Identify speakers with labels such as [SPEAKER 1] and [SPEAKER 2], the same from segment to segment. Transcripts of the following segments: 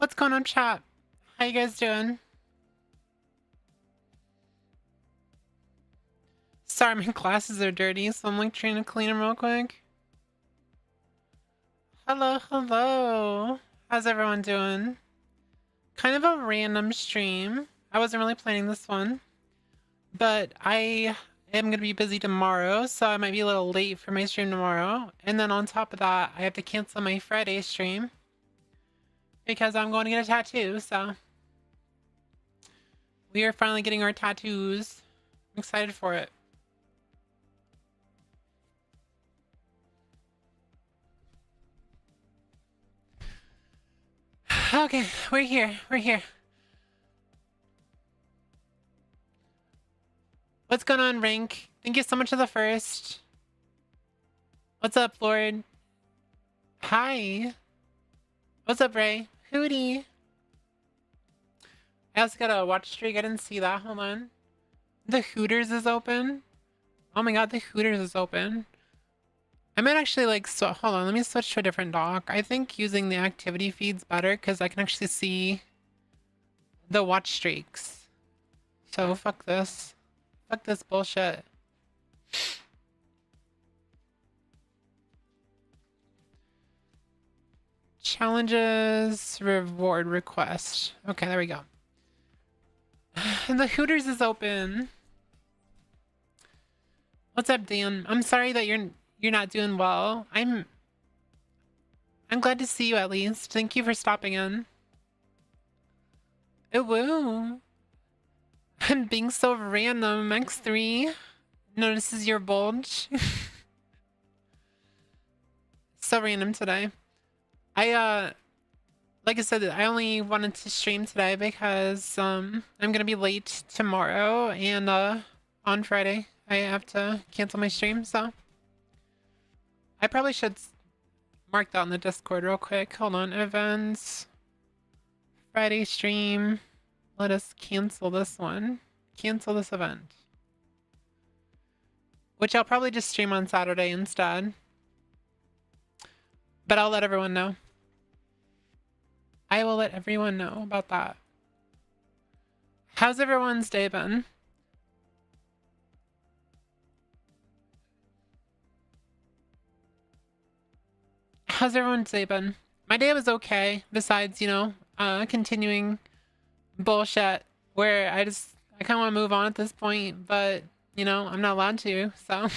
[SPEAKER 1] What's going on, chat? How you guys doing? Sorry, my glasses are dirty, so I'm like trying to clean them real quick. Hello, hello. How's everyone doing? Kind of a random stream. I wasn't really planning this one, but I am going to be busy tomorrow, so I might be a little late for my stream tomorrow. And then on top of that, I have to cancel my Friday stream because I'm going to get a tattoo, so we are finally getting our tattoos. I'm excited for it. Okay, we're here. We're here. What's going on, Rank? Thank you so much for the first. What's up, Lord? Hi. What's up, Ray? Hootie. I also got a watch streak. I didn't see that. Hold on. The Hooters is open. Oh my god, the Hooters is open. I might actually like, so hold on, let me switch to a different dock. I think using the activity feed's better because I can actually see the watch streaks. So fuck this. Fuck this bullshit. Challenges, reward request. Okay, there we go. And the Hooters is open. What's up, Dan? I'm sorry that you're not doing well. I'm glad to see you at least. Thank you for stopping in. Oh, woo. I'm being so random. X3 notices your bulge. So random today. Like I said, I only wanted to stream today because I'm gonna be late tomorrow, and on Friday I have to cancel my stream, so I probably should mark that on the Discord real quick. Hold on, events, Friday stream. Let us cancel this one. Cancel this event. Which I'll probably just stream on Saturday instead. But I'll let everyone know. I will let everyone know about that. How's everyone's day been? How's everyone's day been? My day was okay, besides, you know, continuing bullshit where I kind of want to move on at this point, but, you know, I'm not allowed to, so.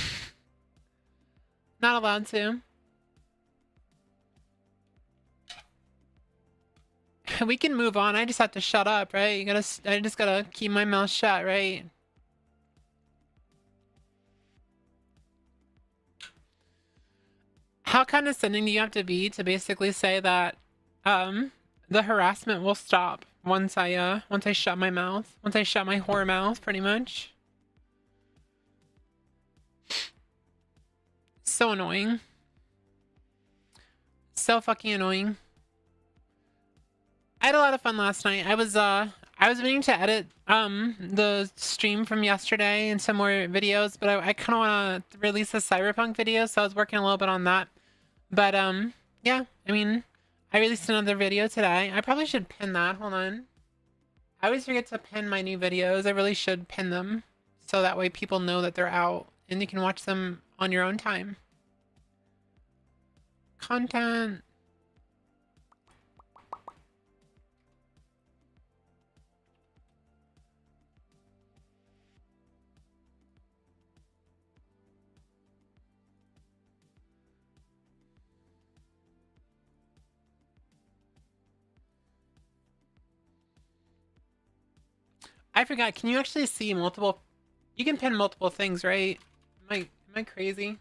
[SPEAKER 1] Not allowed to. We can move on. I just have to shut up, right? I just gotta keep my mouth shut, right? How condescending do you have to be to basically say that the harassment will stop once I shut my mouth? Once I shut my whore mouth, pretty much. So annoying. So fucking annoying. I had a lot of fun last night. I was meaning to edit the stream from yesterday and some more videos, but I kind of want to release a cyberpunk video, so I was working a little bit on that. But yeah, I mean, I released another video today. I probably should pin that. Hold on. I always forget to pin my new videos. I really should pin them so that way people know that they're out and you can watch them on your own time. Content. I forgot, can you actually see multiple? You can pin multiple things, right? Am I crazy? I'm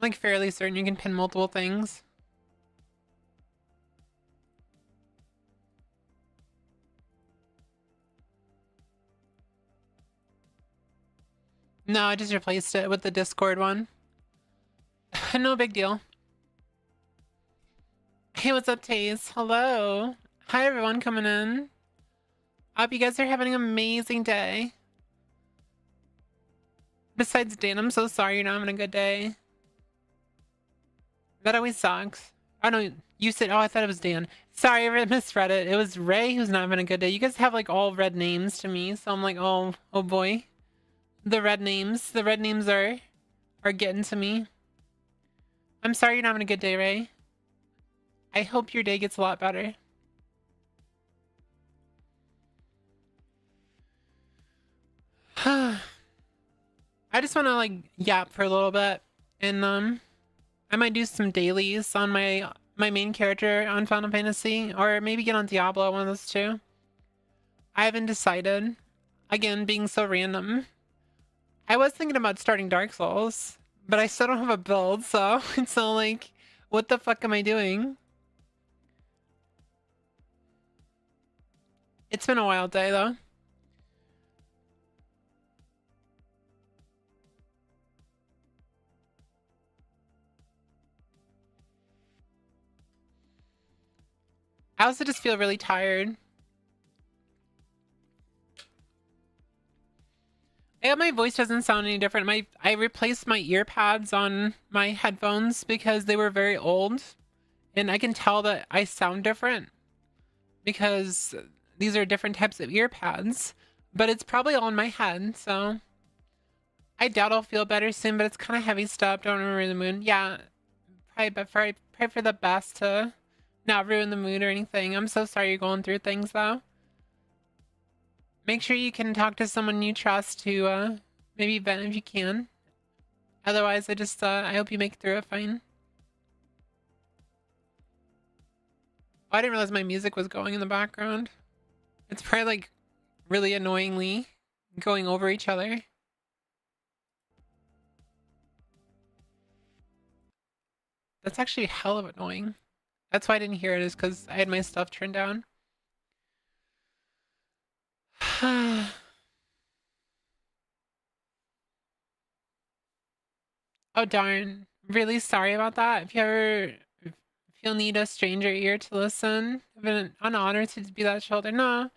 [SPEAKER 1] like fairly certain you can pin multiple things. No, I just replaced it with the Discord one. No big deal. Hey, what's up, Taze? Hello. Hi, everyone coming in. I hope you guys are having an amazing day. Besides Dan, I'm so sorry you're not having a good day. That always sucks. Oh no, you said, oh, I thought it was Dan. Sorry, I misread it. It was Ray who's not having a good day. You guys have like all red names to me, so I'm like, oh boy. The red names are getting to me. I'm sorry you're not having a good day, Ray. I hope your day gets a lot better. I just want to like yap for a little bit, and I might do some dailies on my main character on Final Fantasy, or maybe get on Diablo, one of those two. I haven't decided. Again, being so random. I was thinking about starting Dark Souls, but I still don't have a build, so it's all like, what the fuck am I doing? It's been a wild day though. I also just feel really tired. I hope my voice doesn't sound any different. I replaced my ear pads on my headphones because they were very old, and I can tell that I sound different because these are different types of ear pads, but it's probably all in my head, so I doubt I'll feel better soon, but it's kind of heavy stuff. Don't ruin the mood. Yeah, pray for the best to not ruin the mood or anything. I'm so sorry you're going through things though. Make sure you can talk to someone you trust to maybe vent if you can. Otherwise, I hope you make it through it fine. Oh, I didn't realize my music was going in the background. It's probably like really annoyingly going over each other. That's actually hell of annoying. That's why I didn't hear it, is because I had my stuff turned down. Oh darn. Really sorry about that. If you'll need a stranger ear to listen, I've been an honor to be that shoulder. No.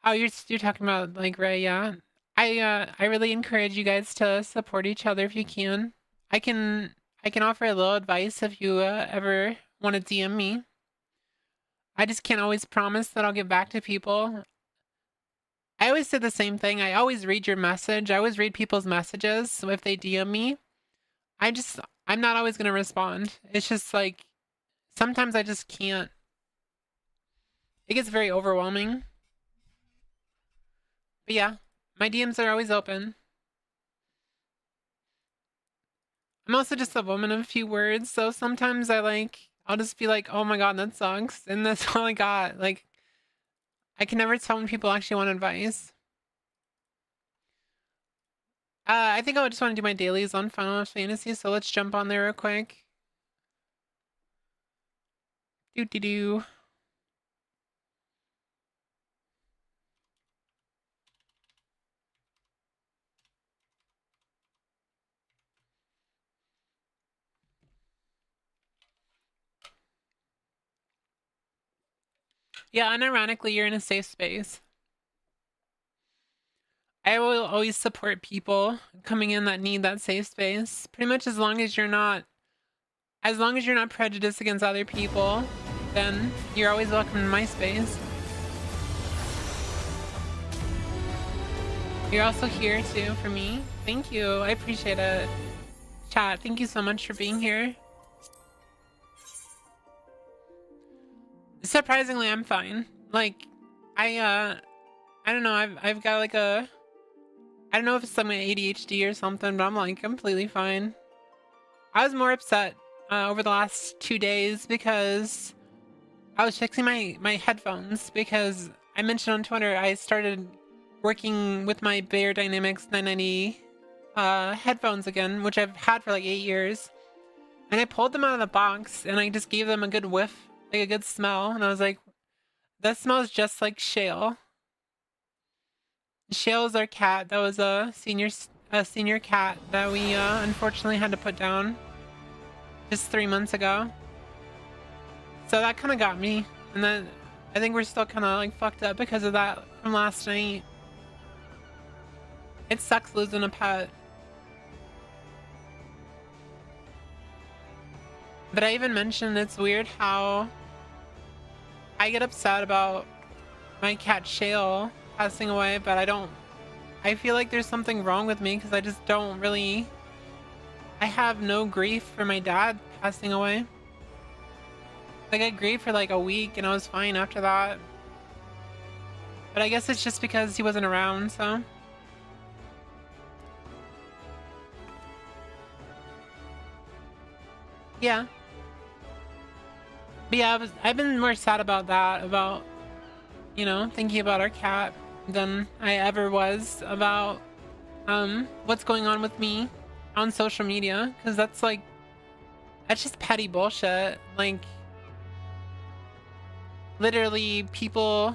[SPEAKER 1] Oh, you're talking about like Ray, yeah. I really encourage you guys to support each other if you can. I can offer a little advice if you ever want to DM me. I just can't always promise that I'll get back to people. I always say the same thing. I always read your message. I always read people's messages. So if they DM me, I'm not always going to respond. It's just like, sometimes I just can't. It gets very overwhelming. But yeah, my DMs are always open. I'm also just a woman of a few words, so sometimes I'll just be like, oh my god, that sucks. And that's all I got. Like, I can never tell when people actually want advice. I think I just want to do my dailies on Final Fantasy, so let's jump on there real quick. Do. Yeah, unironically, you're in a safe space. I will always support people coming in that need that safe space. Pretty much as long as you're not prejudiced against other people, then you're always welcome in my space. You're also here too for me. Thank you. I appreciate it. Chat, thank you so much for being here. Surprisingly, I'm fine. Like, I don't know, I've got like I don't know if it's some ADHD or something, but I'm like completely fine. I was more upset over the last 2 days because I was fixing my headphones, because I mentioned on Twitter I started working with my Bear Dynamics 990 headphones again, which I've had for like 8 years. And I pulled them out of the box and I just gave them a good whiff, like a good smell, and I was like, that smells just like Shale. Shale is our cat that was a senior cat that we unfortunately had to put down just 3 months ago. So that kind of got me, and then I think we're still kind of like fucked up because of that from last night. It sucks losing a pet. But I even mentioned it's weird how I get upset about my cat Shale passing away, but I feel like there's something wrong with me because I just don't really, I have no grief for my dad passing away. Like I grieved for like a week and I was fine after that. But I guess it's just because he wasn't around, so. Yeah. But yeah, I've been more sad about that, about, you know, thinking about our cat than I ever was about what's going on with me on social media, because that's just petty bullshit. Like literally people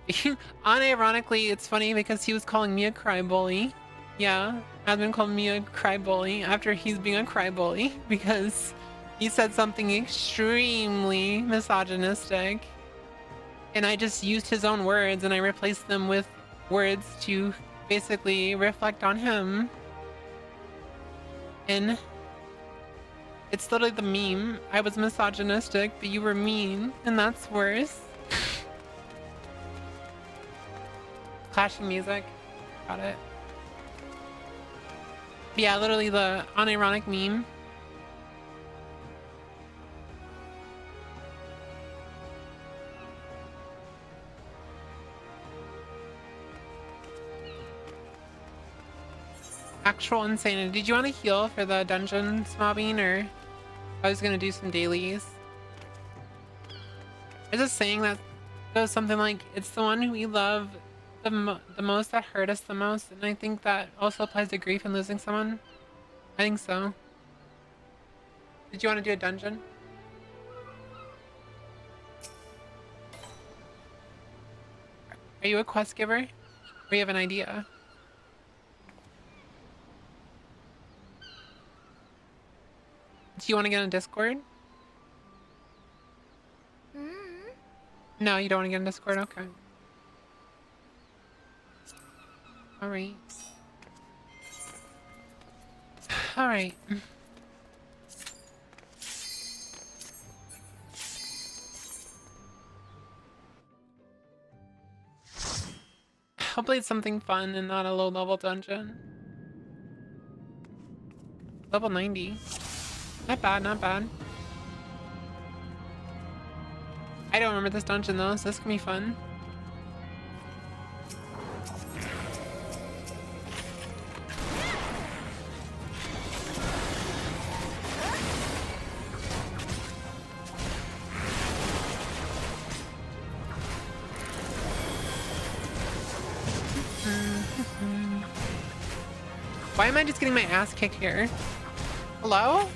[SPEAKER 1] unironically, it's funny because he was calling me a crybaby. Yeah, admin called me a crybaby after he's being a crybaby because he said something extremely misogynistic, and I just used his own words and I replaced them with words to basically reflect on him. And it's literally the meme. I was misogynistic, but you were mean, and that's worse. Clashing music. Got it. But yeah, literally the unironic meme. Actual insanity. Did you want to heal for the dungeon mobbing, or I was gonna do some dailies? There's a saying that goes something like, it's the one who we love the most that hurt us the most, and I think that also applies to grief and losing someone. I think so. Did you want to do a dungeon? Are you a quest giver? Or you have an idea? Do you want to get on Discord? No, you don't want to get on Discord? Okay. Alright. Alright. Hopefully it's something fun and not a low level dungeon. Level 90. Not bad, not bad. I don't remember this dungeon though, so this can be fun. Why am I just getting my ass kicked here? Hello?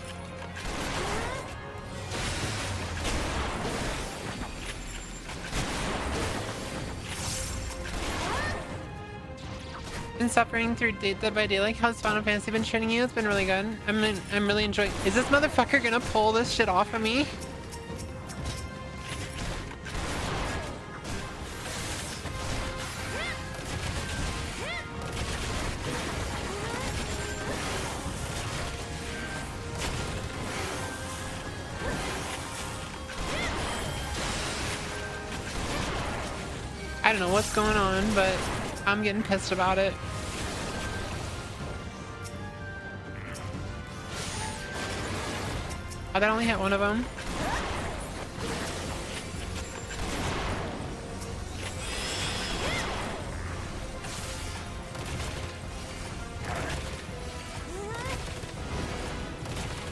[SPEAKER 1] Been suffering through Dead by Daylight. How's Final Fantasy been treating you? It's been really good. I'm really enjoying. Is this motherfucker gonna pull this shit off of me? I don't know what's going on, but I'm getting pissed about it. Oh, that only hit one of them.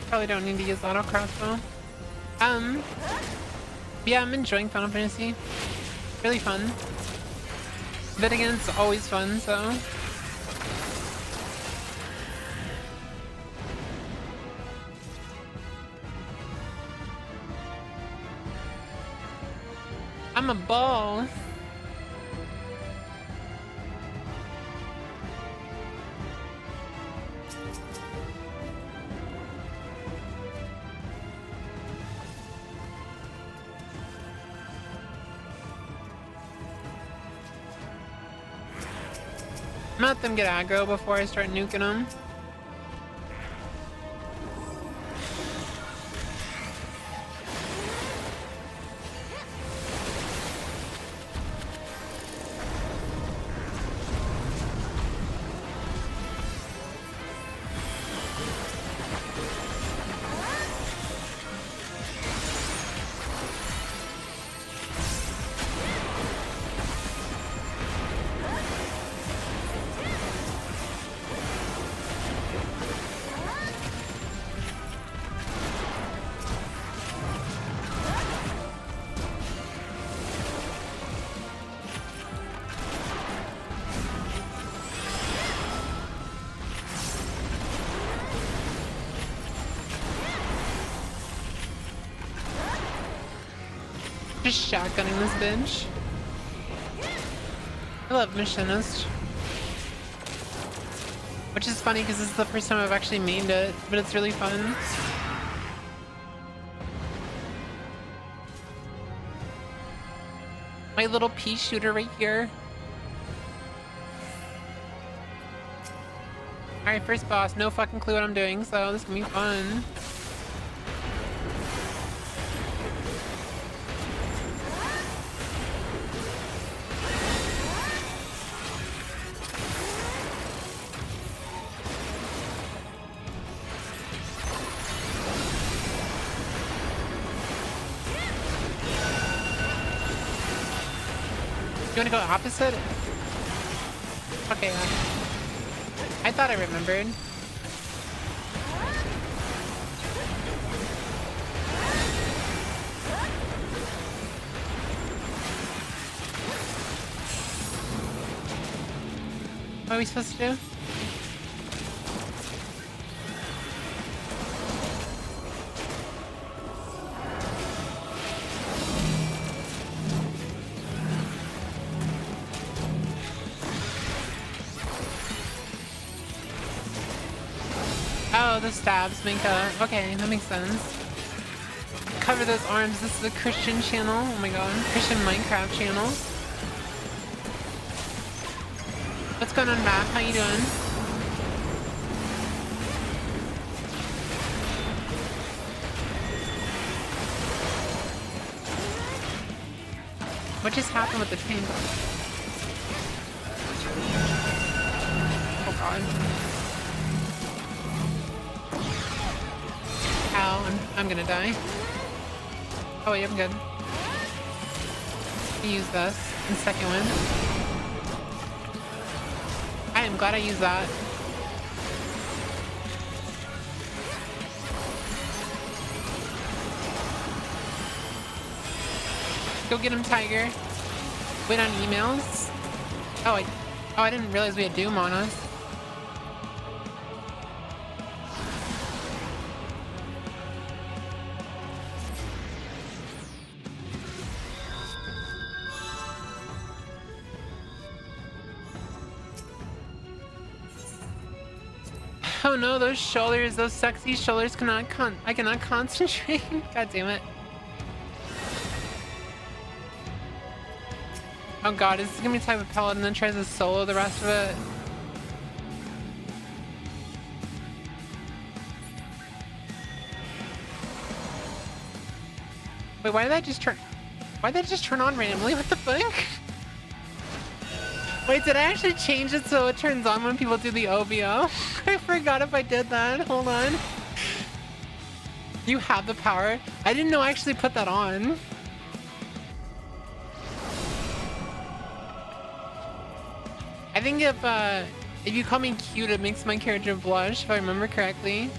[SPEAKER 1] Probably don't need to use auto crossbow. Yeah, I'm enjoying Final Fantasy. Really fun. But again, it's always fun, so. I'm a ball. I'm gonna let them get aggro before I start nuking them. Just shotgunning this bitch. I love machinist. Which is funny because this is the first time I've actually mained it, but it's really fun. My little pea shooter right here. Alright, first boss. No fucking clue what I'm doing, so this is gonna be fun. You wanna go opposite? Okay, I thought I remembered. What are we supposed to do? Oh, the stabs make a... Okay, that makes sense. Cover those arms. This is a Christian channel. Oh my god. Christian Minecraft channel. What's going on, Matt? How you doing? What just happened with the train? Oh god. Ow, I'm gonna die. Oh wait, I'm good. Use this in second one. I am glad I used that. Go get him, Tiger. Wait on emails. Oh, I didn't realize we had Doom on us. Oh no, those shoulders, those sexy shoulders I cannot concentrate. God damn it. Oh god, is this gonna be the type of pellet and then tries to solo the rest of it? Wait, why did that just turn on randomly? What the fuck? Wait, did I actually change it so it turns on when people do the OVO? I forgot if I did that. Hold on. You have the power. I didn't know I actually put that on. I think if you call me cute, it makes my character blush, if I remember correctly.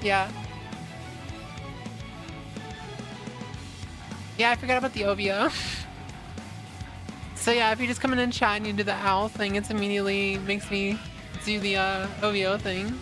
[SPEAKER 1] Yeah. Yeah, I forgot about the OVO. So yeah, if you just come in and chat and you do the owl thing, it immediately makes me do the OVO thing.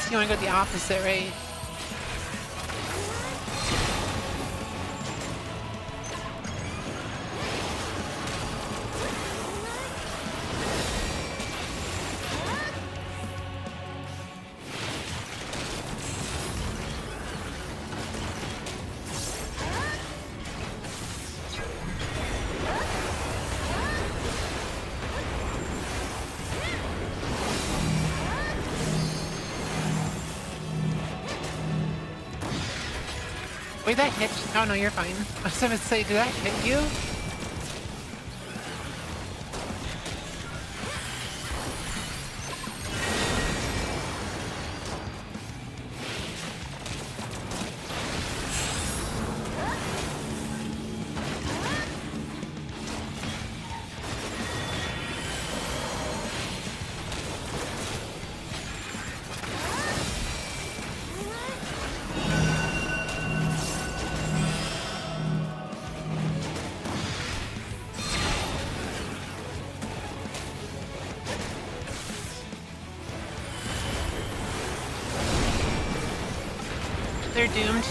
[SPEAKER 1] You want to go the opposite, right? Wait, that hit? Oh no, you're fine. I was gonna say, did that hit you? They're doomed.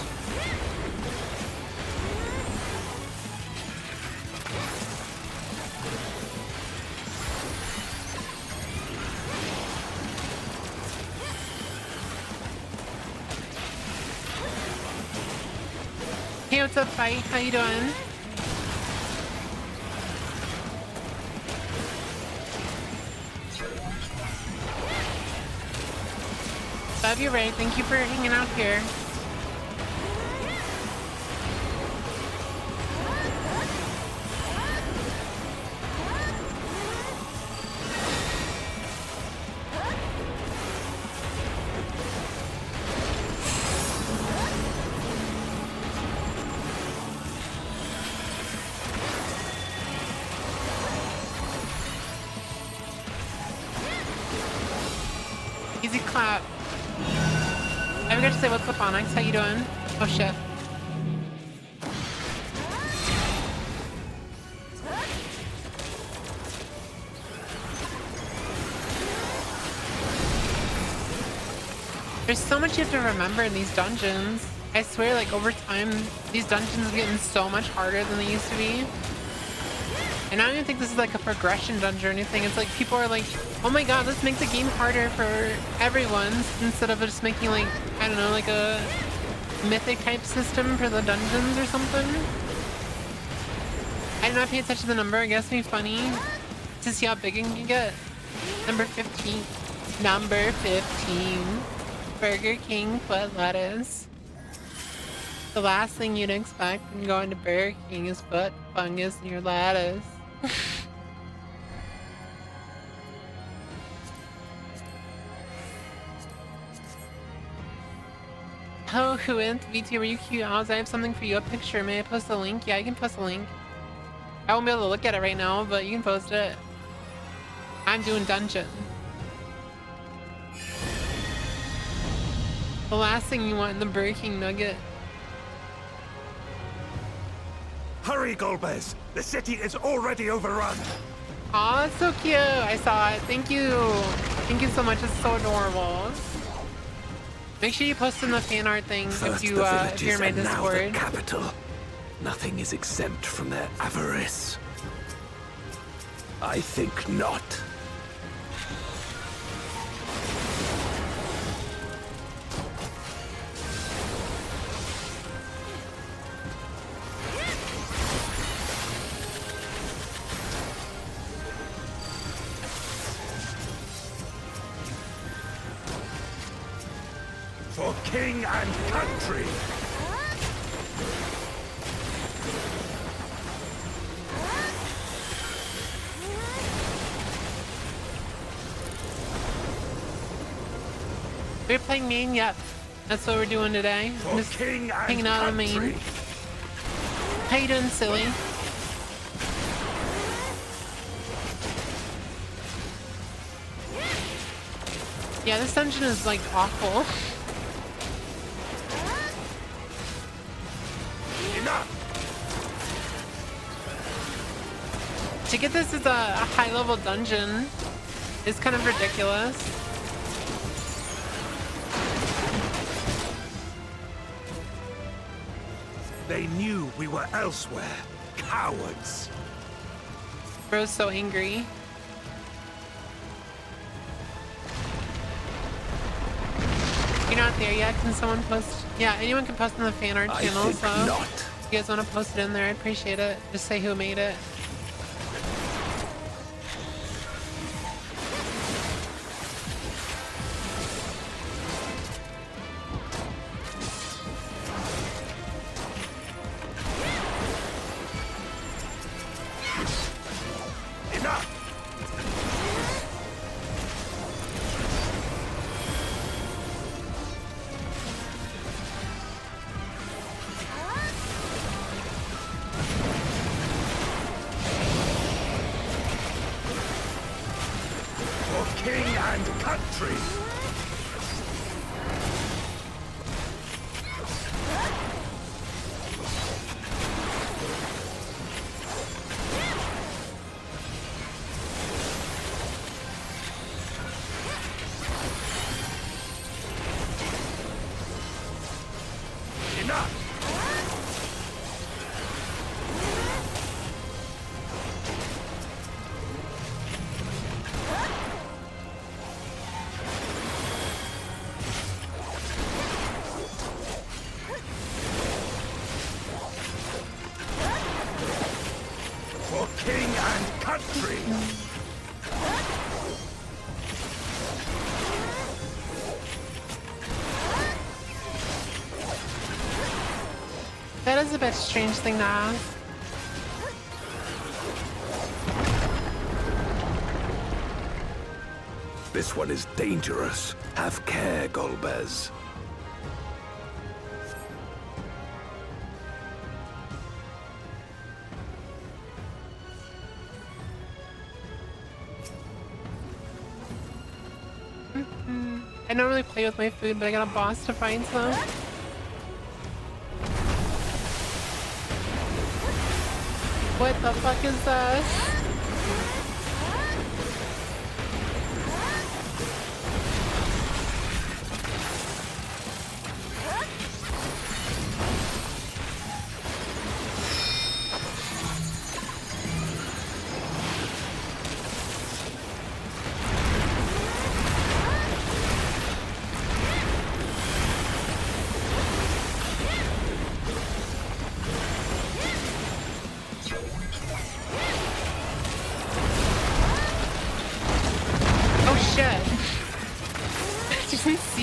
[SPEAKER 1] Hey, what's up, Fight? How you doing? Love you, Ray. Thank you for hanging out here. Easy clap. I forgot to say what's up, Onyx. How you doing? Oh shit. There's so much you have to remember in these dungeons. I swear, like, over time, these dungeons are getting so much harder than they used to be. And I don't even think this is like a progression dungeon or anything. It's like people are like, oh my god, let's make the game harder for everyone instead of just making like, I don't know, like a mythic type system for the dungeons or something. I did not pay attention to the number. I guess it'd be funny to see how big it can get. Number 15. Number 15. Burger King foot lettuce. The last thing you'd expect when going to Burger King is foot fungus in your lettuce. Oh, Whooith, vtuber, are you cute? I have something for you, a picture. May I post a link? Yeah, you can post a link. I won't be able to look at it right now, but you can post it. I'm doing dungeon. The last thing you want in the Burger King nugget.
[SPEAKER 2] Hurry, Golbez! The city is already overrun!
[SPEAKER 1] Aw, so cute! I saw it. Thank you! Thank you so much, it's so adorable. Make sure you post in the fan art thing if you're in my Discord.
[SPEAKER 2] Now the capital. Nothing is exempt from their avarice. I think not. For king and country!
[SPEAKER 1] We're playing main, yep. That's what we're doing today.
[SPEAKER 2] For
[SPEAKER 1] Just
[SPEAKER 2] king and
[SPEAKER 1] hanging out on main.
[SPEAKER 2] country.
[SPEAKER 1] How you doing, silly? Yeah, this dungeon is like awful.
[SPEAKER 2] Enough!
[SPEAKER 1] To get this as a high level dungeon is kind of ridiculous.
[SPEAKER 2] They knew we were elsewhere. Cowards.
[SPEAKER 1] Bro's so angry. You're not there yet? Can someone post? Yeah, anyone can post in the fan art channel, so
[SPEAKER 2] not.
[SPEAKER 1] if you guys want to post it in there, I appreciate it. Just say who made it.
[SPEAKER 2] Enough! For king and country!
[SPEAKER 1] That is a bit strange thing to ask.
[SPEAKER 2] This one is dangerous. Have care, Golbez.
[SPEAKER 1] I don't really play with my food, but I got a boss to fight, so. What the fuck is this?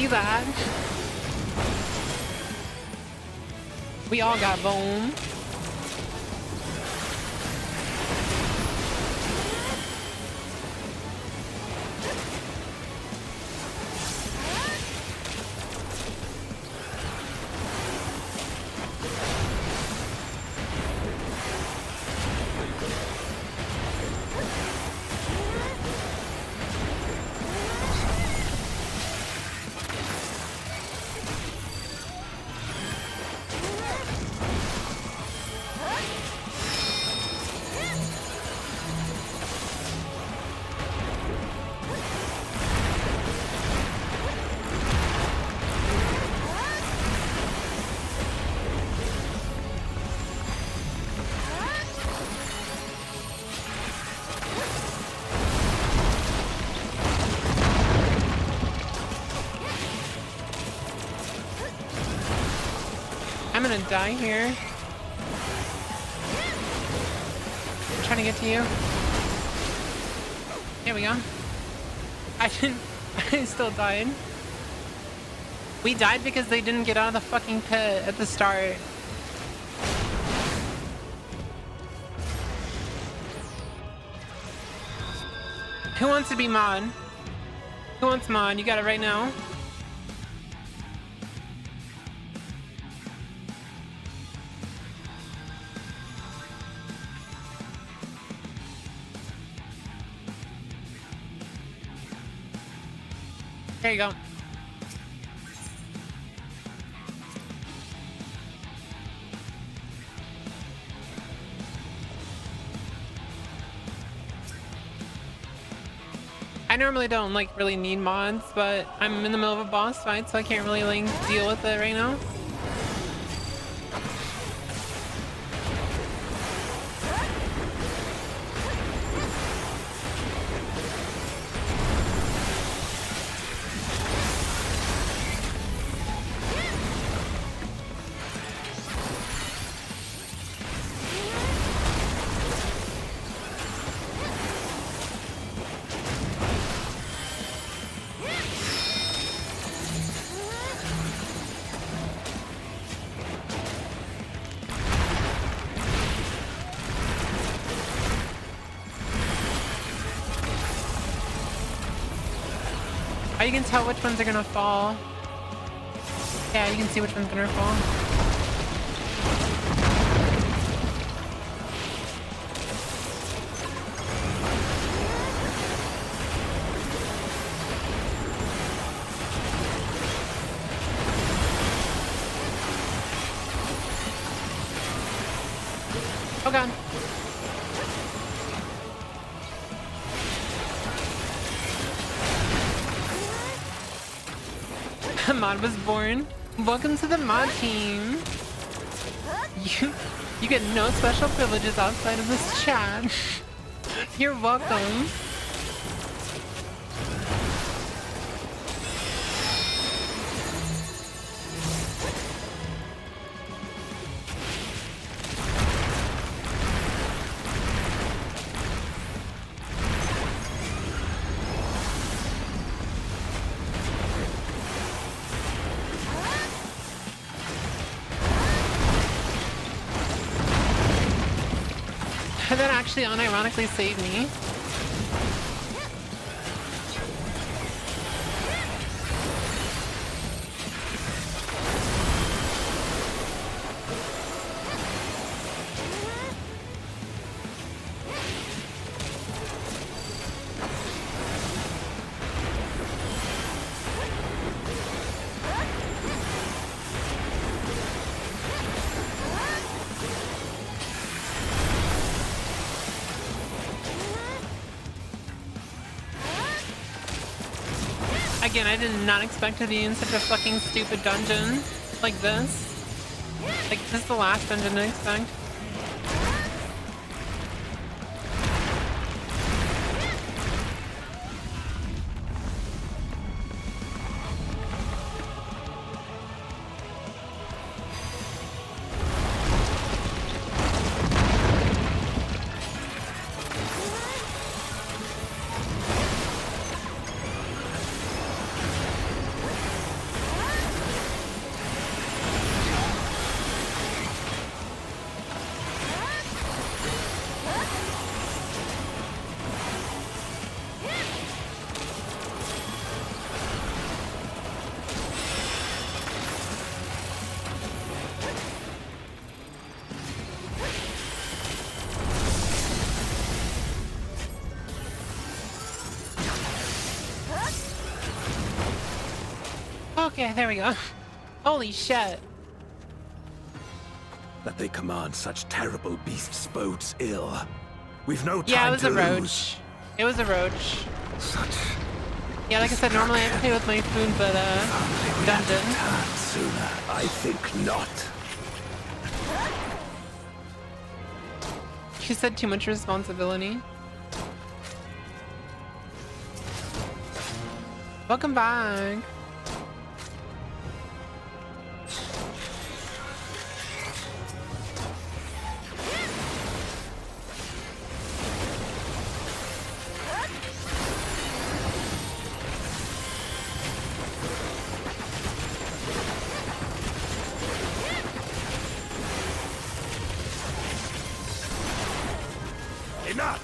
[SPEAKER 1] That. We all got bone. I'm gonna die here. I'm trying to get to you. There we go. I still died. We died because they didn't get out of the fucking pit at the start. Who wants to be mod? Who wants mod? You got it right now. There you go. I normally don't like really need mods, but I'm in the middle of a boss fight, so I can't really like deal with it right now. Oh, you can tell which ones are gonna fall. Yeah, you can see which one's gonna fall. Oh god. Mod was born. Welcome to the mod team. You get no special privileges outside of this chat. You're welcome. That actually unironically saved me. Again, I did not expect to be in such a fucking stupid dungeon like this. Like, this is the last dungeon I expect. Okay, there we go. Holy shit.
[SPEAKER 2] That they command such terrible beasts bodes ill. We've no time to lose.
[SPEAKER 1] Yeah, it was a roach. It was a roach.
[SPEAKER 2] Such.
[SPEAKER 1] Yeah, like I said, normally I play with my food, but dungeon.
[SPEAKER 2] Sooner, I think not.
[SPEAKER 1] You said too much responsibility. Welcome back.
[SPEAKER 2] Enough!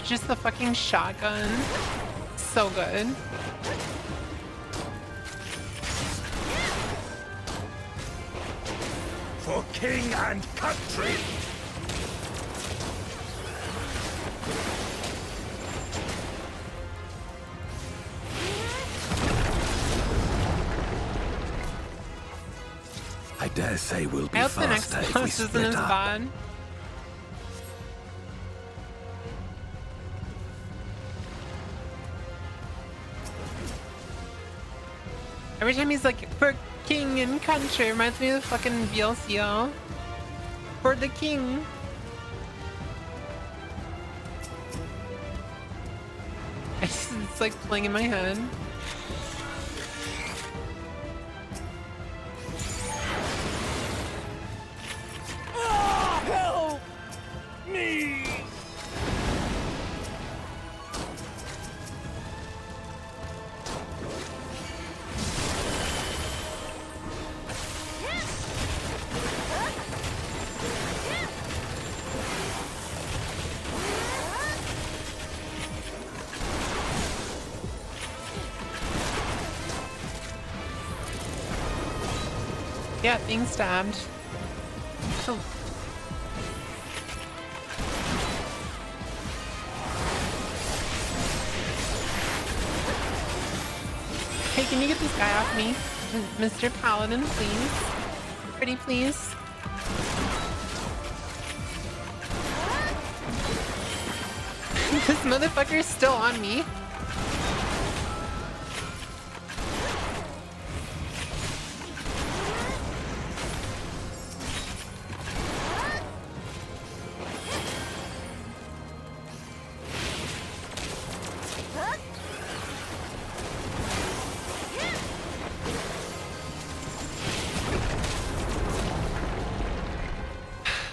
[SPEAKER 1] Just the fucking shotgun. So good.
[SPEAKER 2] For king and country! I dare say we'll be
[SPEAKER 1] I hope the next
[SPEAKER 2] faster if we
[SPEAKER 1] boss isn't
[SPEAKER 2] split
[SPEAKER 1] as
[SPEAKER 2] up.
[SPEAKER 1] bad. Every time he's like, for king and country, reminds me of the fucking VLCO. For the king. It's like playing in my head.
[SPEAKER 2] Help me!
[SPEAKER 1] Yeah, being stabbed. Oh. Hey, can you get this guy off me? Mr. Paladin, please? Pretty please? This motherfucker is still on me.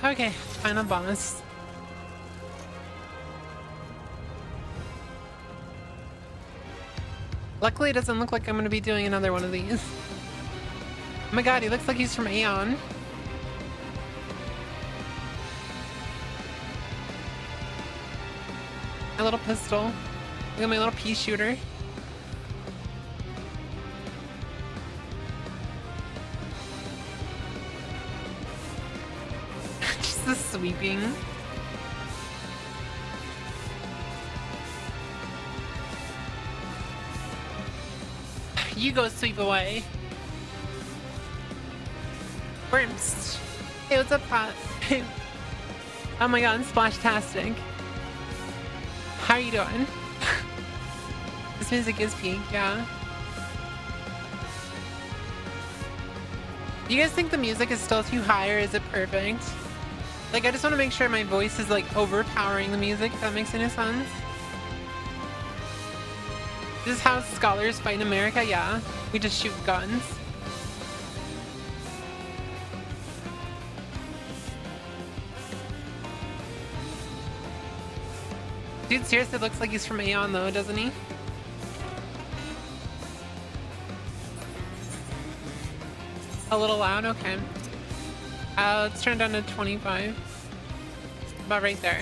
[SPEAKER 1] Okay, final boss. Luckily, it doesn't look like I'm going to be doing another one of these. Oh my god, he looks like he's from Aeon. My little pistol. Look at my little pea shooter. Just the sweeping. You go sweep away. Worms. Hey, what's up, Pot? Oh my god, Splashtastic. How are you doing? This music is peak, yeah. Do you guys think the music is still too high, or is it perfect? Like, I just want to make sure my voice is like overpowering the music, if that makes any sense. This is how scholars fight in America, yeah. We just shoot guns. Dude seriously looks like he's from Aeon though, doesn't he? A little loud? Okay. Let's turn it down to 25. About right there.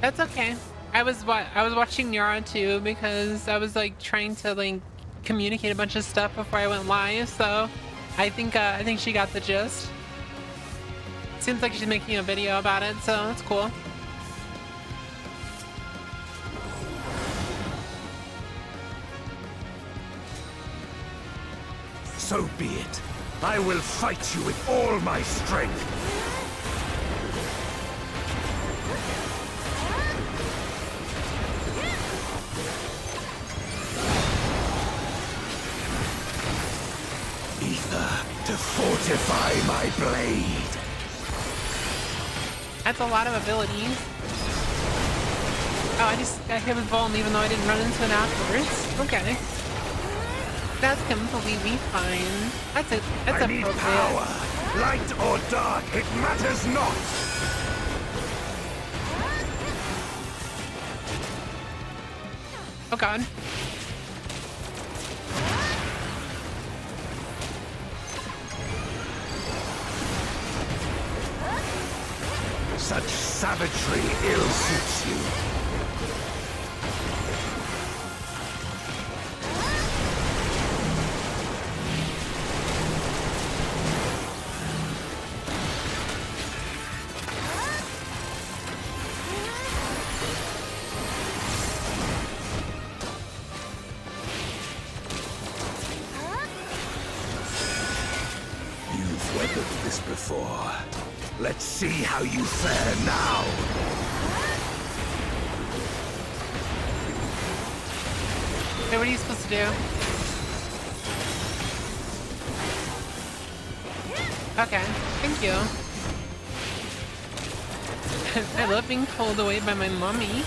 [SPEAKER 1] That's okay. I was watching Nyara too because I was like trying to like communicate a bunch of stuff before I went live, so I think she got the gist. Seems like she's making a video about it, so that's cool.
[SPEAKER 2] So be it. I will fight you with all my strength. To fortify my blade.
[SPEAKER 1] That's a lot of abilities. Oh, I just got hit with Vuln even though I didn't run into it afterwards. Okay. That's completely fine. That's it. That's
[SPEAKER 2] I need power. Light or dark, it matters not.
[SPEAKER 1] Oh god.
[SPEAKER 2] Such savagery ill suits you. You've weathered this before. Let's see how you fare now.
[SPEAKER 1] Hey, what are you supposed to do? Okay, thank you. I love being pulled away by my mommy.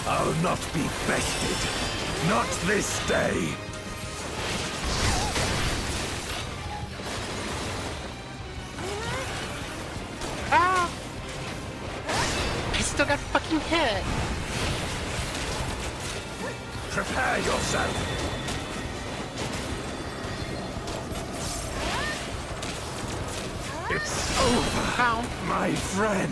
[SPEAKER 2] I'll not be bested. Not this day.
[SPEAKER 1] Ah! I still got fucking hit.
[SPEAKER 2] Prepare yourself! It's over,
[SPEAKER 1] Ow.
[SPEAKER 2] my friend!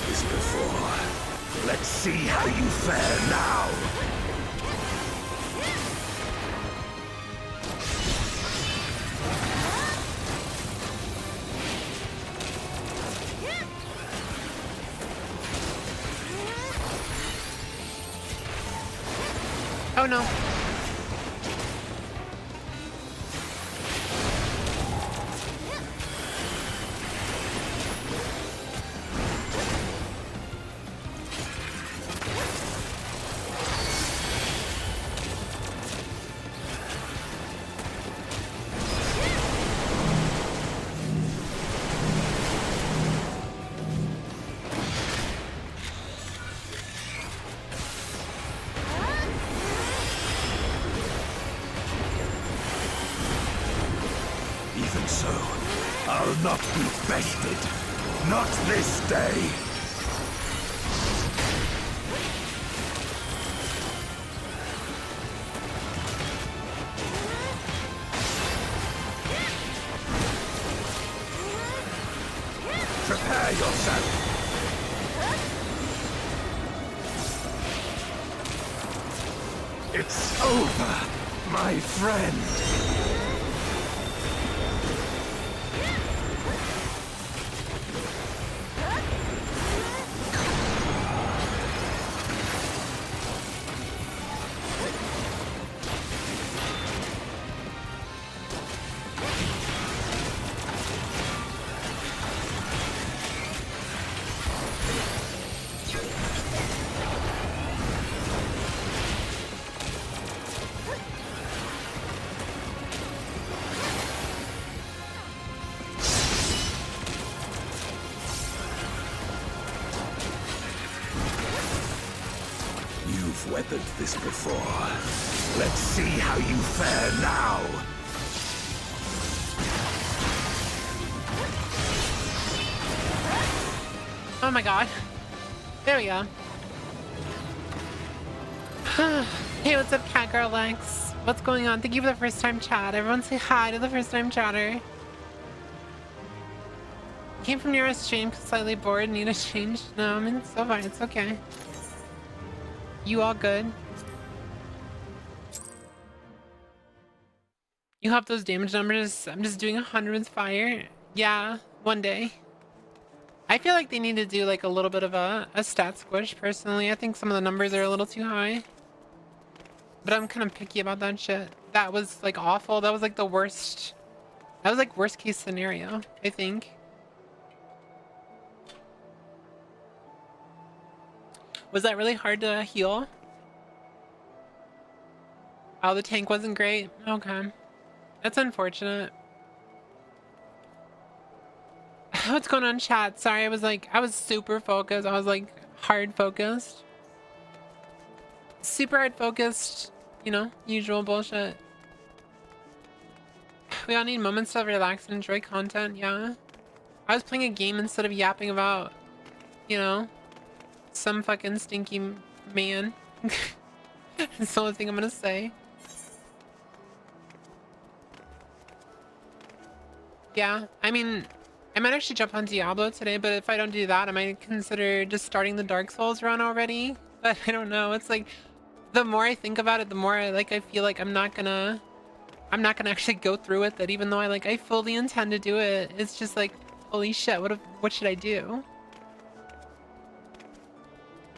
[SPEAKER 2] This before. Let's see how you fare now.
[SPEAKER 1] Oh no.
[SPEAKER 2] Even so, I'll not be bested. Not this day. Prepare yourself. It's over, my friend. You've weathered this before. Let's see how you fare now.
[SPEAKER 1] Oh my god. There we go. Hey, what's up, Cat Girl Lex? What's going on? Thank you for the first time chat. Everyone say hi to the first time chatter. Came from your stream, slightly bored, need a change. No, I mean, it's so fine. It's okay. You all good? You have those damage numbers. I'm just doing 100 with fire. Yeah, one day. I feel like they need to do like a little bit of a stat squish personally. I think some of the numbers are a little too high. But I'm kind of picky about that shit. That was like awful. That was like the worst. That was like worst case scenario, I think. Was that really hard to heal? Oh, the tank wasn't great? Okay. That's unfortunate. What's going on, chat? Sorry, I was super focused. I was like hard focused. Super hard focused, you know, usual bullshit. We all need moments to relax and enjoy content, yeah. I was playing a game instead of yapping about, you know, some fucking stinky man. That's the only thing I'm gonna say. Yeah, I mean, I might actually jump on Diablo today, but if I don't do that, I might consider just starting the Dark Souls run already. But I don't know. It's like, the more I think about it, the more I feel like I'm not gonna actually go through with it, even though I fully intend to do it. It's just like, holy shit, what should I do?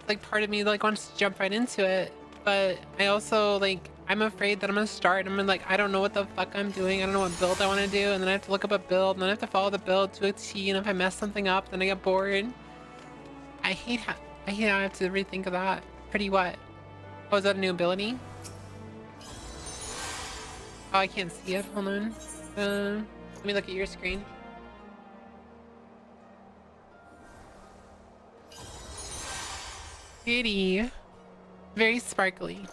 [SPEAKER 1] Like, part of me like wants to jump right into it, but I also like, I'm afraid that I'm gonna start and I'm like, I don't know what the fuck I'm doing. I don't know what build I want to do, and then I have to look up a build, and then I have to follow the build to a T, and if I mess something up, then I get bored. I hate how I have to rethink of that. Pretty what? Oh, is that a new ability? Oh, I can't see it. Hold on. Let me look at your screen. Pretty. Very sparkly.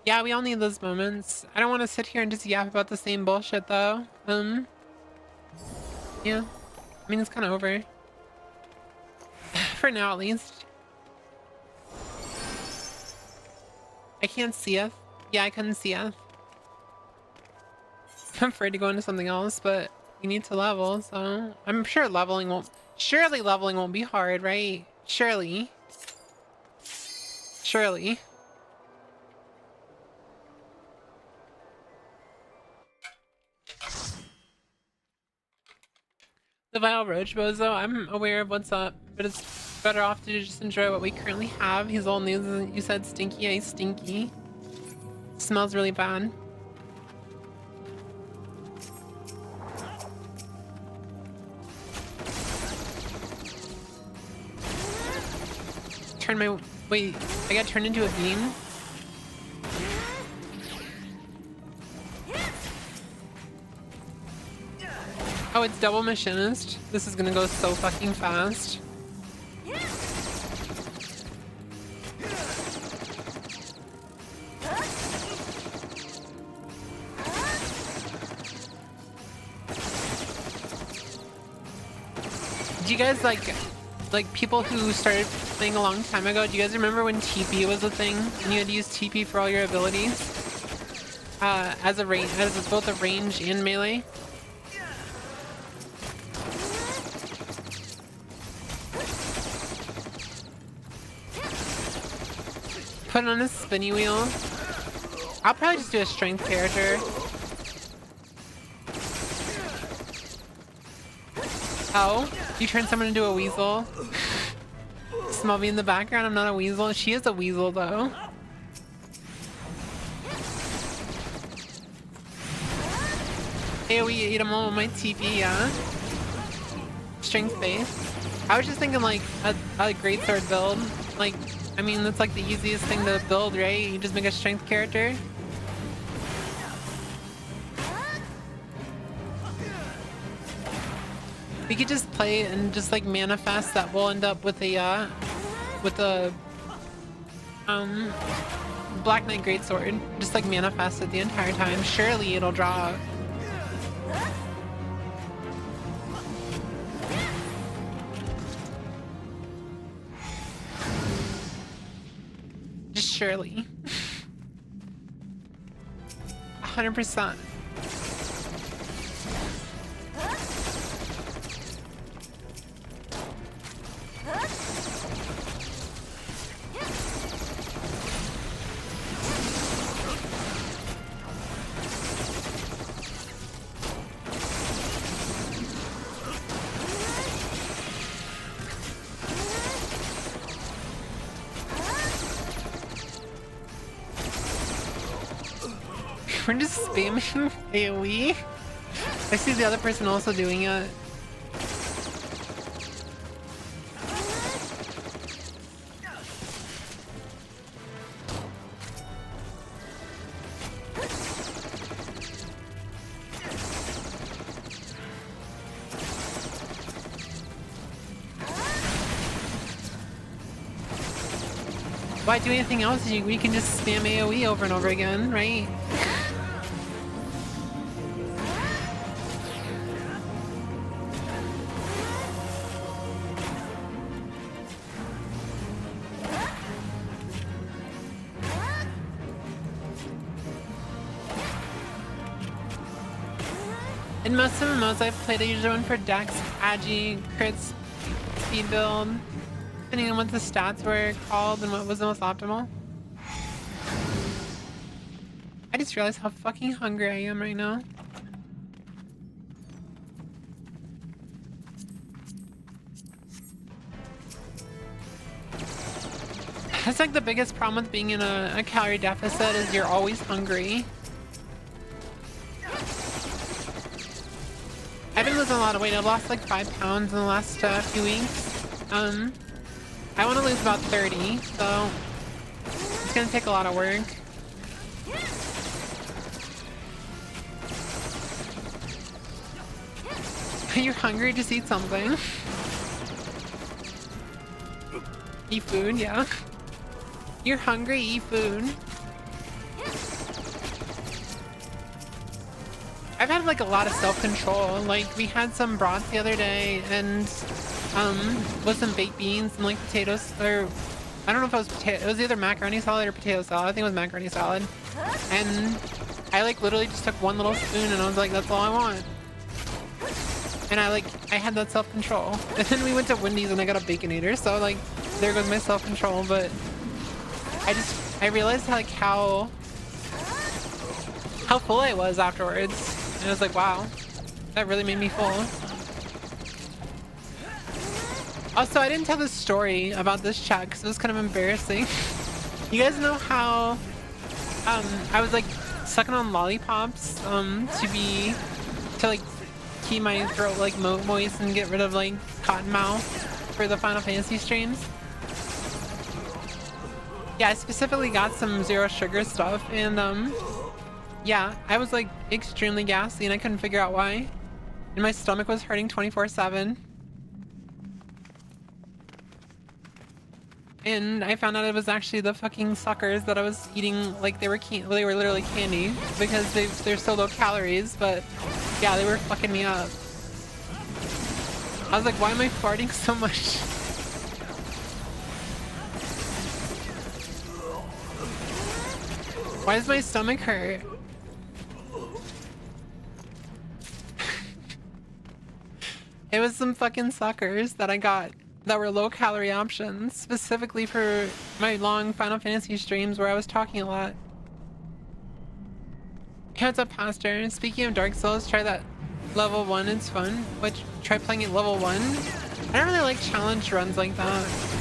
[SPEAKER 1] Yeah, we all need those moments. I don't want to sit here and just yap about the same bullshit though. Yeah. I mean, it's kind of over. For now, at least. I can't see it. Yeah, I couldn't see it. I'm afraid to go into something else, but we need to level, so I'm sure leveling won't... Surely leveling won't be hard, right? Surely. Surely. The Vile Roach Bozo, I'm aware of what's up, but it's better off to just enjoy what we currently have. He's old news. You said stinky, I stinky. Smells really bad. Turn my... Wait, I got turned into a bean? Oh, it's double machinist. This is gonna go so fucking fast. Do you guys like people who started playing a long time ago? Do you guys remember when TP was a thing and you had to use TP for all your abilities? As both a range and melee? Put it on a spinny wheel. I'll probably just do a strength character. Oh, you turn someone into a weasel. Smell me in the background, I'm not a weasel. She is a weasel though. AoE eat them all with my TP, yeah? Strength base. I was just thinking like a greatsword build. Like, I mean, that's like the easiest thing to build, right? You just make a strength character. We could just play and just like manifest that we'll end up with a Black Knight Greatsword. Just like manifest it the entire time. Surely it'll draw. Just surely. 100%. We're just spamming AoE. I see the other person also doing it. Why do anything else? We can just spam AoE over and over again, right? In most of the modes I've played, I usually went for Dex, Agi, crits, speed build, depending on what the stats were called and what was the most optimal. I just realized how fucking hungry I am right now. That's like the biggest problem with being in a calorie deficit is you're always hungry. I've been losing a lot of weight. I've lost like 5 pounds in the last few weeks. I want to lose about 30, so It's gonna take a lot of work. You're hungry? Just eat something. Eat food, yeah. You're hungry? Eat food. I've had like a lot of self-control. Like we had some broth the other day and with some baked beans and like potatoes, or I don't know if it was potato, it was either macaroni salad or potato salad. I think it was macaroni salad. And I like literally just took one little spoon and I was like, that's all I want. And I had that self-control. And then we went to Wendy's and I got a Baconator, so like there goes my self-control. But I realized how full I was afterwards. And I was like, wow, that really made me full. Also, I didn't tell the story about this chat because it was kind of embarrassing. You guys know how I was like sucking on lollipops to like keep my throat like moist and get rid of like cotton mouth for the Final Fantasy streams. Yeah, I specifically got some zero sugar stuff and yeah, I was like extremely gassy and I couldn't figure out why. And my stomach was hurting 24/7. And I found out it was actually the fucking suckers that I was eating, like they were literally candy because they're so low calories, but yeah, they were fucking me up. I was like, why am I farting so much? Why does my stomach hurt? It was some fucking suckers that I got that were low calorie options specifically for my long Final Fantasy streams where I was talking a lot. Hey, what's up, Pastor? Speaking of Dark Souls, try that level 1, it's fun. Try playing it level 1? I don't really like challenge runs like that.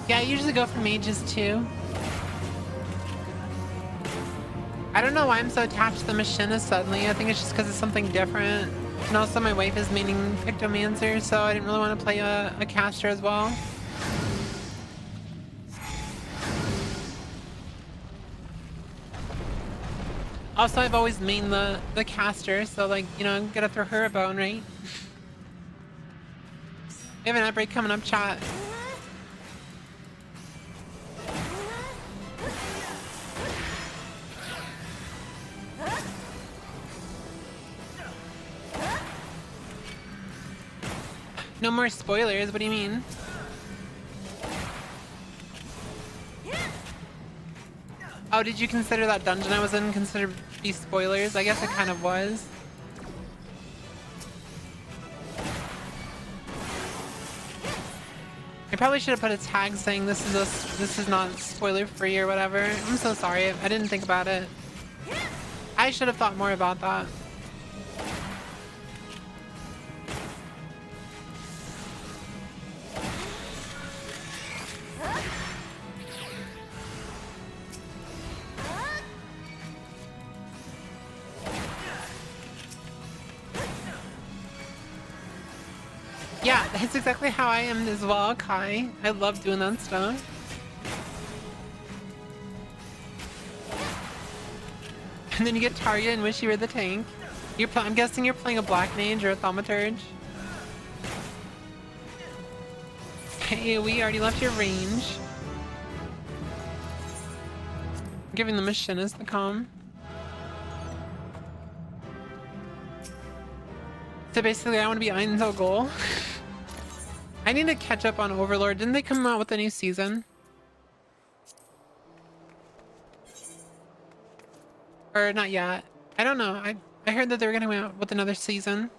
[SPEAKER 1] Yeah, I usually go for mages too. I don't know why I'm so attached to the machinist suddenly. I think it's just because it's something different. And also my wife is maining Pictomancer, so I didn't really want to play a caster as well. Also, I've always mained the caster, so like, you know, I'm gonna throw her a bone, right? We have an outbreak coming up, chat. No more spoilers, what do you mean? Oh, did you consider that dungeon I was in consider to be spoilers? I guess it kind of was. I probably should have put a tag saying this is not spoiler free or whatever. I'm so sorry, I didn't think about it. I should have thought more about that. Yeah, that's exactly how I am as well, Kai. I love doing that stuff. And then you get targeted and wish you were the tank. I'm guessing you're playing a black mage or a thaumaturge. Hey, we already left your range. Giving the machinist the comm. So basically, I want to be Einzel goal. I need to catch up on Overlord. Didn't they come out with a new season? Or not yet. I don't know. I heard that they were going to come out with another season.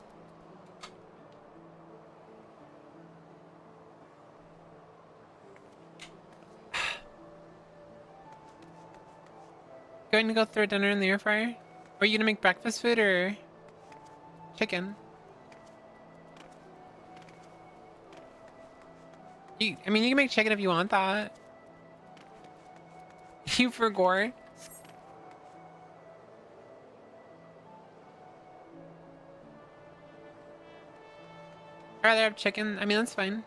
[SPEAKER 1] Going to go throw dinner in the air fryer? Are you going to make breakfast food or chicken? I mean, you can make chicken if you want that. You for gore. I'd rather have chicken. I mean, that's fine.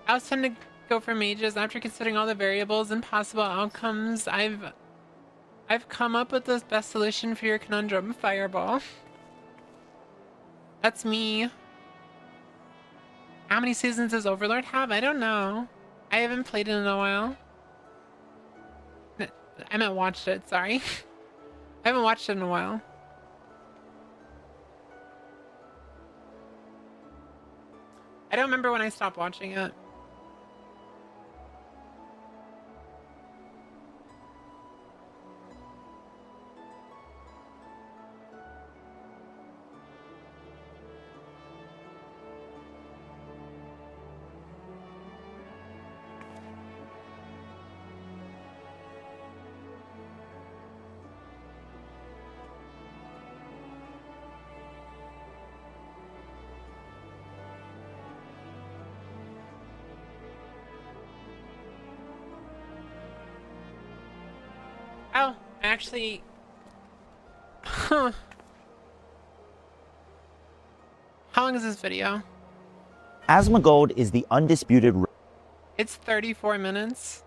[SPEAKER 1] I was tend to go for mages after considering all the variables and possible outcomes. I've come up with the best solution for your conundrum, Fireball. That's me. How many seasons does Overlord have? I don't know. I haven't played it in a while. I meant watched it, sorry. I haven't watched it in a while. I don't remember when I stopped watching it. Oh, actually... Huh. How long is this video?
[SPEAKER 3] Asmongold is the undisputed...
[SPEAKER 1] It's 34 minutes.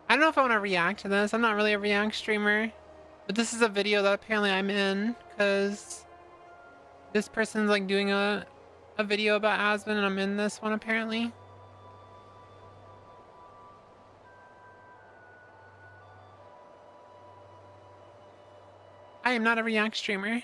[SPEAKER 1] I don't know if I want to react to this. I'm not really a react streamer. But this is a video that apparently I'm in. Because this person's like doing a video about Asmon and I'm in this one apparently. I am not a react streamer.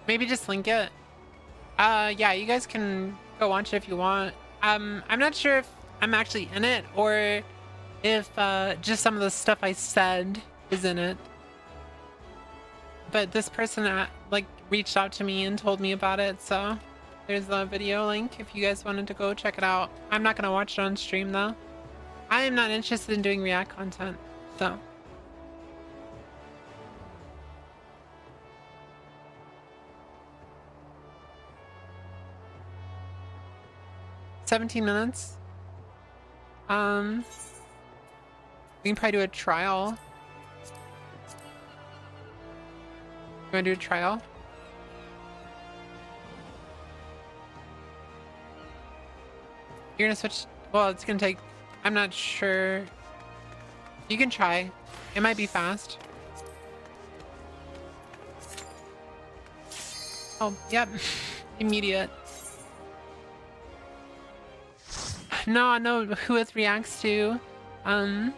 [SPEAKER 1] Maybe just link it. Yeah, you guys can go watch it if you want. I'm not sure if I'm actually in it or if just some of the stuff I said is in it. But this person like reached out to me and told me about it, so there's the video link if you guys wanted to go check it out. I'm not gonna watch it on stream though. I am not interested in doing react content, so. $17 minutes. We can probably do a trial. You wanna do a trial? You're gonna switch. Well, it's gonna take. I'm not sure. You can try. It might be fast. Oh, yep. Immediate. No, I know Whooith reacts to. I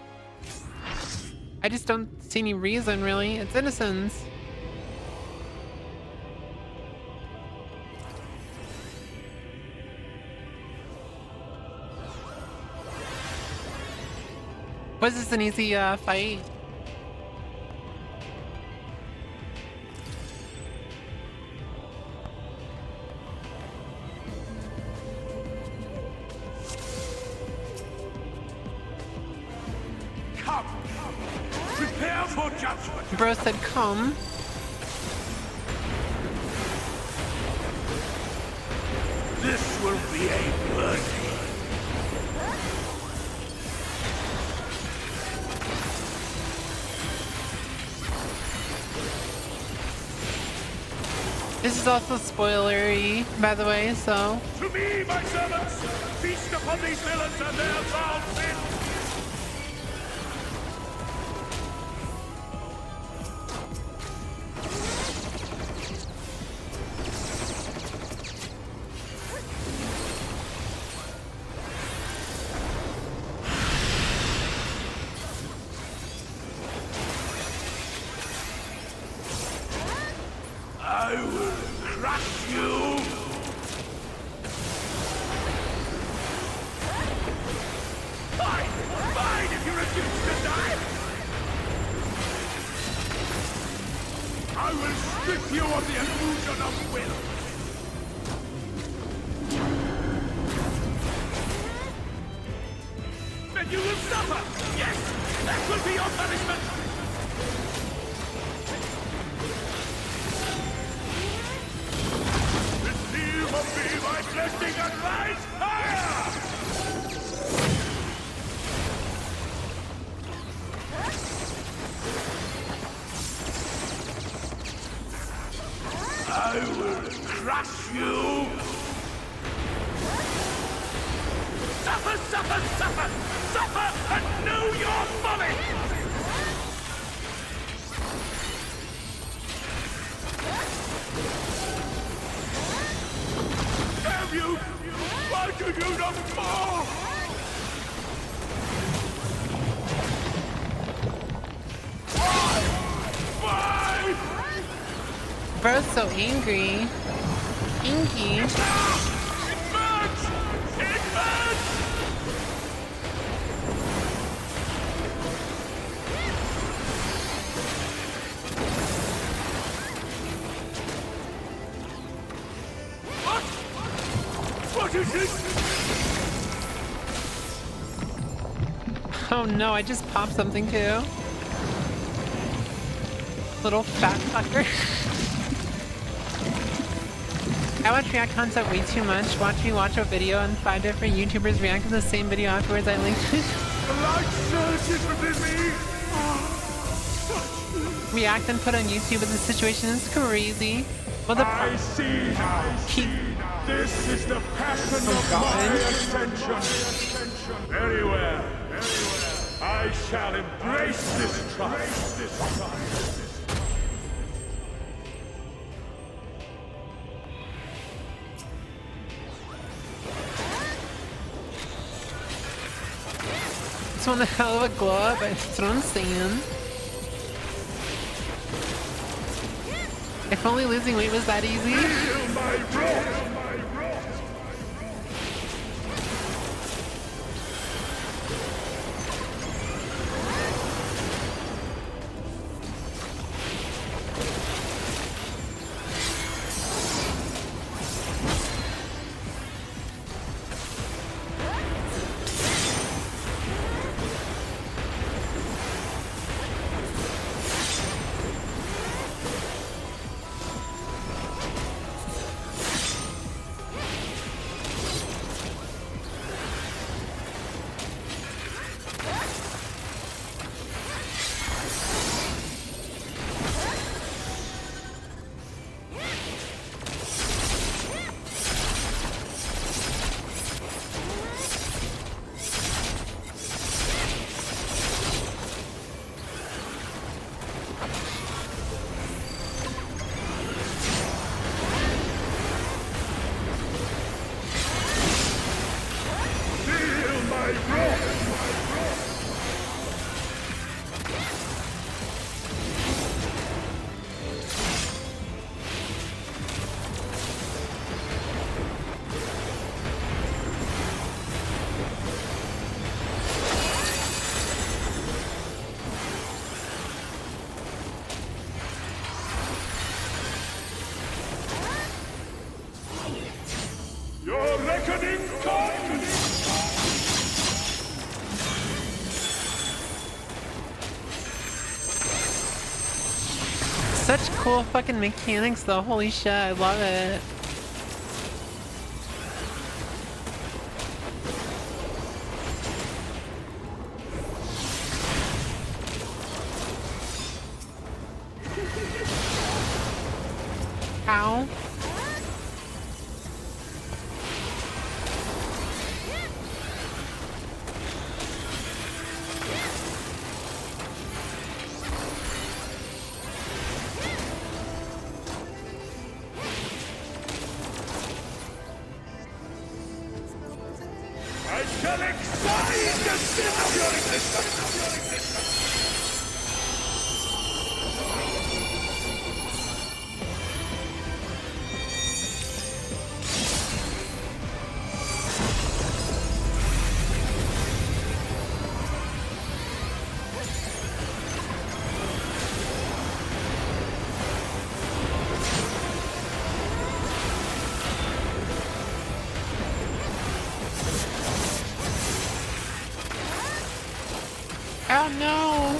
[SPEAKER 1] just don't see any reason, really. It's innocence. Was this an easy fight?
[SPEAKER 2] Come! Prepare for judgment!
[SPEAKER 1] Bro said come.
[SPEAKER 2] This will be a bloody.
[SPEAKER 1] This is also spoilery, by the way, so.
[SPEAKER 2] To me, my servants! Feast upon these villains and their foul sins! I will will strip you of the illusion of will. Then you will suffer! Yes! That will be your punishment! Receive of me my blessing and rise higher! I will crush you! Suffer, suffer, suffer! Suffer and know your folly! Damn you! Why do you not fall? Why?
[SPEAKER 1] Bro's so angry. Inky.
[SPEAKER 2] It burns! It burns! What? What is it?
[SPEAKER 1] Oh no, I just popped something too. Little fat fucker. I watch react content way too much. Watch me watch a video and 5 different YouTubers react to the same video afterwards. I linked it.
[SPEAKER 2] The light surges within me!
[SPEAKER 1] React and put on YouTube, but the situation is crazy. Well, the
[SPEAKER 2] I see now. This is the passion of my ascension. Very well. I shall embrace this trust.
[SPEAKER 1] It's one hell of a glow up, that's what I'm saying. If only losing weight was that easy.
[SPEAKER 2] Feel my wrath. Your reckoning comes!
[SPEAKER 1] Such cool fucking mechanics though, holy shit, I love it. Ow.
[SPEAKER 2] I shall excite the sin of your existence!
[SPEAKER 1] Oh no!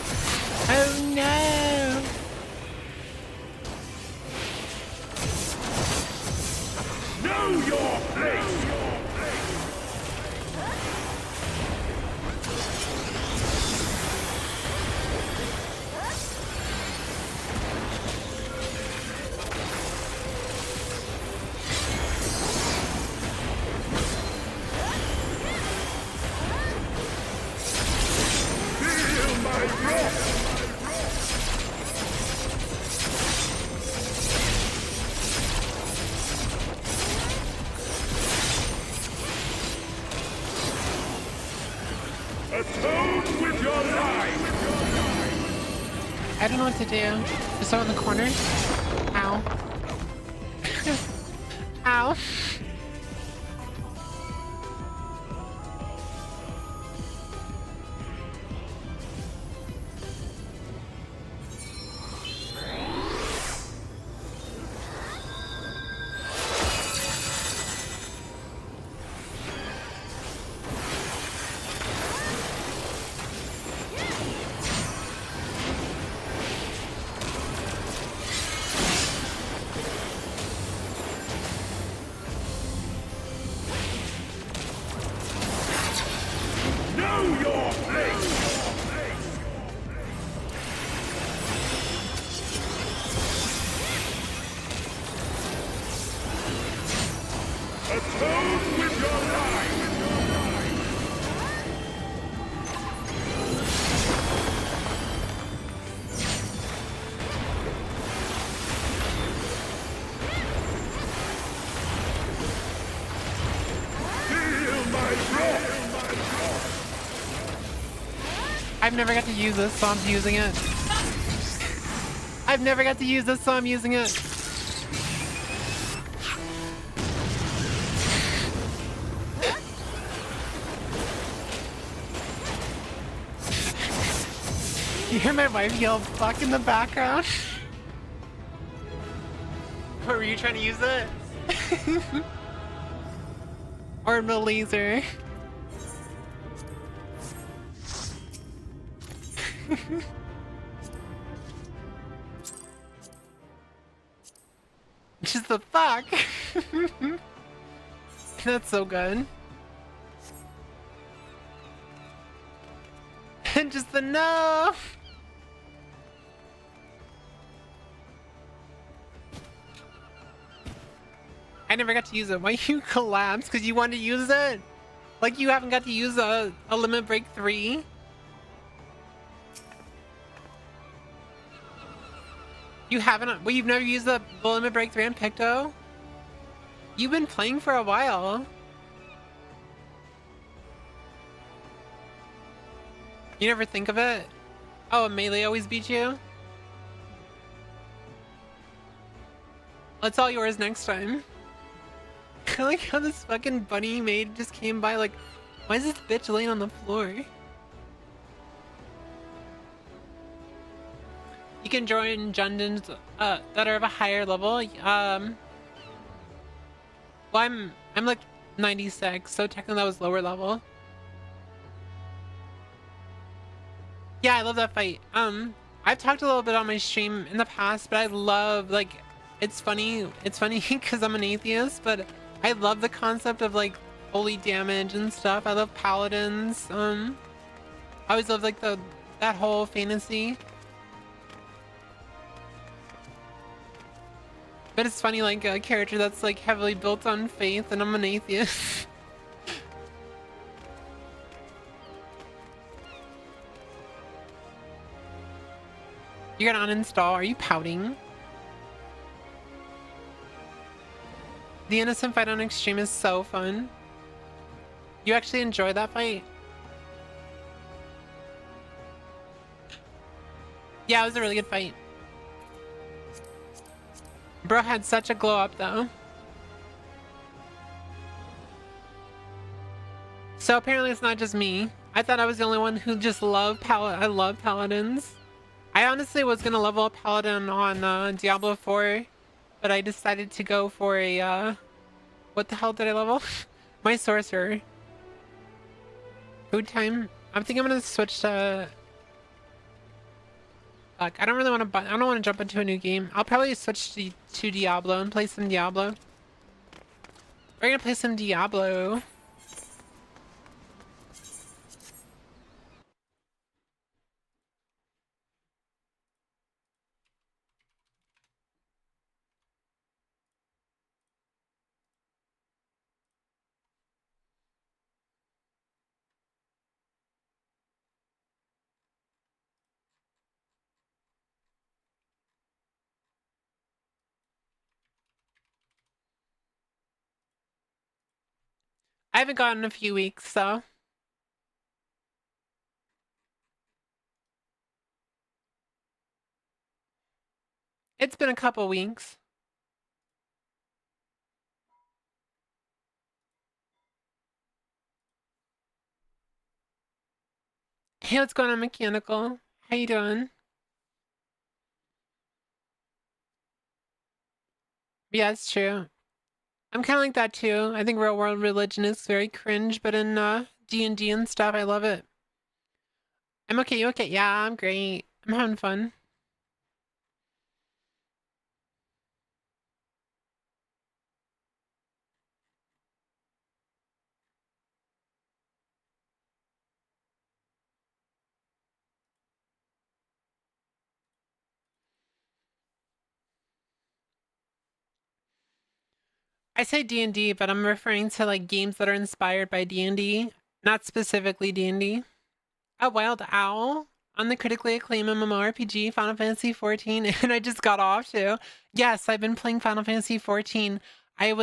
[SPEAKER 1] Oh no!
[SPEAKER 2] Know your place! Feel my wrath! Atone with your life!
[SPEAKER 1] I don't know what to do. Just throw it in the corner? Ow. Ow.
[SPEAKER 2] Know your place! Atone with your life! Feel my wrath!
[SPEAKER 1] I've never got to use this, so I'm using it. I've never got to use this, so I'm using it. You hear my wife yell fuck in the background? Or were you trying to use it? Or the laser? Just the fuck. That's so good. And just the no. I never got to use it. Why you collapse? Because you wanted to use it? Like you haven't got to use a Limit Break 3? You haven't? Well, you've never used the Limit Break 3 on Picto? You've been playing for a while. You never think of it? Oh, Melee always beat you? It's all yours next time. I like how this fucking bunny maid just came by like, why is this bitch laying on the floor? You can join dungeons that are of a higher level. Well, I'm like 96, so technically that was lower level. Yeah, I love that fight. I've talked a little bit on my stream in the past, but I love, like, it's funny because I'm an atheist, but I love the concept of like holy damage and stuff. I love paladins. I always love like that whole fantasy. But it's funny, like a character that's like heavily built on faith, and I'm an atheist. You're gonna uninstall? Are you pouting? The innocent fight on Extreme is so fun. You actually enjoy that fight? Yeah, it was a really good fight. Bro had such a glow up though. So apparently it's not just me. I thought I was the only one who just loved I love paladins. I honestly was gonna level up paladin on Diablo 4, but I decided to go for a what the hell did I level? My sorcerer. Food time. I think I'm gonna switch to Fuck, I don't really want to buy. I don't want to jump into a new game. I'll probably switch to Diablo and play some Diablo. We're gonna play some Diablo. I haven't gotten a few weeks, so. It's been a couple weeks. Hey, what's going on, Mechanical? How you doing? Yeah, it's true. I'm kind of like that too. I think real world religion is very cringe, but in D&D and stuff, I love it. I'm okay, you okay? Yeah, I'm great. I'm having fun. I say D&D, but I'm referring to like games that are inspired by D&D, not specifically D&D. A Wild Owl on the critically acclaimed MMORPG Final Fantasy 14, and I just got off too. Yes, I've been playing Final Fantasy 14. I've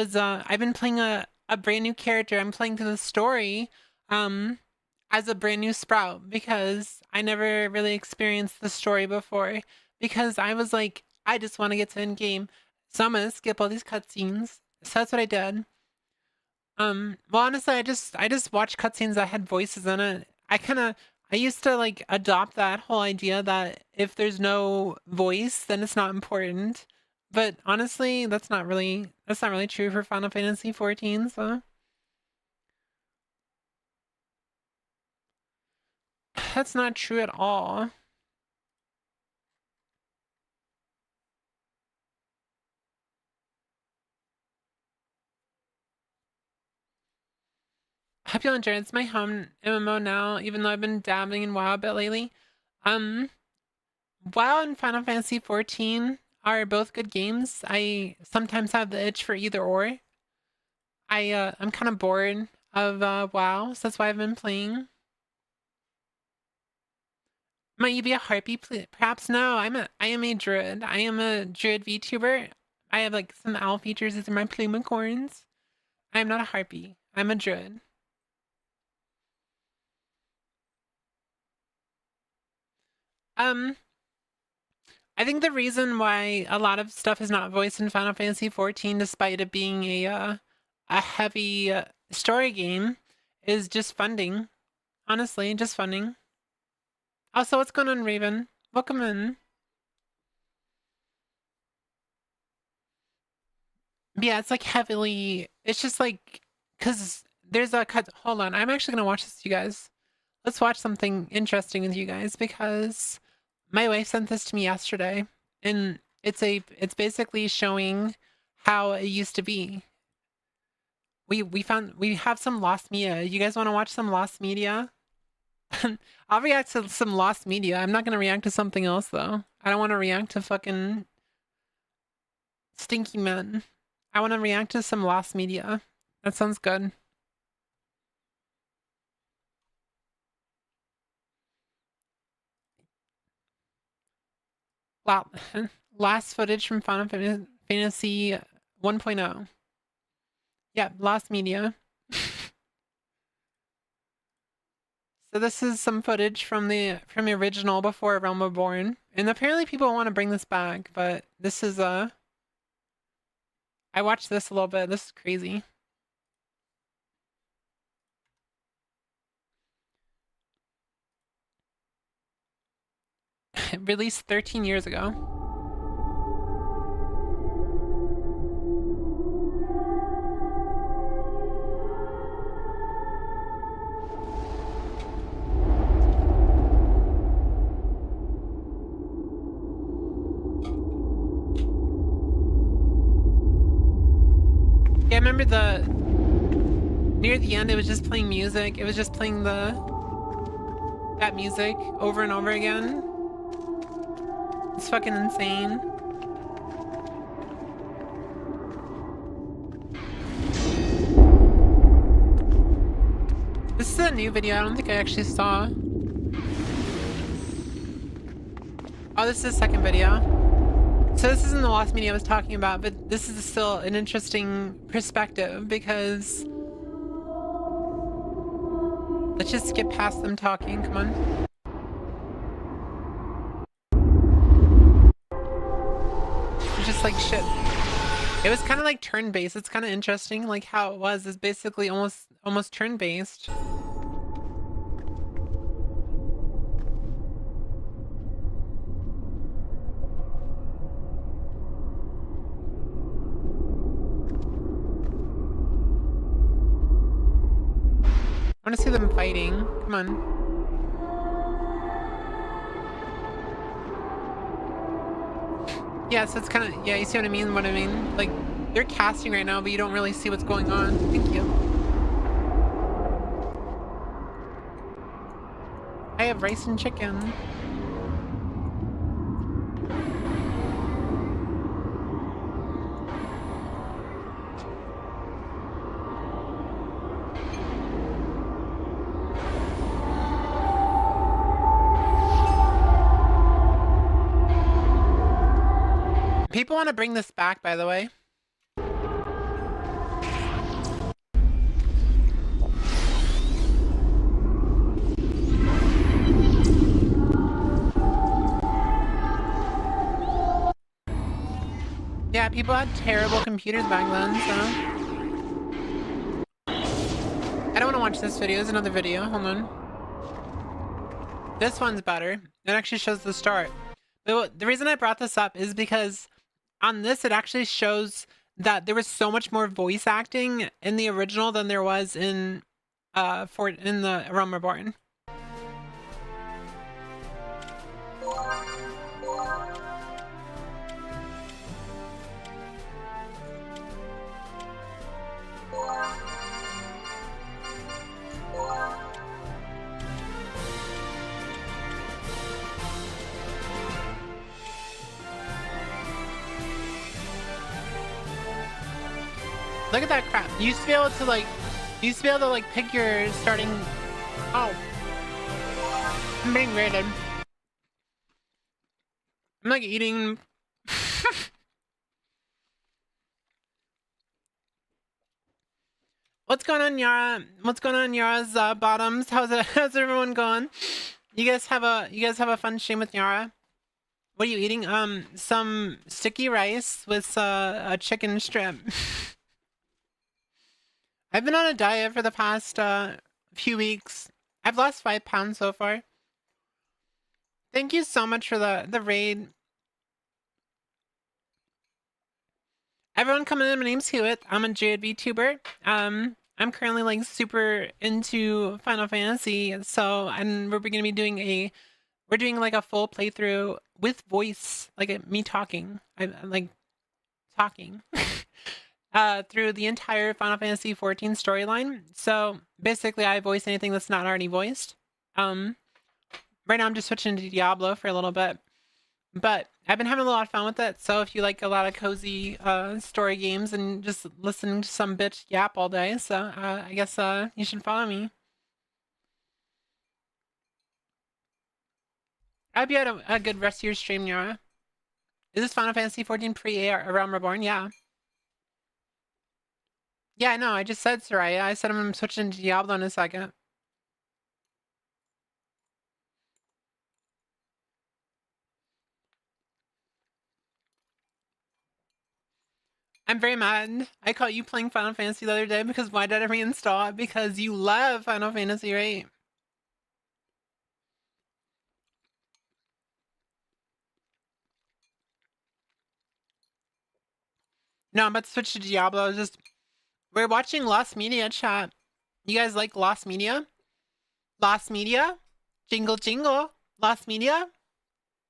[SPEAKER 1] been playing a brand new character. I'm playing through the story as a brand new Sprout because I never really experienced the story before because I was like, I just want to get to end game. So I'm gonna skip all these cutscenes. So that's what I did. Well, honestly, I just watched cutscenes that had voices in it. I used to like adopt that whole idea that if there's no voice, then it's not important. But honestly, that's not really true for Final Fantasy 14, so that's not true at all. Hope you enjoy. It's my home MMO now, even though I've been dabbling in WoW a bit lately. Um, WoW and Final Fantasy 14 are both good games. I sometimes have the itch for either or. I'm kind of bored of WoW, so that's why I've been playing. Might you be a harpy? Perhaps no. I am a druid. I am a druid VTuber. I have like some owl features. These are my plumicorns. I am not a harpy. I'm a druid. Um, I think the reason why a lot of stuff is not voiced in Final Fantasy 14, despite it being a heavy story game, is just funding. Honestly, just funding. Also, what's going on, Raven? Welcome in. Yeah, it's like heavily. It's just like because there's a cut. Hold on, I'm actually gonna watch this, you guys. Let's watch something interesting with you guys because my wife sent this to me yesterday, and it's basically showing how it used to be. We have some lost media. You guys want to watch some lost media? I'll react to some lost media. I'm not gonna react to something else though. I don't want to react to fucking stinky men. I want to react to some lost media. That sounds good. Wow. Last footage from Final Fantasy 1.0. Yeah, lost media. So this is some footage from the original before Realm Reborn. And apparently people want to bring this back, but this is I watched this a little bit. This is crazy. Released 13 years ago. remember near the end, it was just playing music. It was just playing that music over and over again. It's fucking insane. This is a new video. I don't think I actually saw. Oh, this is the second video. So this isn't the lost media I was talking about, but this is still an interesting perspective because... Let's just skip past them talking. Come on. It's just like shit. It was kind of like turn-based. It's kind of interesting, like how it was. It's basically almost turn-based. I want to see them fighting. Come on. Yeah, so it's kind of, yeah, you see what I mean? What I mean? Like, they're casting right now, but you don't really see what's going on. Thank you. I have rice and chicken. People want to bring this back, by the way. Yeah, people had terrible computers back then, so... I don't want to watch this video. There's another video. Hold on. This one's better. It actually shows the start. But the reason I brought this up is because on this, it actually shows that there was so much more voice acting in the original than there was in the Realm Reborn. Look at that crap. You used to be able to like pick your starting. Oh, I'm being raided. I'm like eating. What's going on, Yara? What's going on, Yara's bottoms? How's everyone going? You guys have a fun stream with Yara? What are you eating? Some sticky rice with a chicken strip. I've been on a diet for the past few weeks. I've lost 5 pounds so far. Thank you so much for the raid. Everyone coming in, my name's Whooith. I'm a vtuber. I'm currently like super into Final Fantasy, so we're gonna be doing we're doing like a full playthrough with voice, like me talking. I'm like talking. Through the entire Final Fantasy XIV storyline. So basically I voice anything that's not already voiced. Right now I'm just switching to Diablo for a little bit, but I've been having a lot of fun with it. So if you like a lot of cozy story games and just listening to some bitch yap all day, so I guess you should follow me. I hope you had a good rest of your stream, Yara. Is this Final Fantasy XIV pre-Realm Reborn? Yeah. Yeah, I know. I just said Soraya. I said I'm switching to Diablo in a second. I'm very mad. I caught you playing Final Fantasy the other day because why did I reinstall it? Because you love Final Fantasy, right? No, I'm about to switch to Diablo. We're watching Lost Media, chat. You guys like Lost Media? Lost Media? Jingle jingle. Lost Media?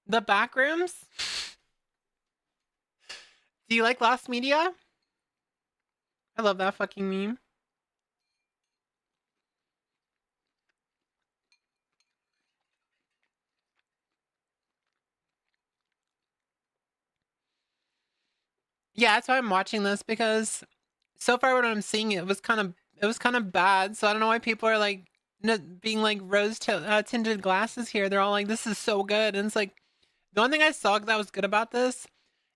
[SPEAKER 1] The Backrooms? Do you like Lost Media? I love that fucking meme. Yeah, that's why I'm watching this, because so far what I'm seeing, it was kind of bad. So I don't know why people are like being like rose tinted glasses here. They're all like, this is so good. And it's like, the only thing I saw that was good about this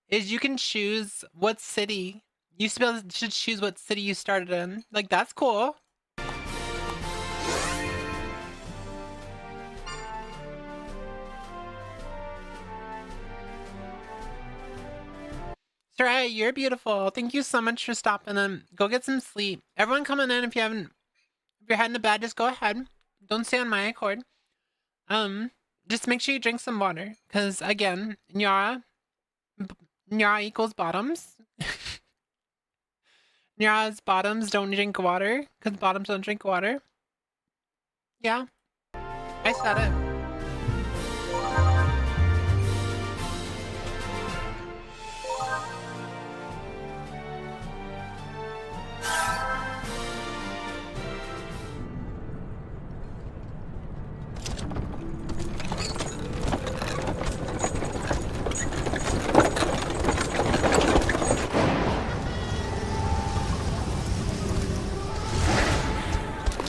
[SPEAKER 1] is you can choose what city you should choose what city you started in. Like, that's cool. Soraya, you're beautiful. Thank you so much for stopping in. Go get some sleep. Everyone coming in, if you're heading to bed, just go ahead. Don't stay on my accord. Just make sure you drink some water. Cause again, Nyara equals bottoms. Nyara's bottoms don't drink water, because bottoms don't drink water. Yeah. I said it.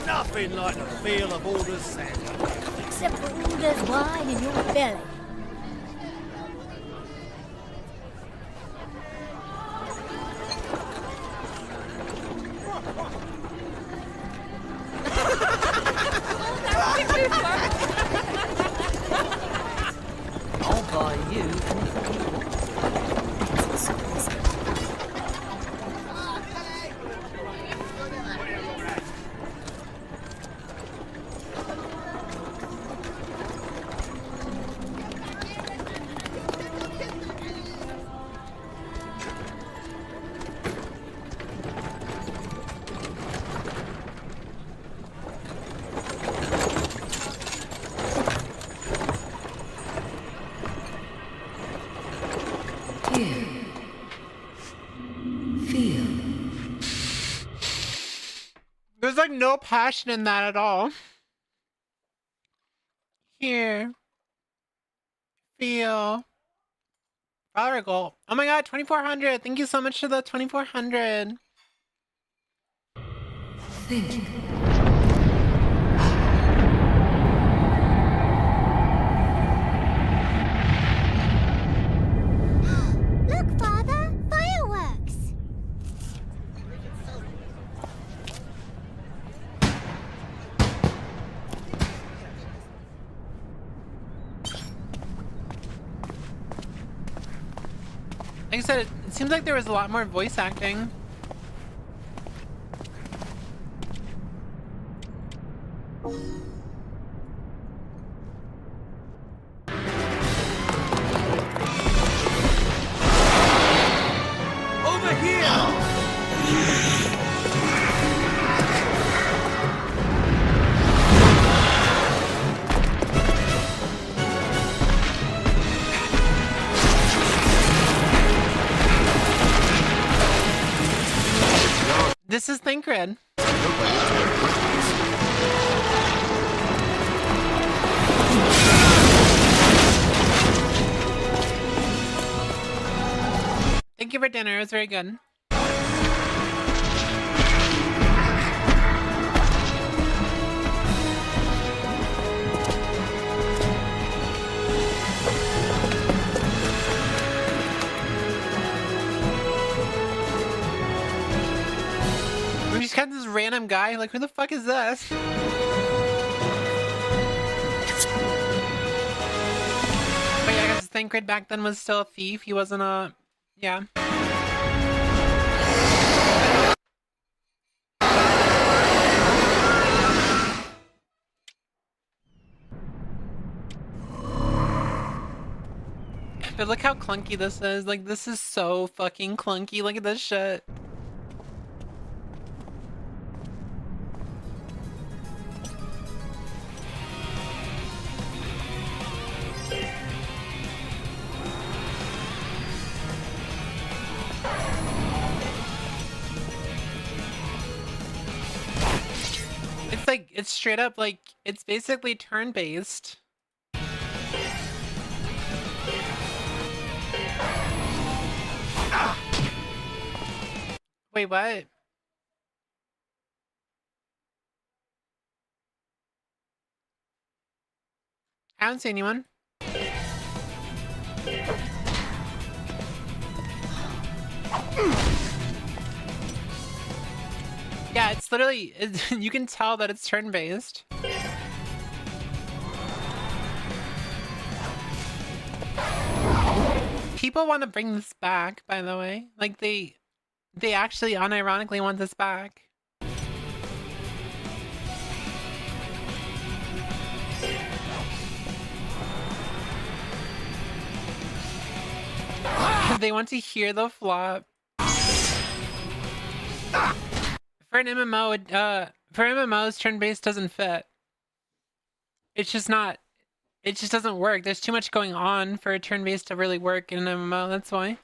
[SPEAKER 2] Nothing like the feel of Alder's sand.
[SPEAKER 4] Except for Alder's wine in your belly.
[SPEAKER 2] I'll buy you.
[SPEAKER 1] There's like no passion in that at all. Here. Feel. Prodigal. Oh my god, 2400. Thank you so much for the 2400.
[SPEAKER 4] Think. Look, Father! Fireworks!
[SPEAKER 1] Like I said, it seems like there was a lot more voice acting.
[SPEAKER 2] Over here!
[SPEAKER 1] This is Thancred. Thank you for dinner. It was very good. We just got this random guy. Like, who the fuck is this? But yeah, I guess Thancred back then was still a thief. He wasn't a... Yeah. But look how clunky this is. Like, this is so fucking clunky. Look at this shit. like, it's straight up like, it's basically turn-based. Wait, what? I don't see anyone. Yeah, it's literally, you can tell that it's turn-based. People want to bring this back, by the way. Like, they actually unironically want this back. They want to hear the flop. For an MMO, for MMOs, turn-based doesn't fit. It's just not. It just doesn't work. There's too much going on for a turn-based to really work in an MMO. That's why.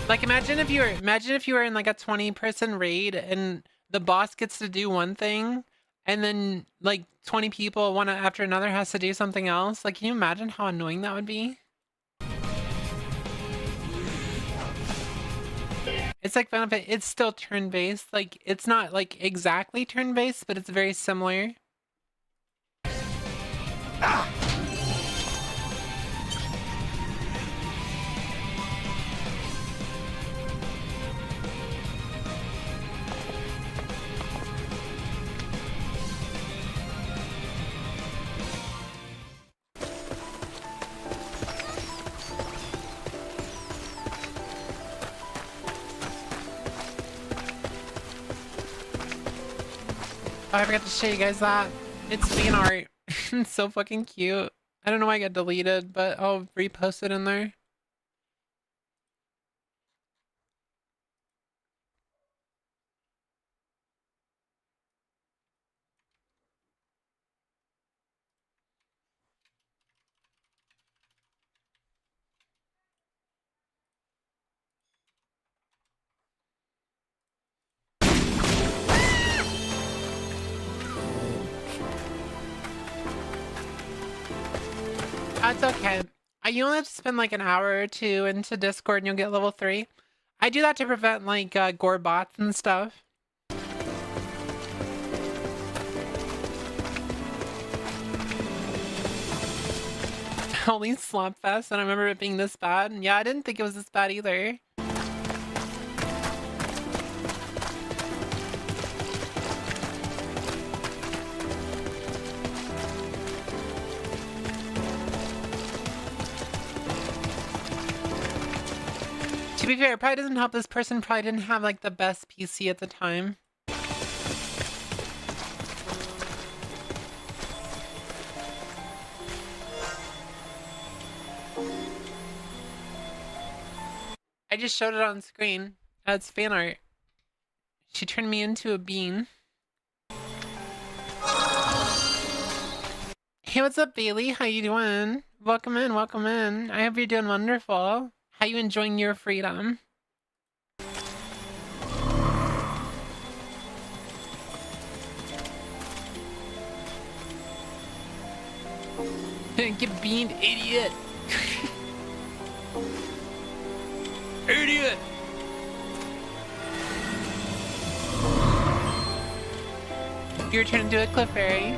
[SPEAKER 1] Like, imagine if you were in like a 20-person raid and the boss gets to do one thing and then like 20 people one after another has to do something else. Like, can you imagine how annoying that would be? It's like benefit, it's still turn-based. Like, it's not like exactly turn-based, but it's very similar. Oh, I forgot to show you guys that. It's fan art. It's so fucking cute. I don't know why I got deleted, but I'll repost it in there. It's okay. You only have to spend like an hour or two into Discord and you'll get level 3. I do that to prevent like gore bots and stuff. Holy Slopfest, and I remember it being this bad. Yeah, I didn't think it was this bad either. To be fair, it probably doesn't help this person probably didn't have like the best PC at the time. I just showed it on screen. It's fan art. She turned me into a bean. Hey, what's up, Bailey? How you doing? Welcome in, welcome in. I hope you're doing wonderful. How you enjoying your freedom? Get beamed, idiot! Idiot! Your turn to do a cliff fairy.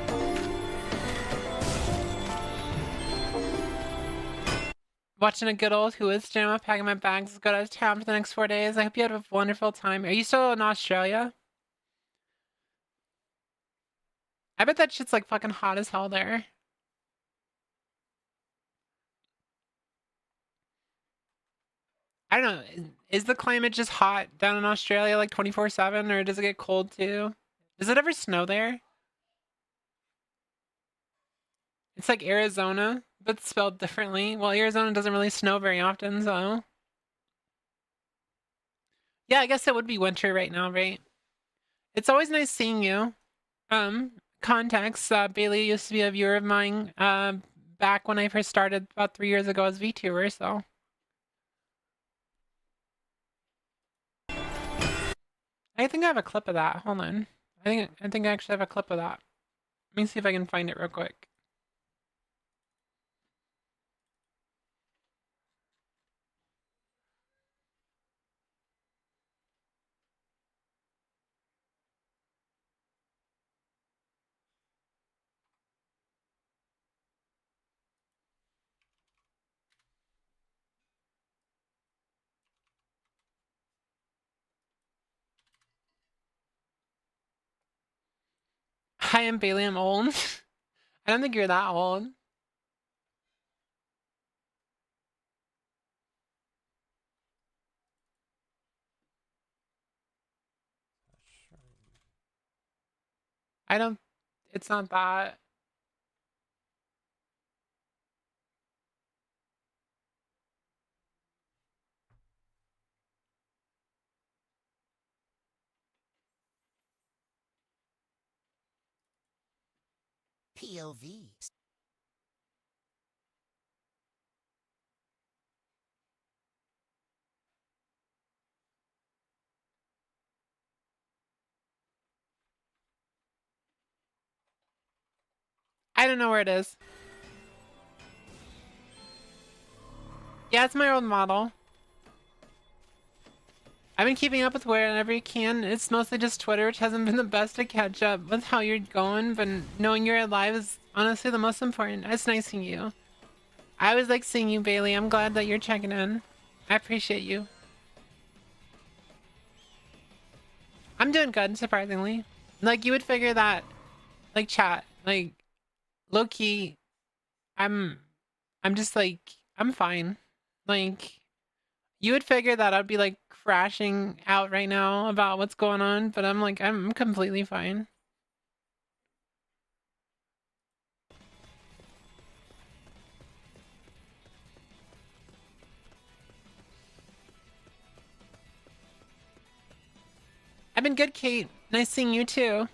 [SPEAKER 1] Watching a good old Whooith stream. I'm packing my bags to go out of town for the next 4 days. I hope you had a wonderful time. Are you still in Australia? I bet that shit's like fucking hot as hell there. I don't know. Is the climate just hot down in Australia like 24/7 or does it get cold too? Does it ever snow there? It's like Arizona, but spelled differently. Well, Arizona doesn't really snow very often, so. Yeah, I guess it would be winter right now, right? It's always nice seeing you. context, Bailey used to be a viewer of mine back when I first started about 3 years ago as VTuber, so. I think I have a clip of that. Hold on. I think I actually have a clip of that. Let me see if I can find it real quick. Hi, I'm Bailey. I'm old. I don't think you're that old. I don't. It's not that.
[SPEAKER 5] POVs.
[SPEAKER 1] I don't know where it is. Yeah, it's my old model. I've been keeping up with wherever you can. It's mostly just Twitter, which hasn't been the best to catch up with how you're going, but knowing you're alive is honestly the most important. It's nice seeing you. I always like seeing you, Bailey. I'm glad that you're checking in. I appreciate you. I'm doing good, surprisingly. Like, you would figure that, like, chat, like, low-key, I'm just, like, I'm fine. Like, you would figure that I'd be, like, crashing out right now about what's going on, but I'm, like, I'm completely fine. I've been good, Kate. Nice seeing you, too.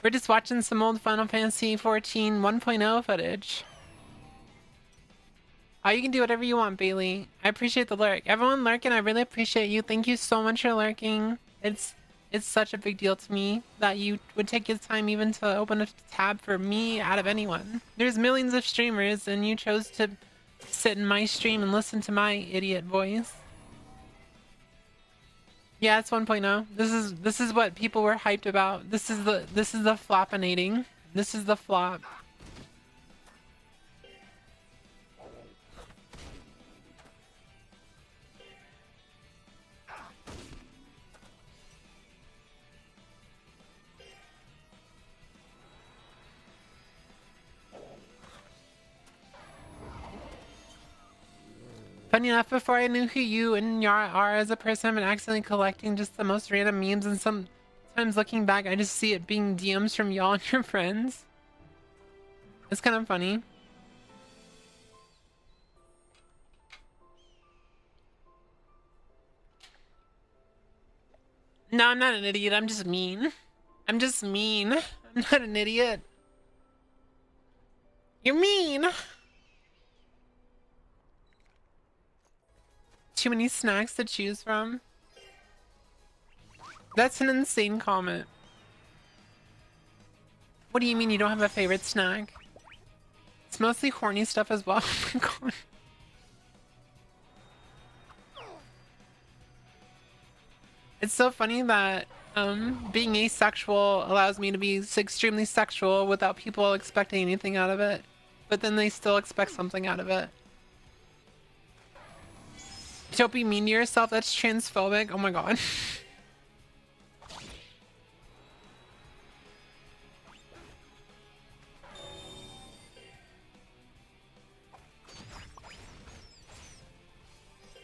[SPEAKER 1] We're just watching some old Final Fantasy 14 1.0 footage. Oh, you can do whatever you want, Bailey. I appreciate the lurk. Everyone lurking, I really appreciate you. Thank you so much for lurking. It's such a big deal to me that you would take your time even to open a tab for me out of anyone. There's millions of streamers and you chose to sit in my stream and listen to my idiot voice. Yeah, it's 1.0. This is what people were hyped about. This is the floppinating. This is the flop. Funny enough, before I knew who you and Yara are as a person, I've been accidentally collecting just the most random memes, and sometimes looking back, I just see it being DMs from y'all and your friends. It's kind of funny. No, I'm not an idiot. I'm just mean. I'm just mean. I'm not an idiot. You're mean. Too many snacks to choose from. That's an insane comment. What do you mean you don't have a favorite snack? It's mostly horny stuff as well. Oh my god. It's so funny that being asexual allows me to be extremely sexual without people expecting anything out of it. But then they still expect something out of it. Don't be mean to yourself, that's transphobic. Oh my god.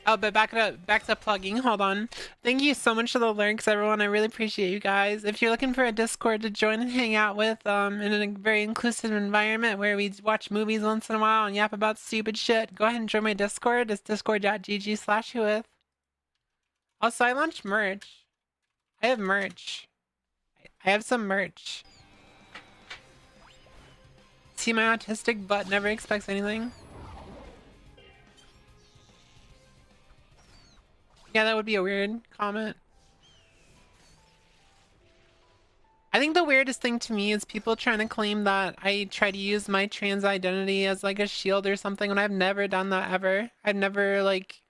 [SPEAKER 1] Oh, but back to plugging. Hold on. Thank you so much for the links, everyone. I really appreciate you guys. If you're looking for a Discord to join and hang out with, in a very inclusive environment where we watch movies once in a while and yap about stupid shit, go ahead and join my Discord. It's discord.gg/Whooith. Also, I launched merch. I have merch. I have some merch. See my autistic butt never expects anything. Yeah, that would be a weird comment. I think the weirdest thing to me is people trying to claim that I try to use my trans identity as like a shield or something when I've never done that ever. I've never like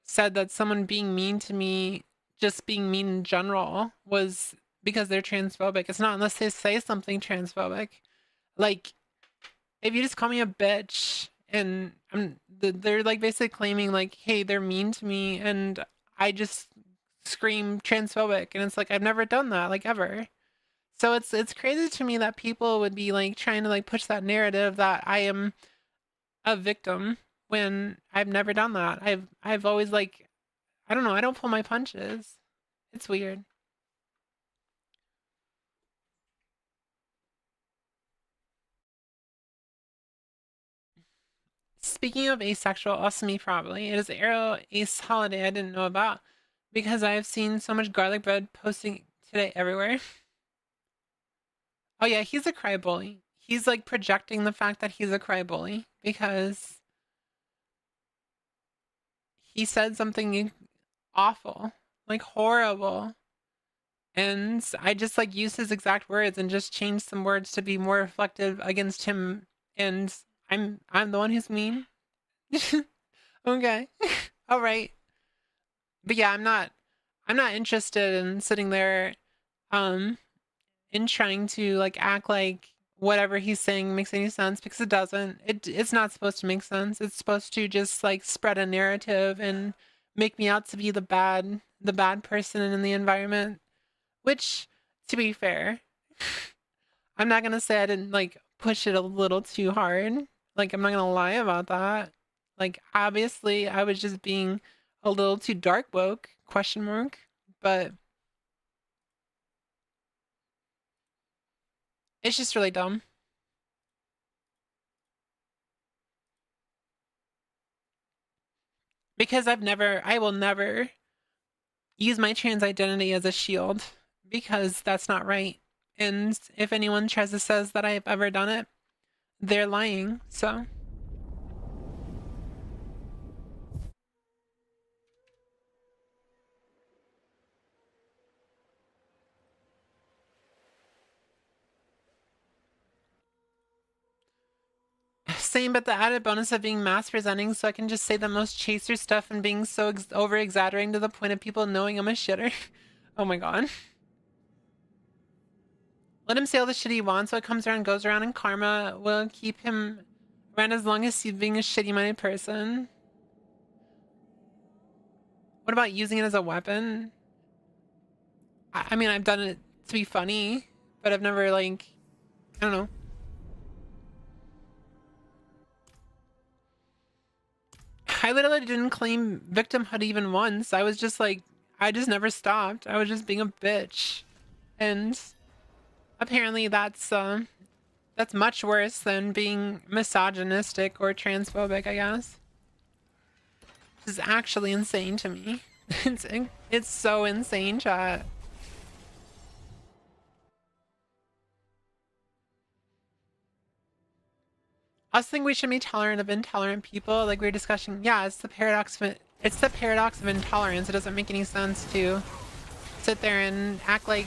[SPEAKER 1] said that someone being mean to me, just being mean in general, was because they're transphobic. It's not unless they say something transphobic. Like, if you just call me a bitch and they're like basically claiming like, hey, they're mean to me and I just scream transphobic, and it's like I've never done that like ever. So it's crazy to me that people would be like trying to like push that narrative that I am a victim when I've never done that. I've always like, I don't know, I don't pull my punches. It's weird. Speaking of asexual, also me probably. It is Arrow Ace holiday I didn't know about because I have seen so much garlic bread posting today everywhere. Oh yeah, he's a cry bully. He's like projecting the fact that he's a cry bully because he said something awful, like horrible. And I just like used his exact words and just changed some words to be more reflective against him. And I'm the one who's mean. Okay. All right. But yeah, I'm not interested in sitting there in trying to like act like whatever he's saying makes any sense, because it doesn't. It's not supposed to make sense. It's supposed to just like spread a narrative and make me out to be the bad person in the environment, which, to be fair, I'm not gonna say I didn't like push it a little too hard. Like, I'm not gonna lie about that. Like, obviously I was just being a little too dark woke, question mark, but it's just really dumb. Because I will never use my trans identity as a shield, because that's not right. And if anyone tries to says that I've ever done it, they're lying, so. Same, but the added bonus of being mass presenting, so I can just say the most chaser stuff and being so over exaggerating to the point of people knowing I'm a shitter. Oh my god. Let him say all the shit he wants, so it comes around, goes around, and karma will keep him around as long as he's being a shitty-minded person. What about using it as a weapon? I mean, I've done it to be funny, but I've never, like, I don't know. I literally didn't claim victimhood even once. I was just like, I just never stopped. I was just being a bitch. And apparently that's much worse than being misogynistic or transphobic, I guess. This is actually insane to me. It's so insane, chat. I also think we should be tolerant of intolerant people, like we were discussing. Yeah, it's the paradox of intolerance. It doesn't make any sense to sit there and act like,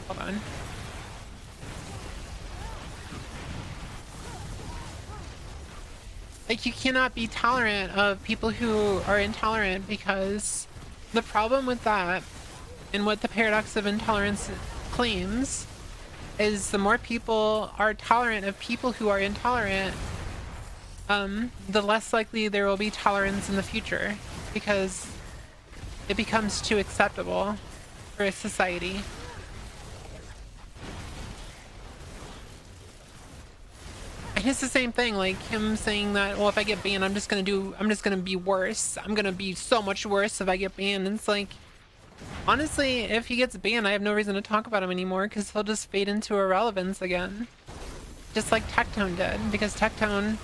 [SPEAKER 1] hold on. Like, you cannot be tolerant of people who are intolerant, because the problem with that and what the paradox of intolerance claims is the more people are tolerant of people who are intolerant, the less likely there will be tolerance in the future, because it becomes too acceptable for a society. And it's the same thing, like him saying that, well, if I get banned, I'm just gonna be worse. I'm gonna be so much worse if I get banned. And it's like, honestly, if he gets banned, I have no reason to talk about him anymore, because he'll just fade into irrelevance again. Just like Tectone did, because Tectone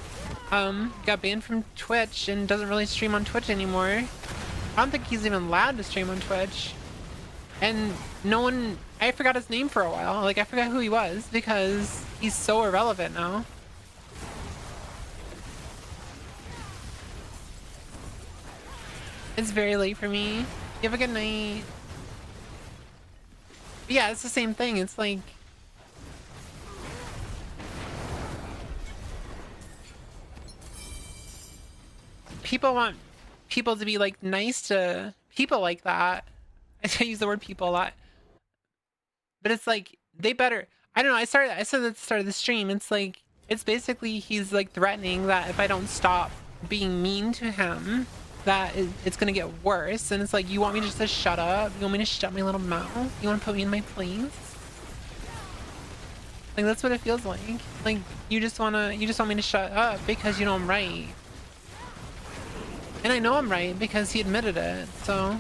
[SPEAKER 1] got banned from Twitch and doesn't really stream on Twitch anymore. I don't think he's even allowed to stream on Twitch. And no one I forgot his name for a while. Like, I forgot who he was because he's so irrelevant now. It's very late for me. You have a good night. But yeah, it's the same thing. It's like... people want people to be like nice to people like that. I use the word people a lot. But it's like, they better... I don't know, I said at the start of the stream, it's like, it's basically he's like threatening that if I don't stop being mean to him, that it's gonna get worse. And it's like, you want me just to shut up? You want me to shut my little mouth? You want to put me in my place? Like, that's what it feels like. Like, you just want me to shut up because you know I'm right. And I know I'm right because he admitted it, so...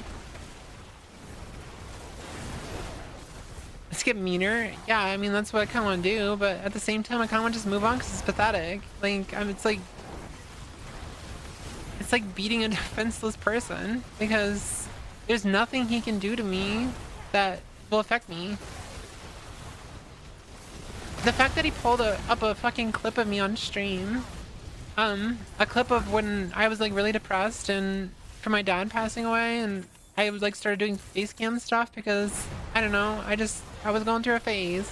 [SPEAKER 1] let's get meaner. Yeah, I mean, that's what I kind of want to do, but at the same time, I kind of want to just move on because it's pathetic. Like, it's like beating a defenseless person because there's nothing he can do to me that will affect me. The fact that he pulled up a fucking clip of me on stream, a clip of when I was like really depressed and for my dad passing away, and I was like started doing face cam stuff because I don't know, I was going through a phase.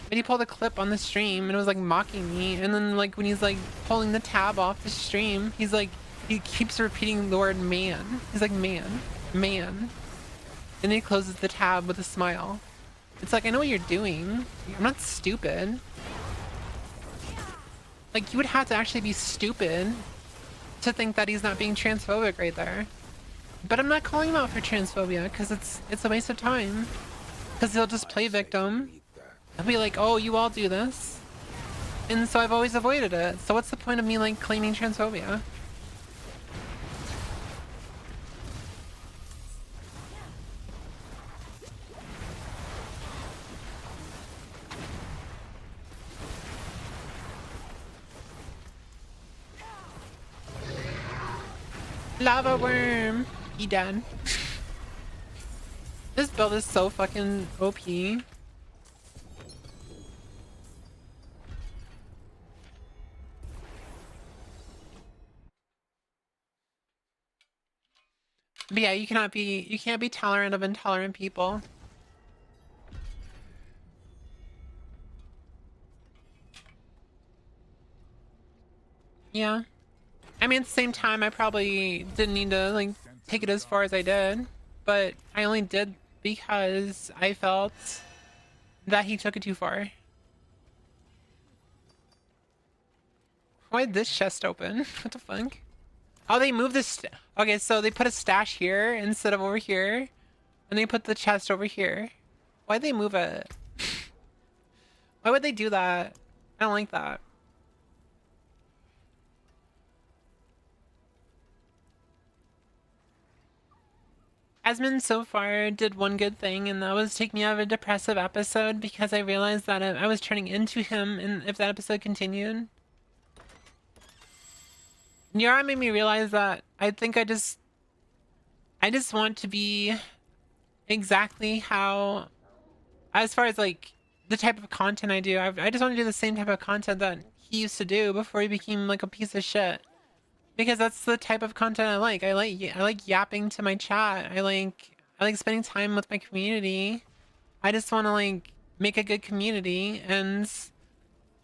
[SPEAKER 1] But he pulled a clip on the stream and it was like mocking me, and then like when he's like pulling the tab off the stream, he's like, he keeps repeating the word man. He's like, man, man. And then he closes the tab with a smile. It's like, I know what you're doing. I'm not stupid. Like, you would have to actually be stupid to think that he's not being transphobic right there. But I'm not calling him out for transphobia because it's a waste of time. Because he'll just play victim. He'll be like, oh, you all do this. And so I've always avoided it. So what's the point of me like claiming transphobia? Lava worm! He dead. This build is so fucking OP. But yeah, you can't be tolerant of intolerant people. Yeah. I mean, at the same time, I probably didn't need to like take it as far as I did, but I only did because I felt that he took it too far. Why did this chest open? What the fuck? Oh, they moved this. Okay, so they put a stash here instead of over here, and they put the chest over here. Why'd they move it? Why would they do that? I don't like that. Asmund so far did one good thing, and that was take me out of a depressive episode because I realized that I was turning into him and if that episode continued. Yara made me realize that I think I just want to be exactly how, as far as like the type of content I do, I just want to do the same type of content that he used to do before he became like a piece of shit. Because that's the type of content I like. I like yapping to my chat. I like spending time with my community. I just want to like make a good community and,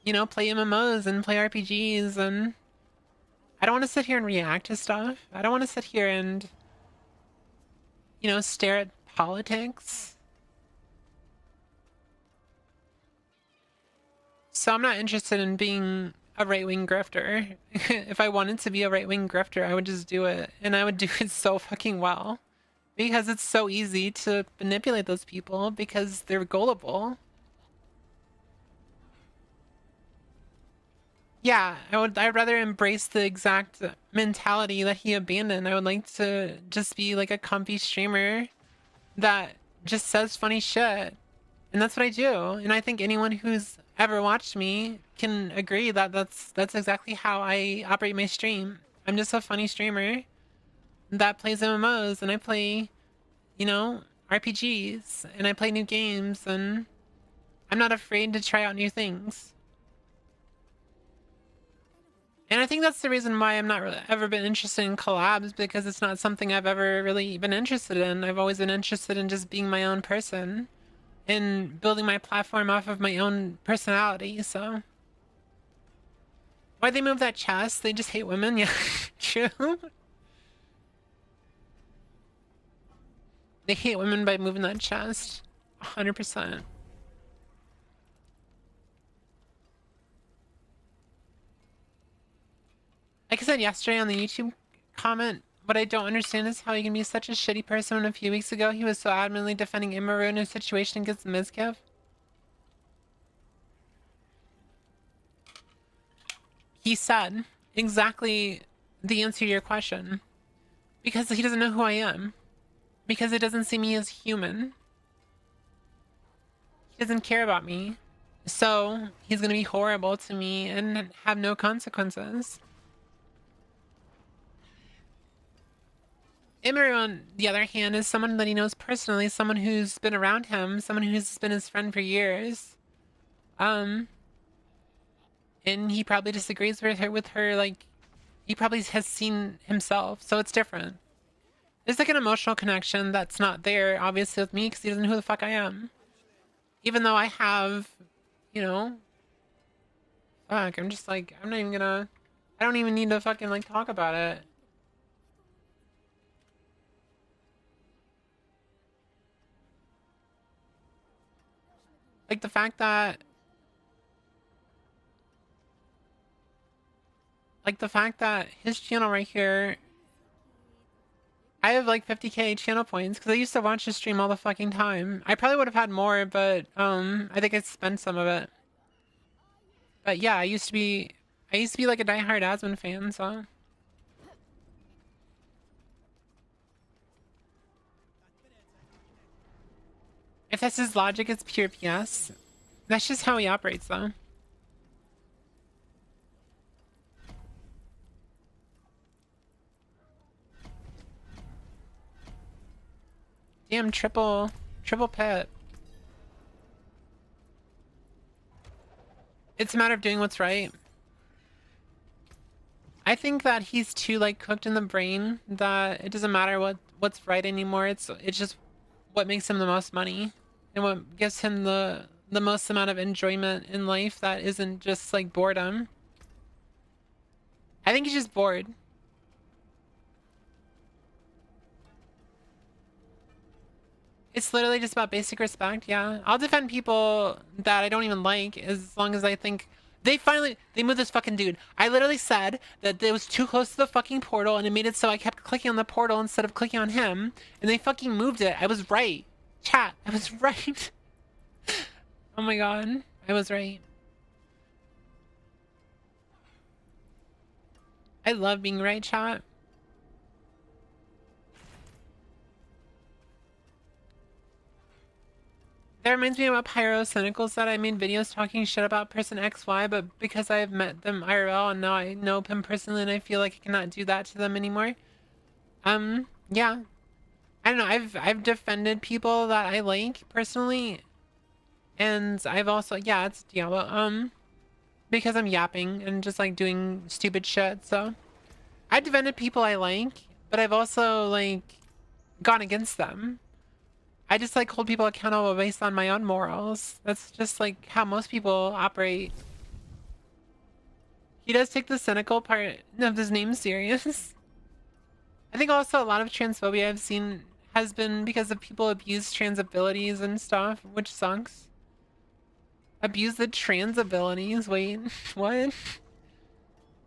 [SPEAKER 1] you know, play MMOs and play RPGs, and I don't want to sit here and react to stuff. I don't want to sit here and, you know, stare at politics. So I'm not interested in being a right-wing grifter. If I wanted to be a right-wing grifter, I would just do it, and I would do it so fucking well because it's so easy to manipulate those people because they're gullible. Yeah, I'd rather embrace the exact mentality that he abandoned. I would like to just be like a comfy streamer that just says funny shit, and that's what I do. And I think anyone who's ever watched me can agree that that's exactly how I operate my stream. I'm just a funny streamer that plays MMOs, and I play, you know, RPGs and I play new games, and I'm not afraid to try out new things. And I think that's the reason why I'm not really ever been interested in collabs, because it's not something I've ever really been interested in. I've always been interested in just being my own person and building my platform off of my own personality. So why'd they move that chest? They just hate women? Yeah, true. They hate women by moving that chest. 100%. Like I said yesterday on the YouTube comment, what I don't understand is how you can be such a shitty person when a few weeks ago he was so adamantly defending Immaru in a situation against Mizkiv. He said exactly the answer to your question. Because he doesn't know who I am. Because he doesn't see me as human. He doesn't care about me. So he's gonna be horrible to me and have no consequences. Immaru, on the other hand, is someone that he knows personally, someone who's been around him, someone who's been his friend for years. And he probably disagrees with her, like, he probably has seen himself, so it's different. There's like an emotional connection that's not there, obviously, with me, because he doesn't know who the fuck I am. Even though I have, you know, fuck, I'm just like, I'm not even gonna, I don't even need to fucking, like, talk about it. Like, the fact that, his channel right here, I have like 50k channel points because I used to watch his stream all the fucking time. I probably would have had more, but I think I spent some of it. But yeah, I used to be like a diehard Asmon fan, so. If that's his logic, it's pure PS. That's just how he operates, though. Damn, triple pet. It's a matter of doing what's right. I think that he's too, like, cooked in the brain that it doesn't matter what's right anymore. It's just what makes him the most money and what gives him the most amount of enjoyment in life that isn't just like boredom. I think he's just bored. It's literally just about basic respect, yeah. I'll defend people that I don't even like as long as I think... They moved this fucking dude. I literally said that it was too close to the fucking portal and it made it so I kept clicking on the portal instead of clicking on him. And they fucking moved it. I was right. Chat, I was right. Oh my god, I was right. I love being right, chat. That reminds me about Pyrocynicals that I made videos talking shit about person XY, but because I have met them IRL and now I know him personally and I feel like I cannot do that to them anymore. Yeah. I don't know, I've defended people that I like personally. And I've also, yeah, it's Diablo, because I'm yapping and just like doing stupid shit, so. I've defended people I like, but I've also like gone against them. I just like hold people accountable based on my own morals. That's just like how most people operate. He does take the cynical part of his name serious. I think also a lot of transphobia I've seen has been because of people abuse trans abilities and stuff, which sucks. Abuse the trans abilities? Wait, what?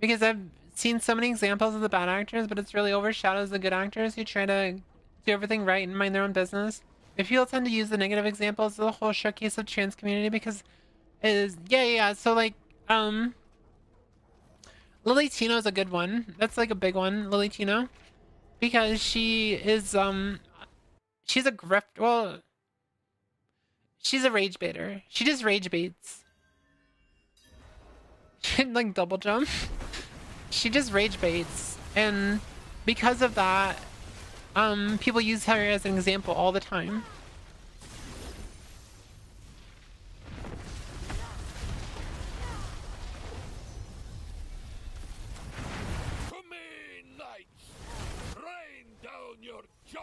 [SPEAKER 1] Because I've seen so many examples of the bad actors, but it's really overshadows the good actors who try to do everything right and mind their own business. If people tend to use the negative examples of the whole showcase of trans community because it is, yeah, so like, Lily Tino is a good one. That's like a big one, Lily Tino. Because she is, she's a grift, well, she's a rage baiter. She just rage baits. She like double jump. She just rage baits. And because of that, people use her as an example all the time.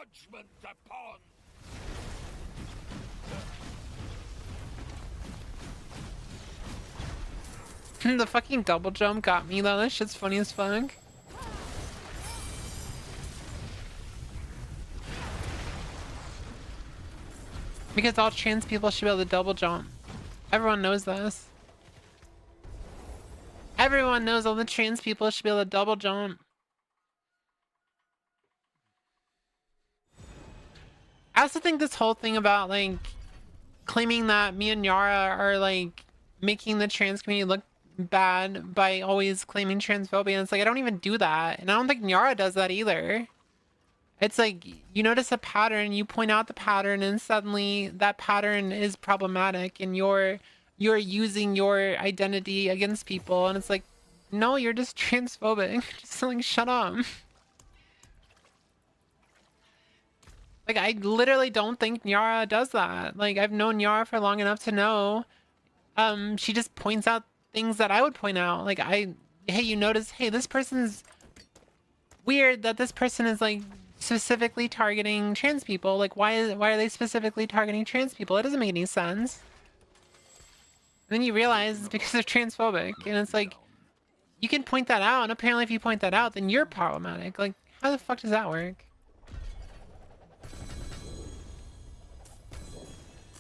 [SPEAKER 2] judgment upon.
[SPEAKER 1] The fucking double jump got me though. That shit's funny as fuck. Because all trans people should be able to double jump. Everyone knows this. Everyone knows all the trans people should be able to double jump. I also think this whole thing about like claiming that me and Yara are like making the trans community look bad by always claiming transphobia, and it's like I don't even do that, and I don't think Yara does that either. It's like you notice a pattern, you point out the pattern, and suddenly that pattern is problematic, and you're using your identity against people, and it's like, no, you're just transphobic. Just like shut up. Like I literally don't think Yara does that. Like I've known Yara for long enough to know she just points out things that I would point out. Like hey, you notice, hey, this person's weird that this person is like specifically targeting trans people. Like why are they specifically targeting trans people? It doesn't make any sense. And then you realize it's because they're transphobic, and it's like you can point that out, and apparently if you point that out, then you're problematic. Like how the fuck does that work?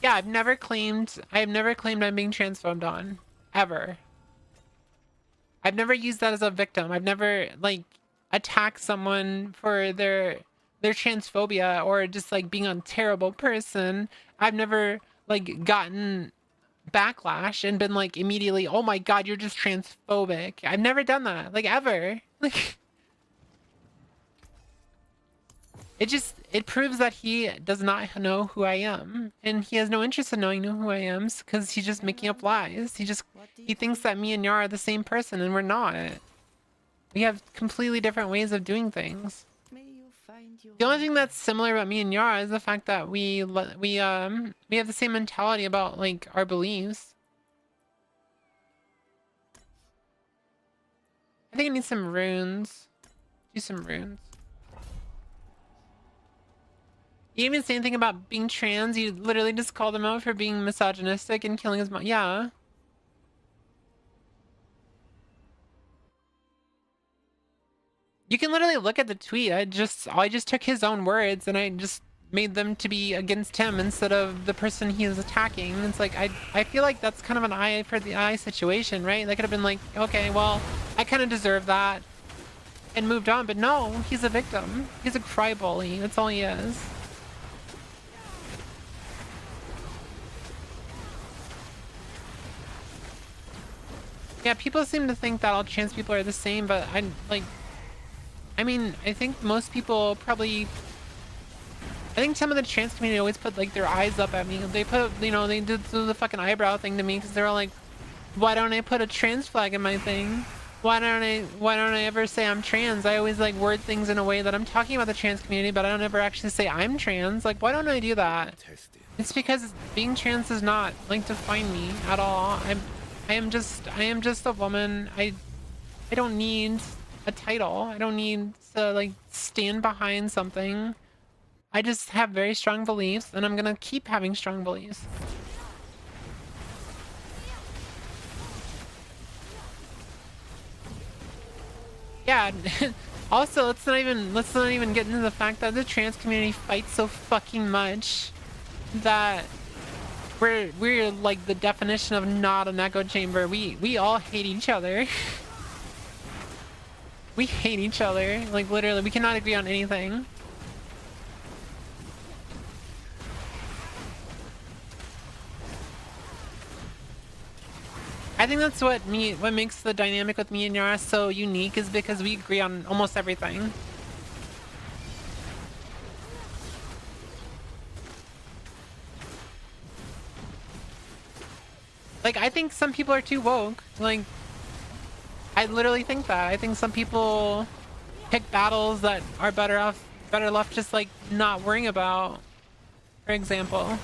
[SPEAKER 1] Yeah, I've never claimed I'm being transphomed on. Ever. I've never used that as a victim. I've never like attacked someone for their transphobia or just like being a terrible person. I've never like gotten backlash and been like immediately, oh my god, you're just transphobic. I've never done that. Like ever. Like it proves that he does not know who I am, and he has no interest in knowing who I am because he's just making up lies. He thinks that me and Yara are the same person, and we're not. We have completely different ways of doing things. The only thing that's similar about me and Yara is the fact that we have the same mentality about like our beliefs. I think I need some runes. Do some runes. You didn't even say anything about being trans. You literally just called him out for being misogynistic and killing his mom. Yeah. You can literally look at the tweet. I just took his own words and I just made them to be against him instead of the person he is attacking. It's like I feel like that's kind of an eye for the eye situation, right? They could have been like, okay, well, I kind of deserve that and moved on, but no, he's a victim. He's a crybaby. That's all he is. Yeah, people seem to think that all trans people are the same, but I mean, I think most people probably, I think some of the trans community always put like their eyes up at me. They put, you know, they did the fucking eyebrow thing to me because they're all like, why don't I put a trans flag in my thing? Why don't I ever say I'm trans? I always like word things in a way that I'm talking about the trans community, but I don't ever actually say I'm trans. Like, why don't I do that? It's because being trans does not like define me at all. I am just a woman. I don't need a title. I don't need to like stand behind something. I just have very strong beliefs, and I'm gonna keep having strong beliefs. Yeah. Also, let's not even get into the fact that the trans community fights so fucking much that we're like the definition of not an echo chamber. We all hate each other. We hate each other. Like literally, we cannot agree on anything. I think that's what makes the dynamic with me and Yara so unique, is because we agree on almost everything. Like, I think some people are too woke. Like, I literally think that. I think some people pick battles that are better left just like not worrying about, for example.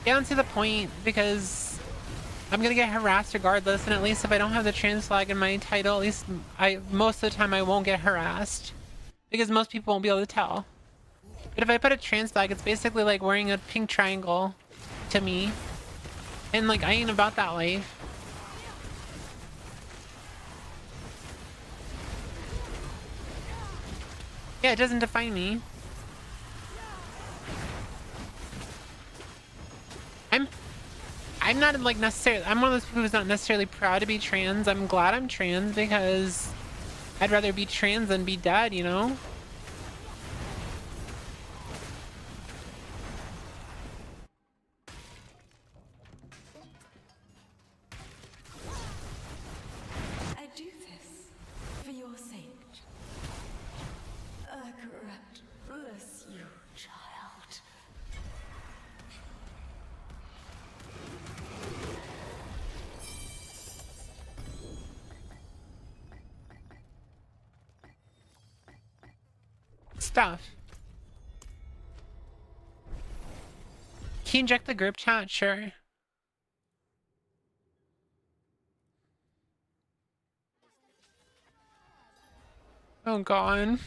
[SPEAKER 1] Down to the point, because I'm gonna get harassed regardless, and at least if I don't have the trans flag in my title, at least most of the time I won't get harassed. Because most people won't be able to tell. But if I put a trans flag, it's basically like wearing a pink triangle to me. And like, I ain't about that life. Yeah, it doesn't define me. I'm not like necessarily, I'm one of those people who's not necessarily proud to be trans. I'm glad I'm trans because I'd rather be trans than be dead, you know?
[SPEAKER 5] I do this for your sake. Correct. Bless you, child.
[SPEAKER 1] Stuff. Can you inject the group chat? Sure. Oh god.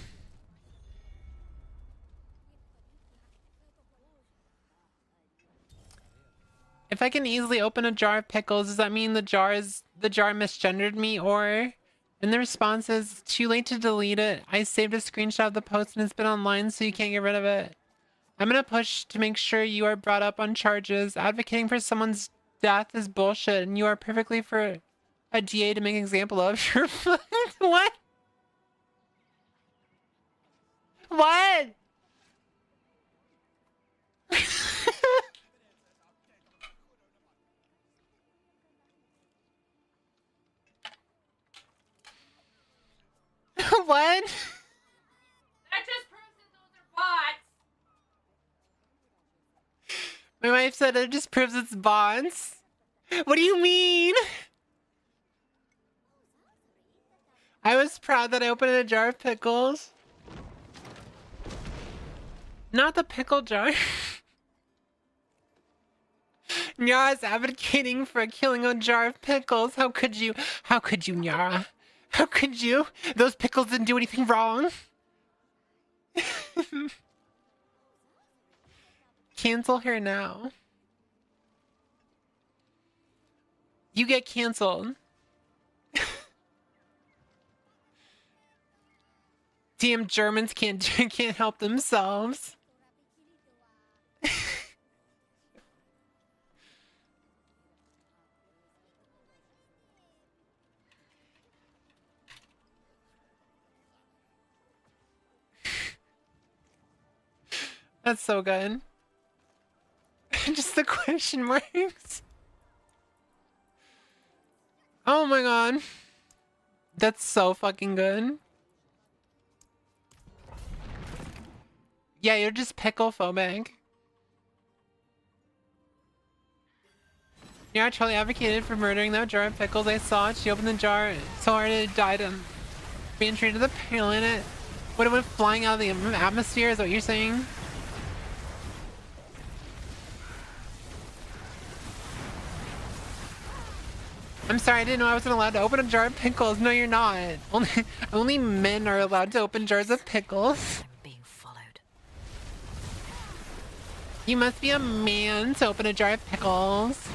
[SPEAKER 1] If I can easily open a jar of pickles, does that mean the jar misgendered me? Or and the response is too late to delete it. I saved a screenshot of the post and it's been online, so you can't get rid of it. I'm gonna push to make sure you are brought up on charges. Advocating for someone's death is bullshit, and you are perfectly for a DA to make an example of. What? What? What?
[SPEAKER 6] That just proves that those are bots.
[SPEAKER 1] My wife said it just proves it's bots. What do you mean? I was proud that I opened a jar of pickles. Not the pickle jar. Nyara's advocating for killing a jar of pickles. How could you? How could you, Nyara? How could you? Those pickles didn't do anything wrong. Cancel her now. You get canceled. Damn Germans can't help themselves. That's so good. Just the question marks. Oh my god. That's so fucking good. Yeah, you're just pickle phobic. Yeah, I totally advocated for murdering that jar of pickles. I saw it. She opened the jar so hard it died re-entry to the planet. What, it went flying out of the atmosphere, is what you're saying? I'm sorry, I didn't know I wasn't allowed to open a jar of pickles. No, you're not. Only men are allowed to open jars of pickles.
[SPEAKER 5] I'm being followed.
[SPEAKER 1] You must be a man to open a jar of pickles.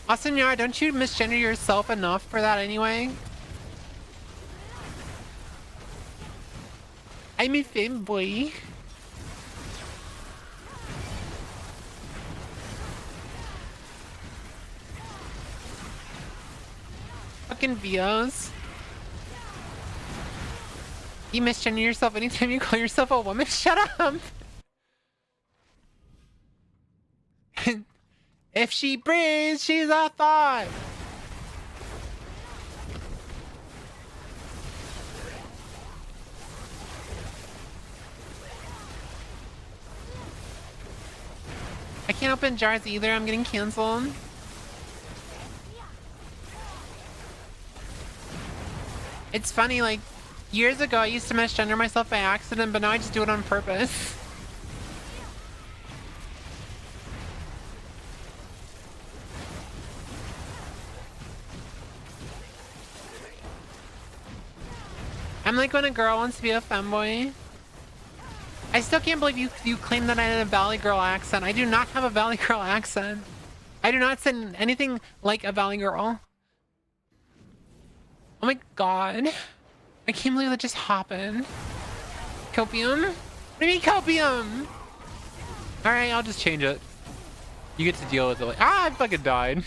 [SPEAKER 1] Also, Nyara, don't you misgender yourself enough for that anyway? I'm a femboy. Fucking Vios. You misgender yourself anytime you call yourself a woman? Shut up! If she breathes, she's a thought! I can't open jars either, I'm getting canceled. It's funny, like, years ago I used to misgender myself by accident, but now I just do it on purpose. I'm like when a girl wants to be a femboy. I still can't believe you claim that I had a Valley Girl accent. I do not have a Valley Girl accent. I do not sound anything like a Valley Girl. Oh my god. I can't believe that just happened. Copium? What do you mean copium? Alright, I'll just change it. You get to deal with it. Ah, I fucking died.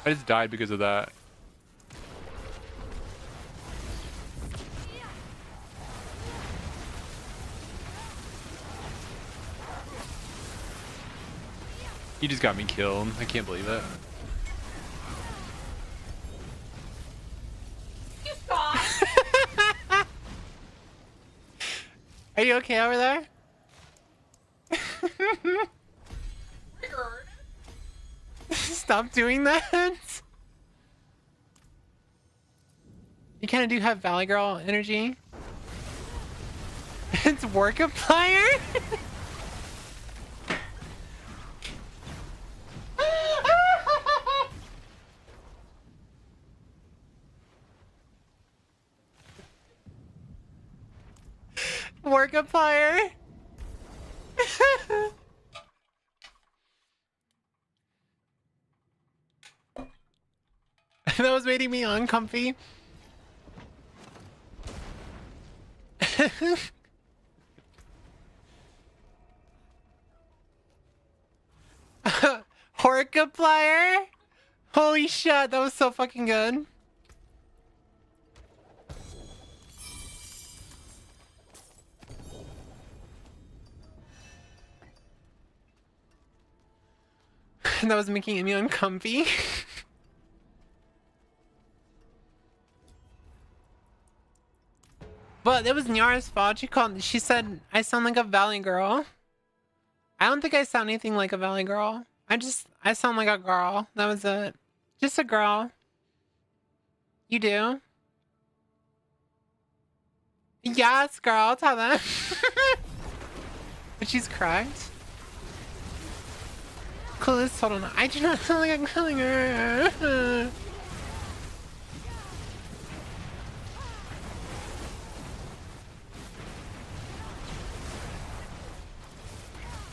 [SPEAKER 1] I just died because of that. You just got me killed. I can't believe it.
[SPEAKER 6] You stop.
[SPEAKER 1] Are you okay over there? Stop doing that. You kind of do have Valley Girl energy. It's Workiplier. Workiplier. That was making me uncomfy. Horkiplier? Holy shit, that was so fucking good. That was making me uncomfy. But it was Nyara's fault. She said I sound like a Valley Girl. I don't think I sound anything like a Valley Girl. I sound like a girl. That was it. Just a girl. You do? Yes, girl. Tell them. But she's cracked. Clueless told her, I do not sound like I'm killing her.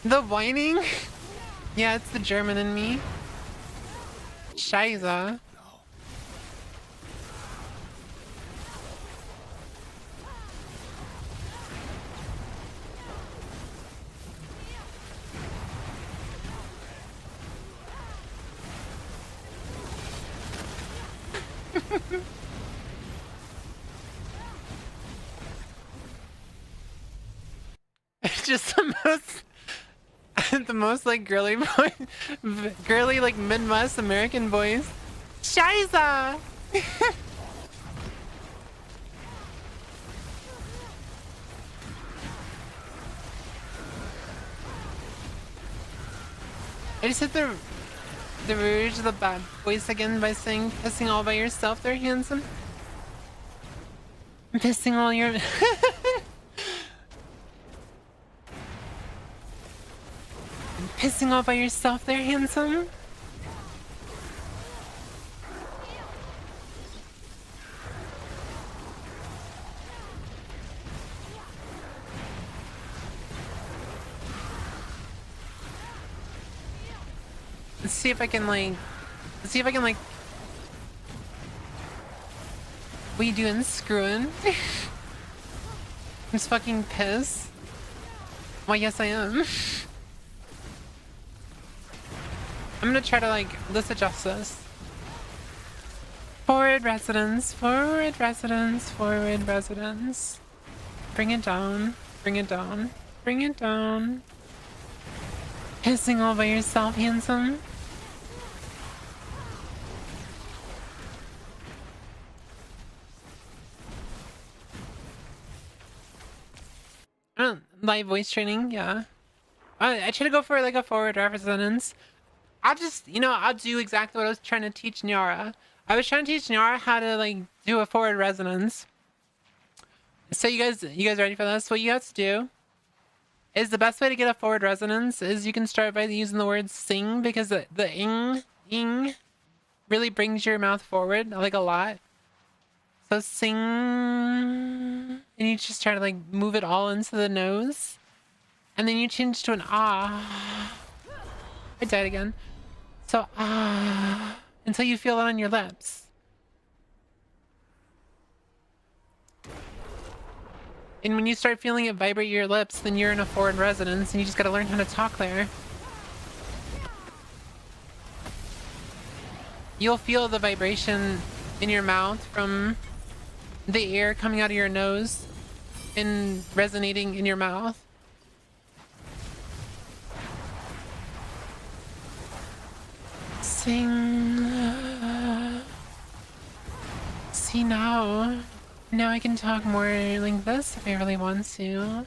[SPEAKER 1] The whining? Yeah, it's the German in me. Scheiße. It's just the most like girly voice, girly like Midwest American voice. Scheiße! I just hit the rouge of the bad voice again by saying pissing all by yourself there, handsome. Pissing all your pissing all by yourself there, handsome. Let's see if I can like what are you doing, screwing? I'm just fucking pissed. Why, yes I am. I'm gonna try to like, let's adjust this. Forward residence, forward residence, forward residence. Bring it down, bring it down, bring it down. Pissing all by yourself, handsome. Live voice training, yeah. I try to go for like a forward resonance. I'll just, I'll do exactly what I was trying to teach Nyara. I was trying to teach Nyara how to like do a forward resonance. So you guys ready for this? What you have to do is the best way to get a forward resonance is you can start by using the word sing, because the ing really brings your mouth forward like a lot. So sing, and you just try to like move it all into the nose, and then you change to an ah. I died again. So ah, until you feel it on your lips. And when you start feeling it vibrate your lips, then you're in a foreign resonance, and you just gotta learn how to talk there. You'll feel the vibration in your mouth from the air coming out of your nose and resonating in your mouth. Sing. See now. Now I can talk more like this if I really want to.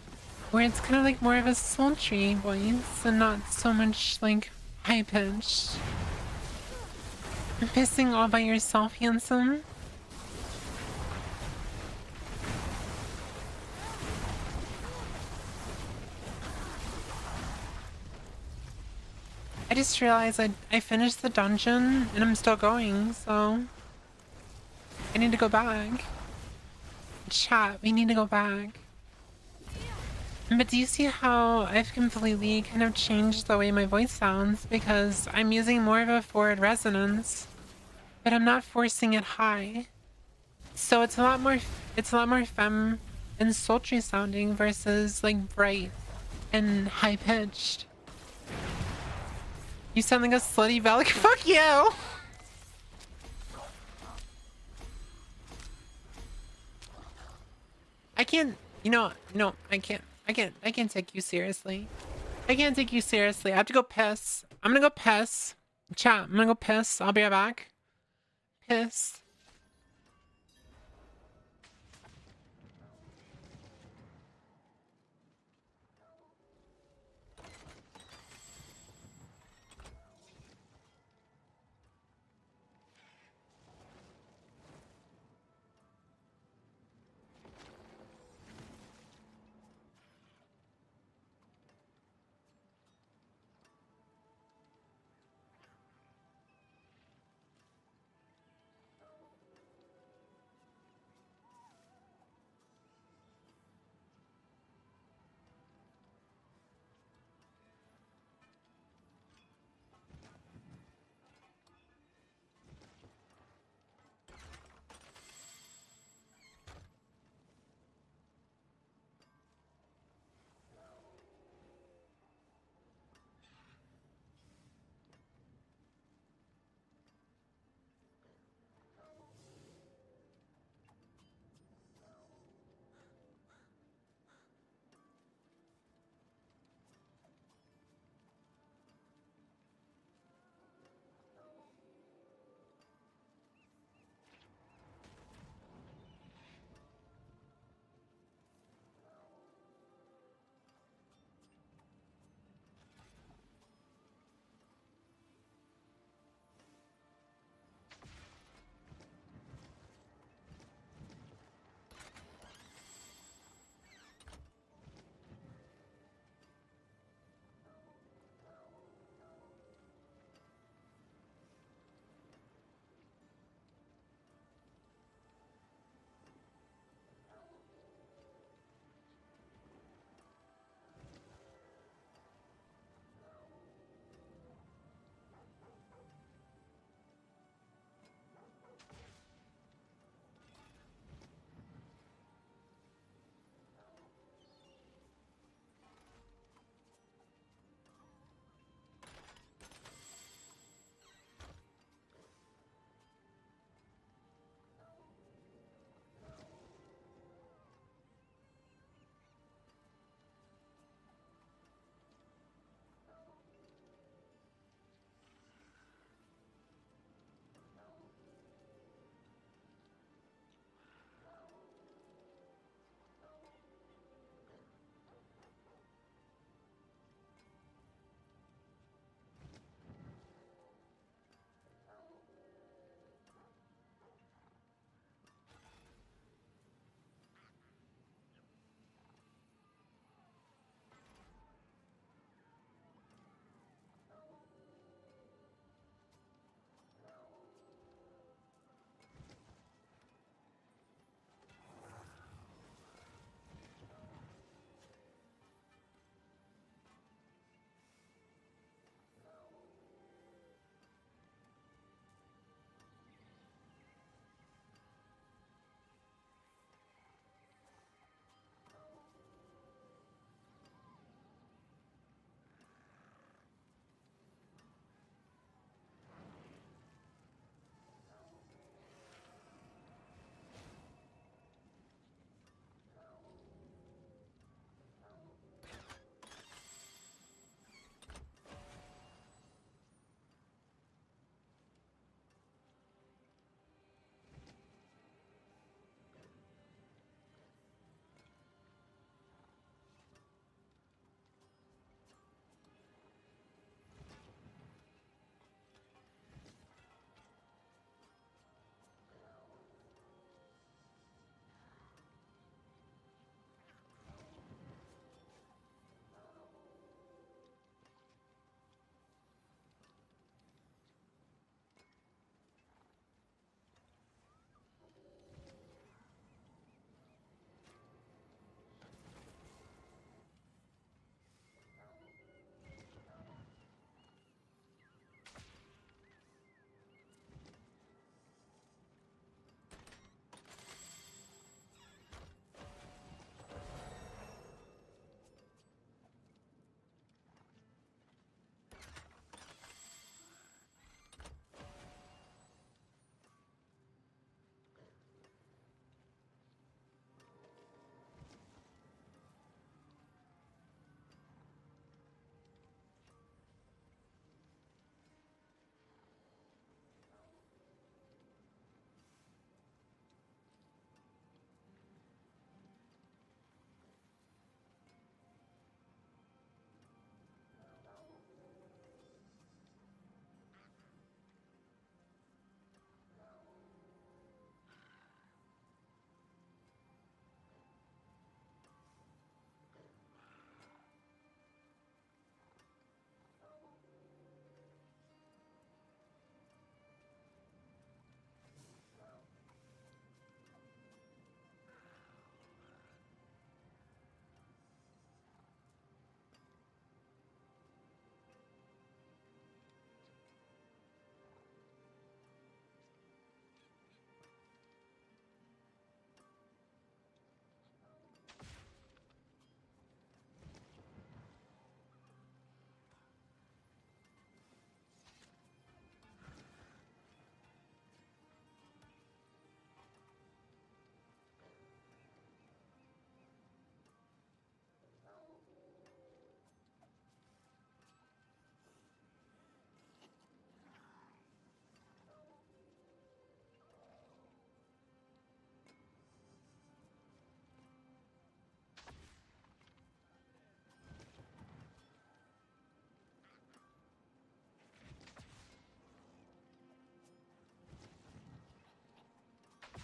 [SPEAKER 1] Where it's kind of like more of a sultry voice and not so much like high pitched. Pissing all by yourself, handsome? I just realized I finished the dungeon and I'm still going, so I need to go back. Chat, we need to go back. But do you see how I've completely kind of changed the way my voice sounds? Because I'm using more of a forward resonance, but I'm not forcing it high. So it's a lot more femme and sultry sounding versus like bright and high pitched. You sound like a slutty Valak. Fuck you! I can't, no, I can't take you seriously. I can't take you seriously. I have to go piss. I'm gonna go piss. Chat, I'm gonna go piss. I'll be right back. Piss.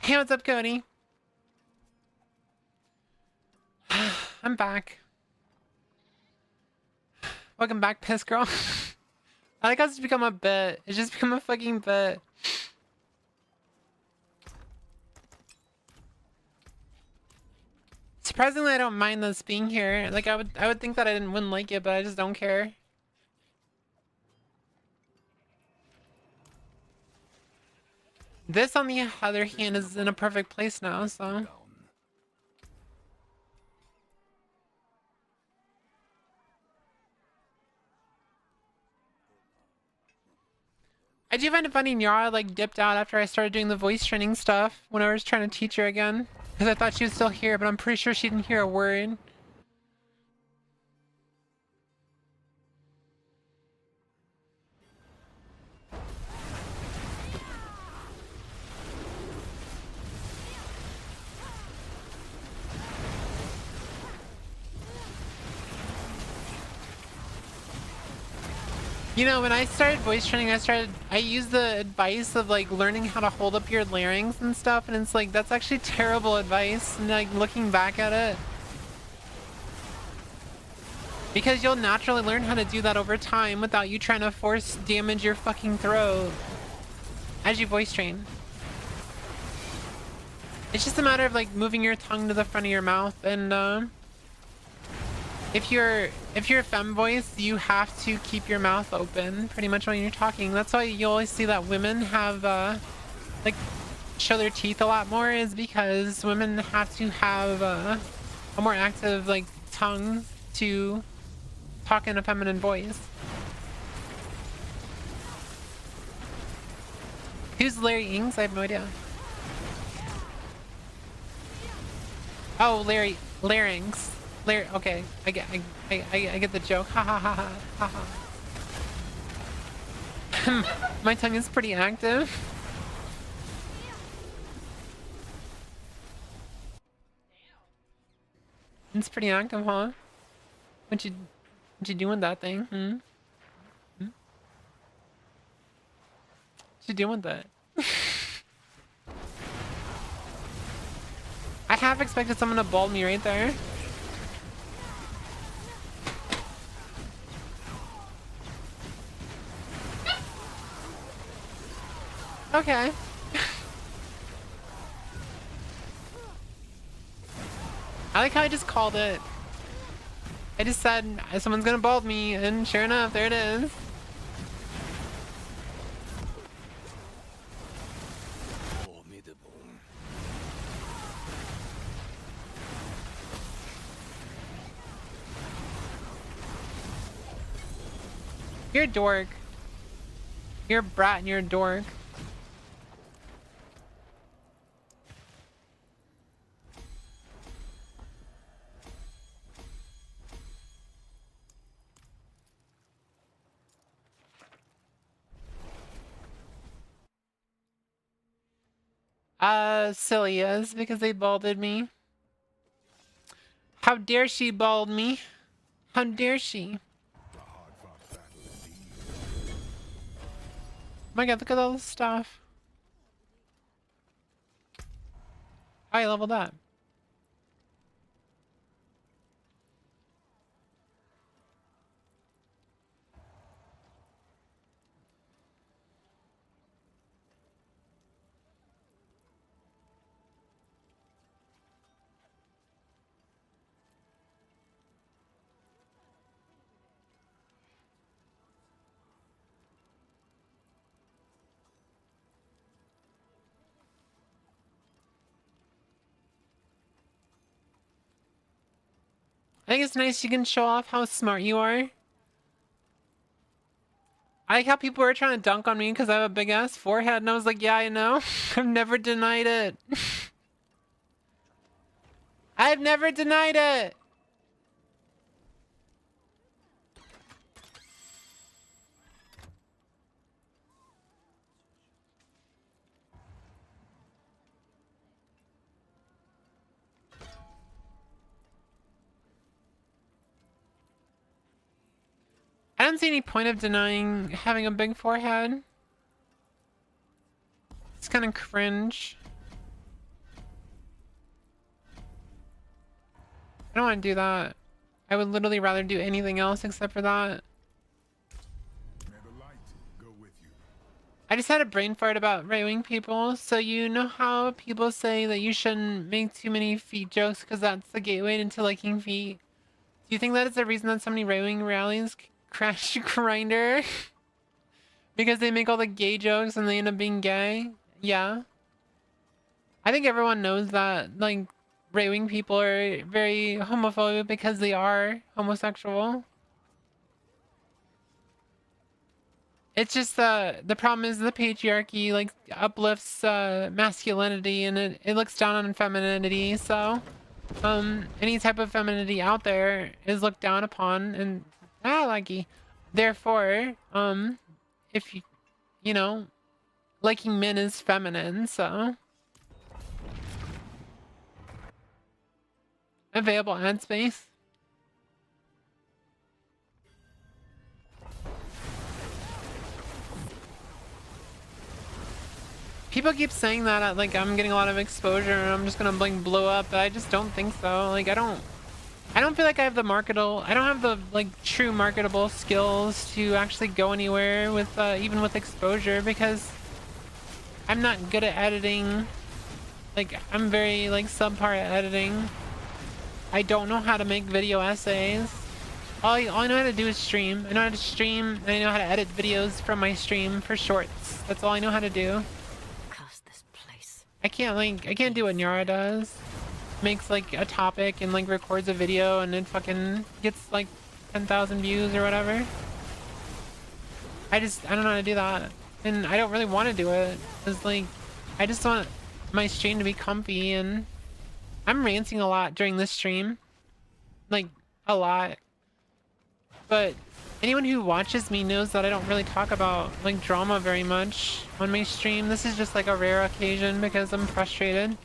[SPEAKER 1] Hey, what's up, Cody? I'm back. Welcome back, piss girl. I like how it's become a bit. It's just become a fucking bit. Surprisingly, I don't mind this being here. Like I would think that I wouldn't like it, but I just don't care. This, on the other hand, is in a perfect place now, so. I do find it funny Nyara like dipped out after I started doing the voice training stuff when I was trying to teach her again. Because I thought she was still here, but I'm pretty sure she didn't hear a word. You know, when I started voice training, I used the advice of like learning how to hold up your larynx and stuff, and it's like, that's actually terrible advice, and like looking back at it. Because you'll naturally learn how to do that over time without you trying to force damage your fucking throat as you voice train. It's just a matter of like moving your tongue to the front of your mouth, and if you're a femme voice, you have to keep your mouth open pretty much when you're talking. That's why you always see that women have like show their teeth a lot more, is because women have to have a more active like tongue to talk in a feminine voice. Who's Larry Ings? I have no idea. Oh, Larynx. Okay, I get the joke. Ha ha ha ha ha ha. My tongue is pretty active. It's pretty active, huh? What you doing with that thing? Hmm? What you doing with that? I half expected someone to bald me right there. Okay. I like how I just called it. I just said someone's gonna bald me, and sure enough, there it is. You're a dork. You're a brat and you're a dork. Silly is because they balded me. How dare she bald me? How dare she? Oh my god, look at all this stuff. I leveled up. I think it's nice you can show off how smart you are. I like how people were trying to dunk on me because I have a big ass forehead, and I was like, yeah, I know. I've never denied it. I've never denied it. I don't see any point of denying having a big forehead. It's kind of cringe. I don't want to do that. I would literally rather do anything else except for that. I just had a brain fart about right-wing people. So you know how people say that you shouldn't make too many feet jokes because that's the gateway into liking feet? Do you think that is the reason that so many right-wing rallies crash Grinder? Because they make all the gay jokes and they end up being gay? Yeah. I think everyone knows that, like, right-wing people are very homophobic because they are homosexual. It's just the problem is the patriarchy like uplifts masculinity and it looks down on femininity. So any type of femininity out there is looked down upon and laggy. Therefore, if you know, liking men is feminine, so available ad space. People keep saying that like I'm getting a lot of exposure and I'm just gonna like blow up, but I just don't think so. Like I don't feel like I have the I don't have the like true marketable skills to actually go anywhere with even with exposure because I'm not good at editing. Like I'm very like subpar at editing. I don't know how to make video essays. All I know how to do is stream. I know how to stream and I know how to edit videos from my stream for shorts. That's all I know how to do. I can't do what Nyara does. Makes like a topic and like records a video and it fucking gets like 10,000 views or whatever. I don't know how to do that. And I don't really want to do it. It's like, I just want my stream to be comfy and I'm ranting a lot during this stream. Like, a lot. But anyone who watches me knows that I don't really talk about like drama very much on my stream. This is just like a rare occasion because I'm frustrated.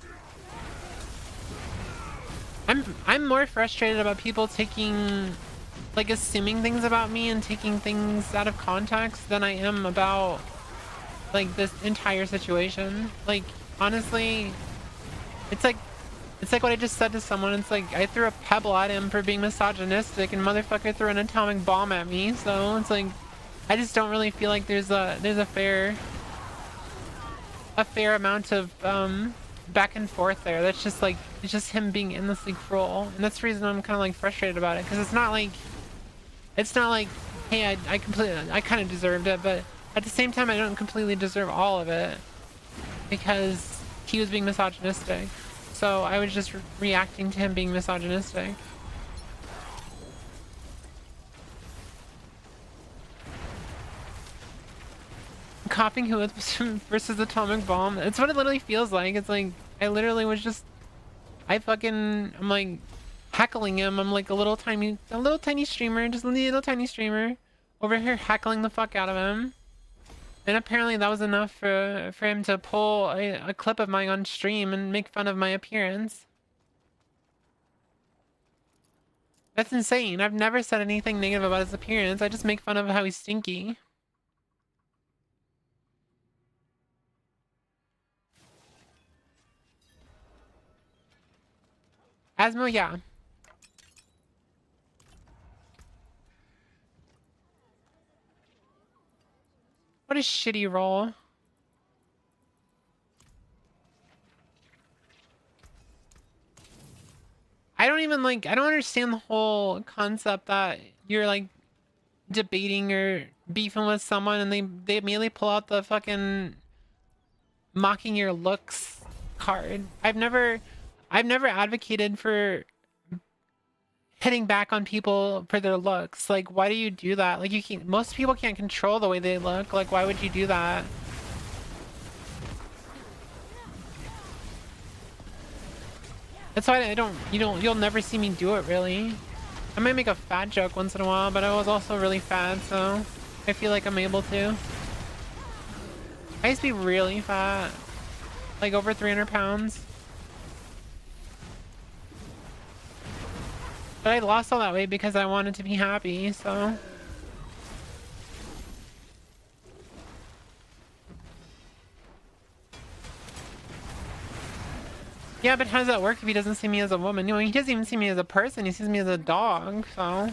[SPEAKER 1] I'm more frustrated about people taking like assuming things about me and taking things out of context than I am about like this entire situation. Like honestly, it's like what I just said to someone. It's like I threw a pebble at him for being misogynistic and motherfucker threw an atomic bomb at me. So it's like I just don't really feel like there's a fair amount of back and forth there. That's just like it's just him being endlessly cruel. And that's the reason I'm kind of like frustrated about it, because it's not like hey, I kind of deserved it, but at the same time I don't completely deserve all of it because he was being misogynistic. So I was just reacting to him being misogynistic. Copying Whooith versus Atomic Bomb. It's what it literally feels like. It's like I literally was just I'm like heckling him. I'm like a little tiny streamer, just a little tiny streamer over here heckling the fuck out of him. And apparently that was enough for him to pull a clip of mine on stream and make fun of my appearance. That's insane. I've never said anything negative about his appearance. I just make fun of how he's stinky. Asmo, yeah. What a shitty roll. I don't understand the whole concept that you're like debating or beefing with someone and they immediately pull out the fucking mocking your looks card. I've never advocated for hitting back on people for their looks. Like, why do you do that? Like, most people can't control the way they look. Like, why would you do that? That's why you'll never see me do it, really. I might make a fat joke once in a while, but I was also really fat, so I feel like I'm able to. I used to be really fat. Like, over 300 pounds. But I lost all that weight because I wanted to be happy, so. Yeah, but how does that work if he doesn't see me as a woman? You know, he doesn't even see me as a person. He sees me as a dog, so...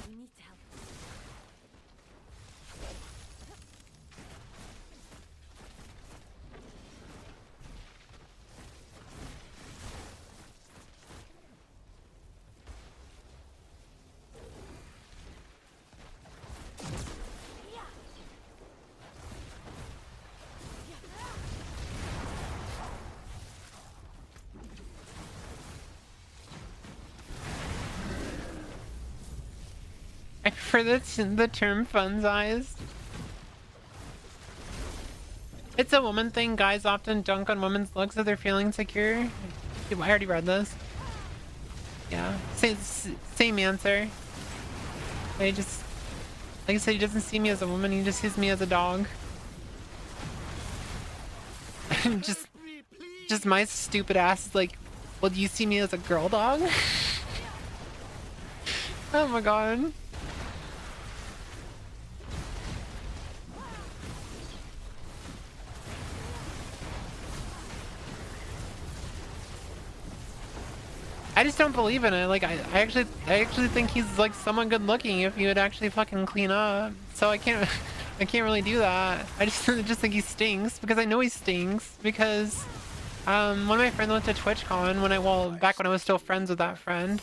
[SPEAKER 1] I prefer the term fun-sized. It's a woman thing. Guys often dunk on women's looks if they're feeling insecure. I already read this. Yeah, same answer. I just, like I said, he doesn't see me as a woman. He just sees me as a dog. just my stupid ass is like, well, do you see me as a girl dog? Oh my god. I just don't believe in it. Like I actually think he's like somewhat good looking if he would actually fucking clean up. So I can't really do that. I just think he stinks because I know he stinks because one of my friends went to TwitchCon back when I was still friends with that friend,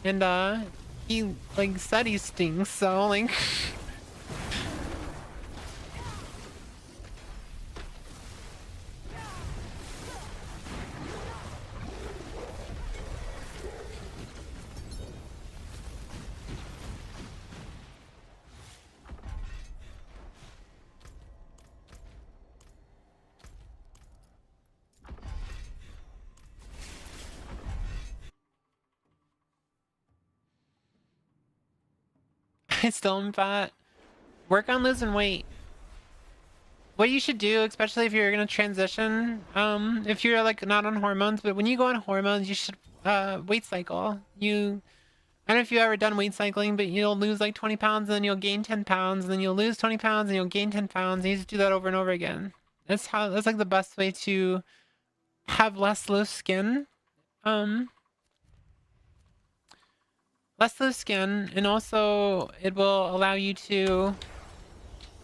[SPEAKER 1] and he like said he stinks. So like. I still am fat. Work on losing weight. What you should do, especially if you're gonna transition, if you're like not on hormones, but when you go on hormones, you should weight cycle. I don't know if you've ever done weight cycling, but you'll lose like 20 pounds, and then you'll gain 10 pounds, and then you'll lose 20 pounds, and you'll gain 10 pounds. And you just do that over and over again. That's like the best way to have less loose skin. Less loose skin, and also it will allow you to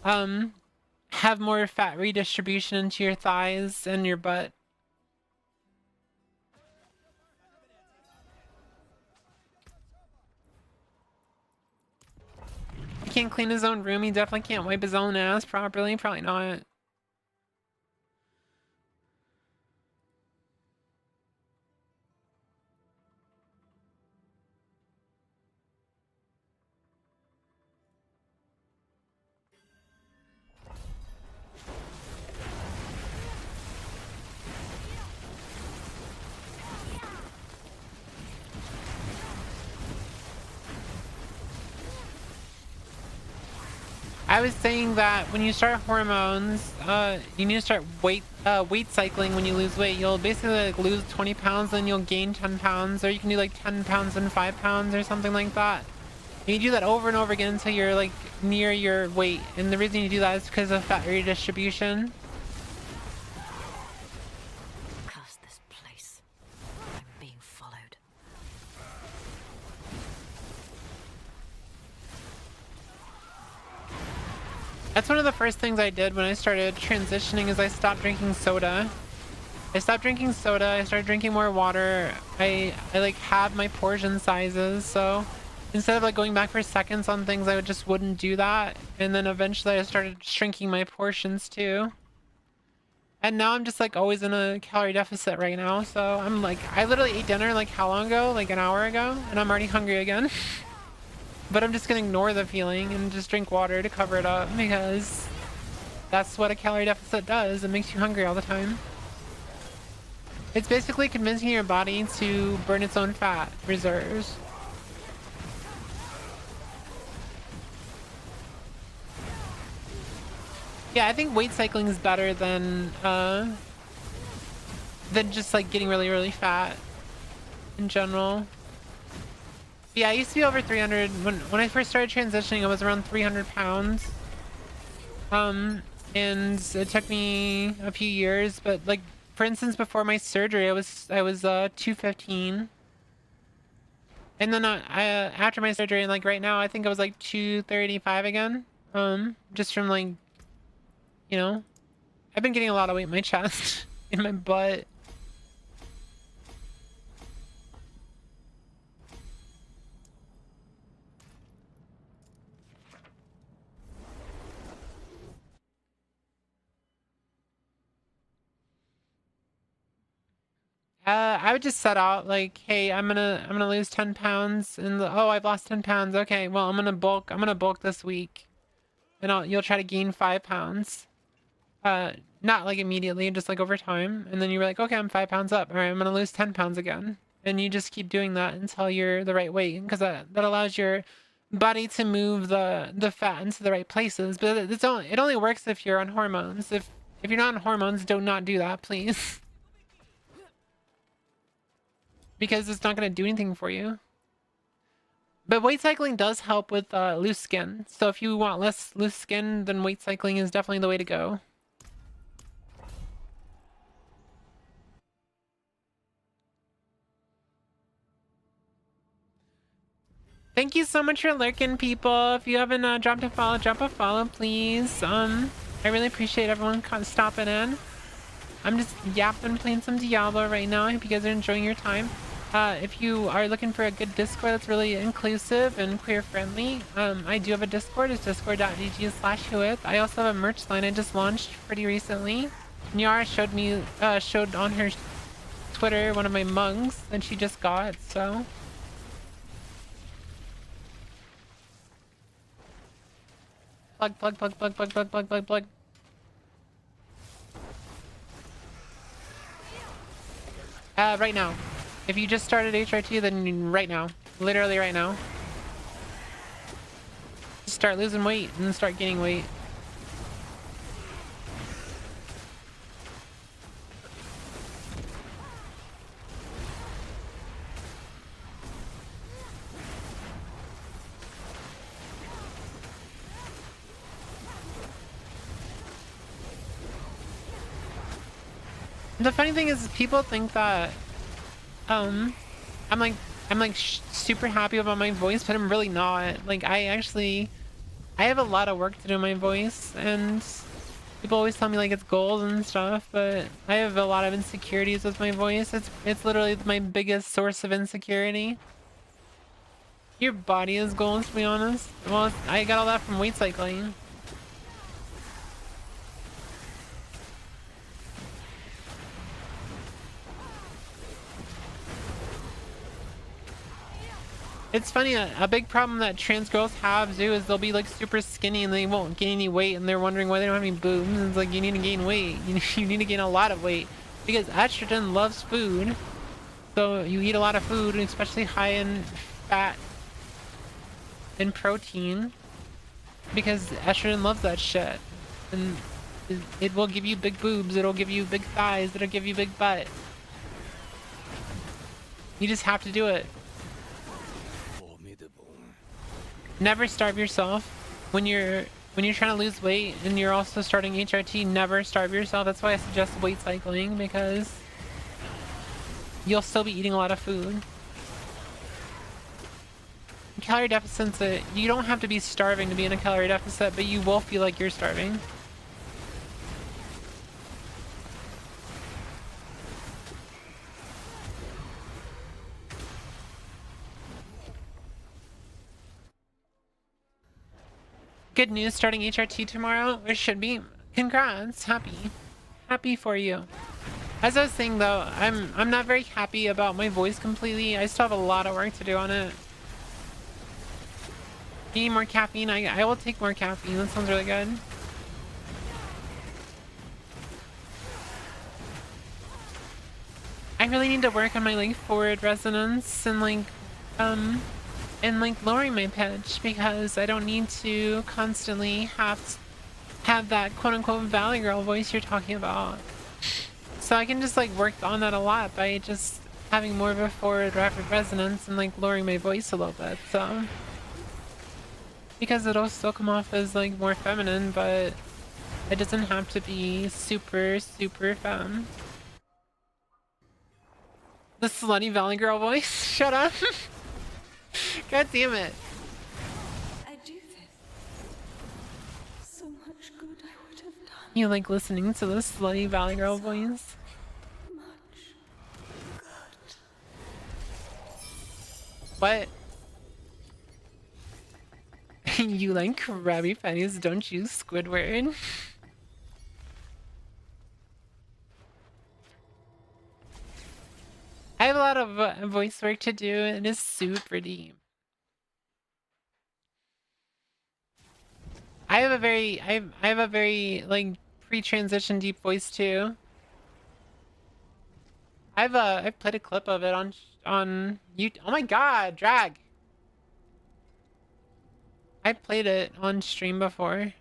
[SPEAKER 1] have more fat redistribution into your thighs and your butt. He can't clean his own room. He definitely can't wipe his own ass properly. Probably not. I was saying that when you start hormones, you need to start weight cycling when you lose weight. You'll basically like lose 20 pounds, then you'll gain 10 pounds, or you can do like 10 pounds and 5 pounds or something like that. And you do that over and over again until you're like near your weight. And the reason you do that is because of fat redistribution.
[SPEAKER 5] Curse this place. I'm being followed.
[SPEAKER 1] That's one of the first things I did when I started transitioning is I stopped drinking soda. I started drinking more water. I like had my portion sizes, so instead of like going back for seconds on things, I wouldn't do that. And then eventually I started shrinking my portions too. And now I'm just like always in a calorie deficit right now. So I'm like, I literally ate dinner like how long ago? Like an hour ago, and I'm already hungry again. But I'm just gonna ignore the feeling and just drink water to cover it up because that's what a calorie deficit does. It makes you hungry all the time. It's basically convincing your body to burn its own fat reserves. Yeah, I think weight cycling is better than just like getting really, really fat in general. Yeah, I used to be over 300. When I first started transitioning, I was around 300 pounds. And it took me a few years, but like for instance, before my surgery, I was 215. And then after my surgery, and like right now, I think I was like 235 again. Just from like, you know, I've been getting a lot of weight in my chest, in my butt. I would just set out like, hey, I'm gonna lose 10 pounds, and oh, I've lost 10 pounds. Okay, well, I'm gonna bulk this week, and you'll try to gain 5 pounds. Not like immediately, just like over time, and then you're like, okay, I'm 5 pounds up. All right, I'm gonna lose 10 pounds again, and you just keep doing that until you're the right weight, because that allows your body to move the fat into the right places. But it only works if you're on hormones. If you're not on hormones, do not do that, please. Because it's not going to do anything for you. But weight cycling does help with loose skin. So if you want less loose skin, then weight cycling is definitely the way to go. Thank you so much for lurking, people. If you haven't dropped a follow, drop a follow, please. I really appreciate everyone stopping in. I'm just yapping, playing some Diablo right now. I hope you guys are enjoying your time. If you are looking for a good Discord that's really inclusive and queer friendly, I do have a Discord. It's discord.gg/Whooith. I also have a merch line I just launched pretty recently. Nyara showed on her Twitter one of my mugs that she just got, so. Plug. Right now. If you just started HRT, then right now. Literally right now. Just start losing weight and then start gaining weight. The funny thing is, people think that I'm like super happy about my voice, but I'm really not. Like, I have a lot of work to do in my voice, and people always tell me like it's gold and stuff, but I have a lot of insecurities with my voice. It's literally my biggest source of insecurity. Your body is gold, to be honest. Well, I got all that from weight cycling. It's funny, a big problem that trans girls have too is they'll be like super skinny and they won't gain any weight, and they're wondering why they don't have any boobs. And it's like, you need to gain weight. You need to gain a lot of weight because estrogen loves food. So you eat a lot of food, especially high in fat and protein, because estrogen loves that shit. And it will give you big boobs, it'll give you big thighs, it'll give you big butt. You just have to do it. Never starve yourself when you're trying to lose weight and you're also starting HRT. Never starve yourself. That's why I suggest weight cycling, because you'll still be eating a lot of food. Calorie deficits, you don't have to be starving to be in a calorie deficit, but you will feel like you're starving. Good news, starting HRT tomorrow, or should be. Congrats, happy for you. As I was saying though, I'm not very happy about my voice completely. I still have a lot of work to do on it. You need more caffeine? I will take more caffeine. That sounds really good. I really need to work on my like forward resonance and like lowering my pitch, because I don't need to constantly have that quote-unquote valley girl voice you're talking about. So I can just like work on that a lot by just having more of a forward rapid resonance and like lowering my voice a little bit. So because it'll still come off as like more feminine, but it doesn't have to be super femme. The slutty valley girl voice. Shut up. God damn it.
[SPEAKER 5] I do this. So much good I would have done.
[SPEAKER 1] You like listening to the slutty valley girl voice?
[SPEAKER 5] Much good.
[SPEAKER 1] What? You like Krabby Patties, don't you, Squidward? I have a lot of voice work to do, and it is super deep. I have a very like pre-transition deep voice too. I've played a clip of it on YouTube. Oh my god, drag! I played it on stream before.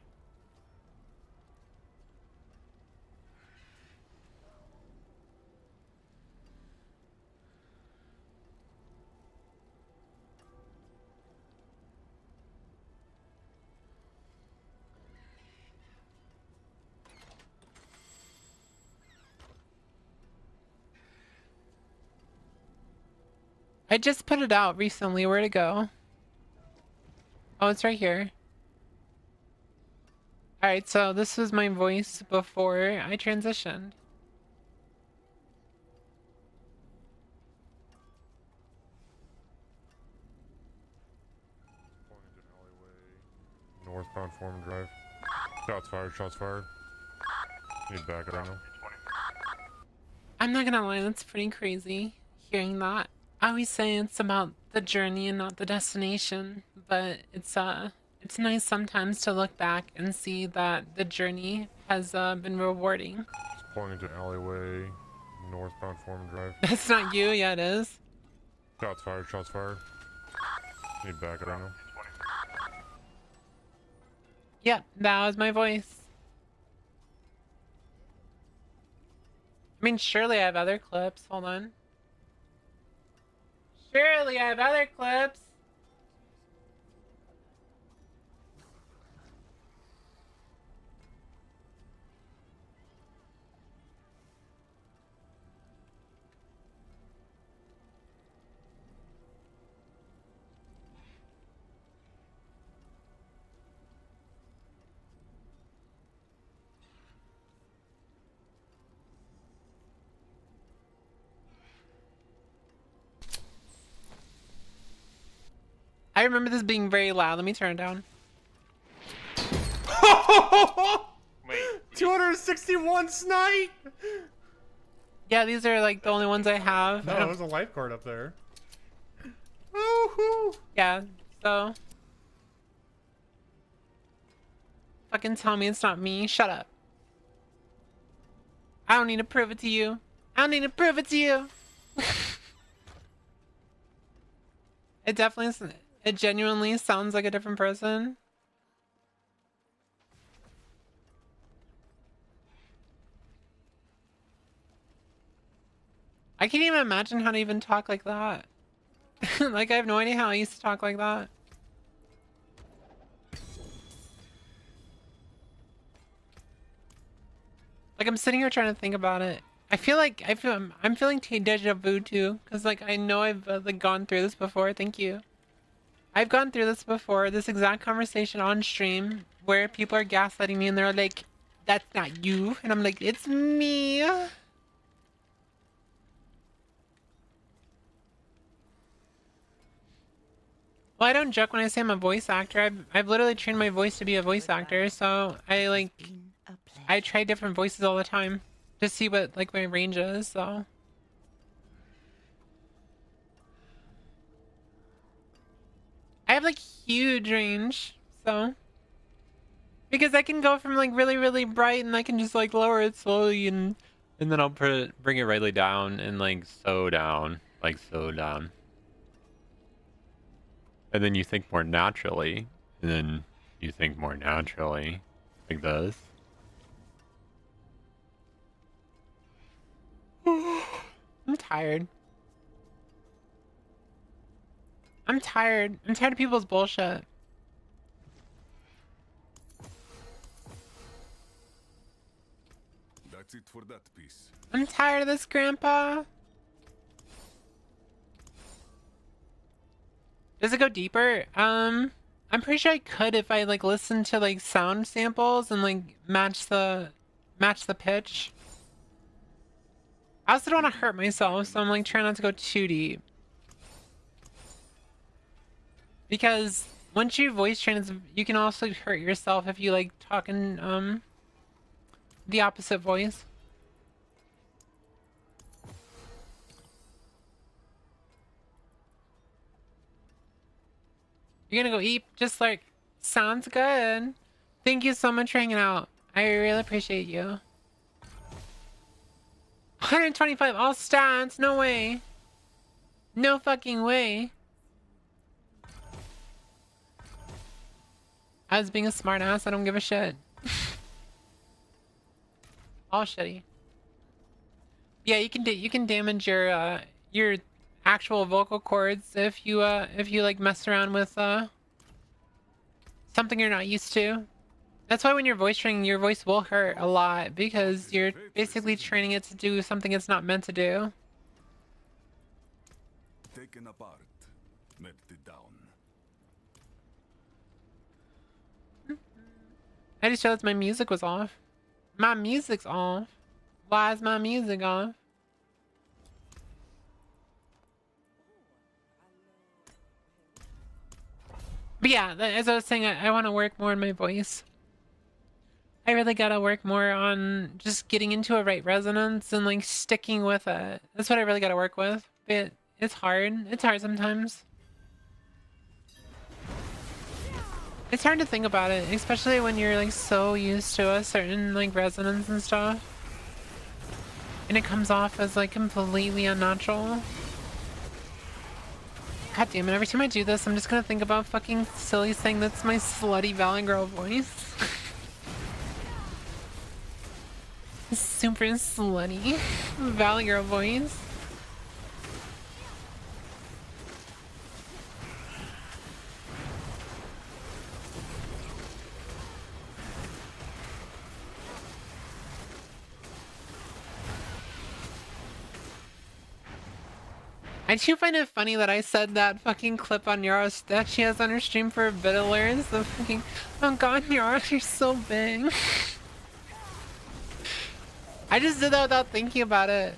[SPEAKER 1] I just put it out recently. Where'd it go? Oh, it's right here. Alright, so this was my voice before I transitioned.
[SPEAKER 7] Northbound Foreman Drive. Shots fired, shots fired. Need back right now.
[SPEAKER 1] I'm not gonna lie, that's pretty crazy hearing that. I always say it's about the journey and not the destination, but it's nice sometimes to look back and see that the journey has been rewarding.
[SPEAKER 7] It's pointing to alleyway, northbound Foreman Drive.
[SPEAKER 1] That's not you, yeah it is.
[SPEAKER 7] Shots fired, shots fired. Need back right now.
[SPEAKER 1] Yep, that was my voice. I mean, surely I have other clips. Hold on. Surely I have other clips. I remember this being very loud. Let me turn it down.
[SPEAKER 8] Wait.
[SPEAKER 9] 261 snipe!
[SPEAKER 1] Yeah, these are like the only ones I have.
[SPEAKER 9] No, there's a lifeguard up there. Woohoo!
[SPEAKER 1] Yeah, so. Fucking tell me it's not me. Shut up. I don't need to prove it to you. I don't need to prove it to you. It genuinely sounds like a different person. I can't even imagine how to even talk like that. Like, I have no idea how I used to talk like that. Like, I'm sitting here trying to think about it. I'm feeling deja vu too, because like I know I've like gone through this before. Thank you. I've gone through this before, this exact conversation on stream where people are gaslighting me and they're like, "That's not you," and I'm like, "It's me." Well, I don't joke when I say I'm a voice actor. I've literally trained my voice to be a voice actor, so I try different voices all the time to see what like my range is, so. I have like huge range, so. Because I can go from like really, really bright and I can just like lower it slowly and then I'll bring it really down and like so down, like so down. And then you think more naturally, and then you think more naturally, like this. I'm tired. I'm tired. I'm tired of people's bullshit.
[SPEAKER 7] That's it for that piece.
[SPEAKER 1] I'm tired of this, Grandpa. Does it go deeper? I'm pretty sure I could if I like listen to like sound samples and like match the pitch. I also don't want to hurt myself, so I'm like trying not to go too deep. Because once you voice train, you can also hurt yourself if you like talk in the opposite voice. You're gonna go eat? Just like, sounds good. Thank you so much for hanging out. I really appreciate you. 125 all stats? No way. No fucking way. I was being a smart ass. I don't give a shit. All shitty. Yeah, you can damage your actual vocal cords if you like mess around with something you're not used to. That's why when you're voice training, your voice will hurt a lot because you're basically training it to do something it's not meant to do.
[SPEAKER 2] Taken apart, melted down.
[SPEAKER 1] I just realized my music was off. My music's off. Why is my music off? But yeah, as I was saying, I want to work more on my voice. I really gotta work more on just getting into a right resonance and like sticking with it. That's what I really gotta work with. But it's hard. It's hard sometimes. It's hard to think about it, especially when you're like so used to a certain like resonance and stuff. And it comes off as like completely unnatural. God damn it, every time I do this, I'm just gonna think about fucking silly saying that's my slutty Valley Girl voice. Super slutty Valley Girl voice. I do find it funny that I said that fucking clip on Yara that she has on her stream for a bit of lyrics. The fucking, oh god, Yara, you're so big. I just did that without thinking about it.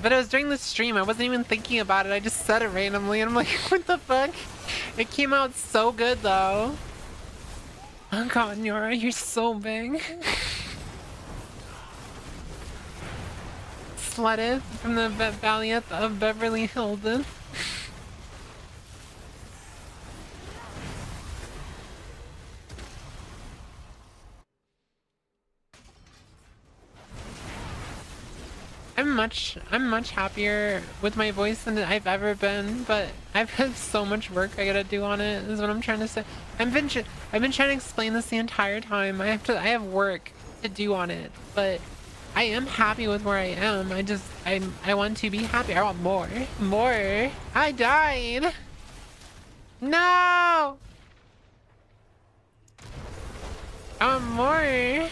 [SPEAKER 1] But it was during the stream. I wasn't even thinking about it. I just said it randomly, and I'm like, what the fuck? It came out so good, though. Oh god, Nora, you're so big. Slutted from the Valiant of Beverly Hills. I'm much happier with my voice than I've ever been, but I've had so much work I gotta do on it, is what I'm trying to say. I've been trying to explain this the entire time. I have work to do on it, but I am happy with where I am. I want to be happy. I want more. More. I died. No. I want more.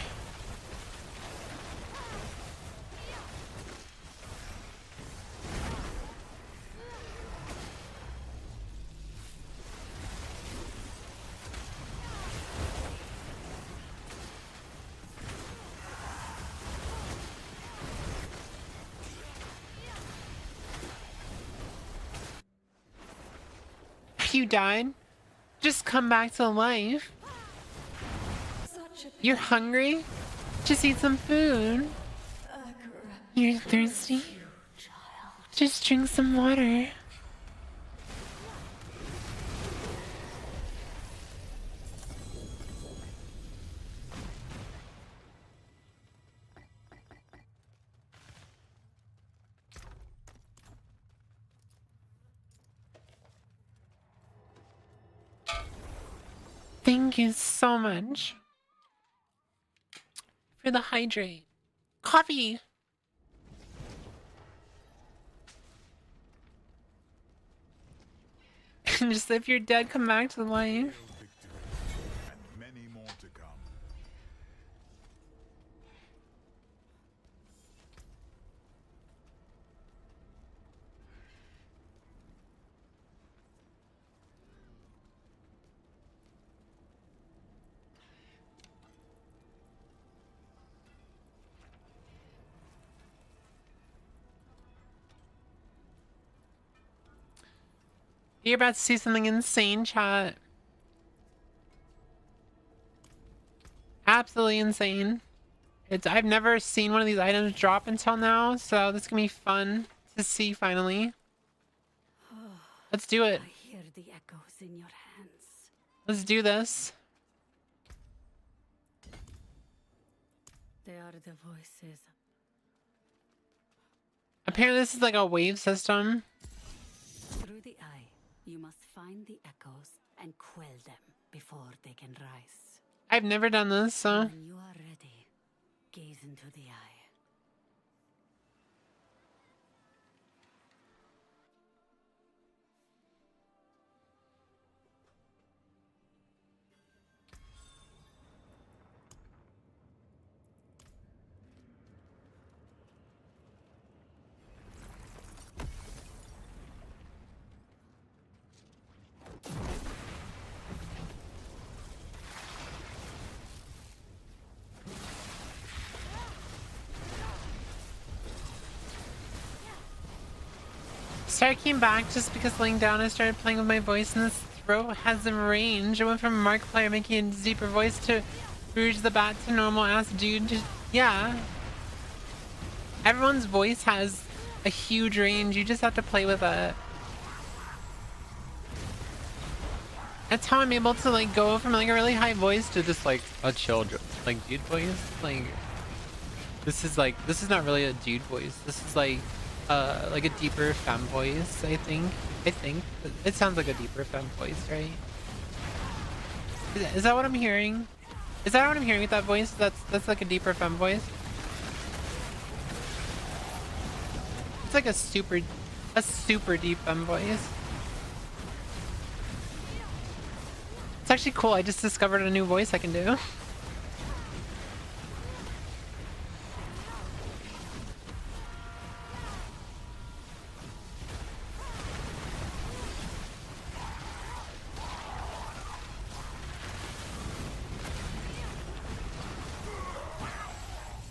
[SPEAKER 1] You died? Just come back to life. You're hungry? Just eat some food. You're thirsty? Just drink some water. Thank you so much for the hydrate. Coffee! Just if you're dead, come back to life.
[SPEAKER 10] And many more to come.
[SPEAKER 1] You're about to see something insane, chat. Absolutely insane. I've never seen one of these items drop until now, so this is gonna be fun to see finally. Let's do it.
[SPEAKER 5] I hear the echoes in your hands.
[SPEAKER 1] Let's do this.
[SPEAKER 5] They are the voices.
[SPEAKER 1] Apparently this is like a wave system.
[SPEAKER 5] Through the eye, you must find the echoes and quell them before they can rise.
[SPEAKER 1] I've never done this, so
[SPEAKER 5] When you are ready, gaze into the eye.
[SPEAKER 1] Sarah came back just because laying down I started playing with my voice and this throat has some range. I went from Markiplier making a deeper voice to Rouge the Bat to normal ass dude. Yeah. Everyone's voice has a huge range. You just have to play with it. That's how I'm able to like go from like a really high voice to just like a chill like dude voice. Like this is not really a dude voice. This is like a deeper femme voice, I think. It sounds like a deeper femme voice, right? Is that what I'm hearing? Is that what I'm hearing with that voice? That's like a deeper femme voice? It's like a super deep femme voice. It's actually cool. I just discovered a new voice I can do.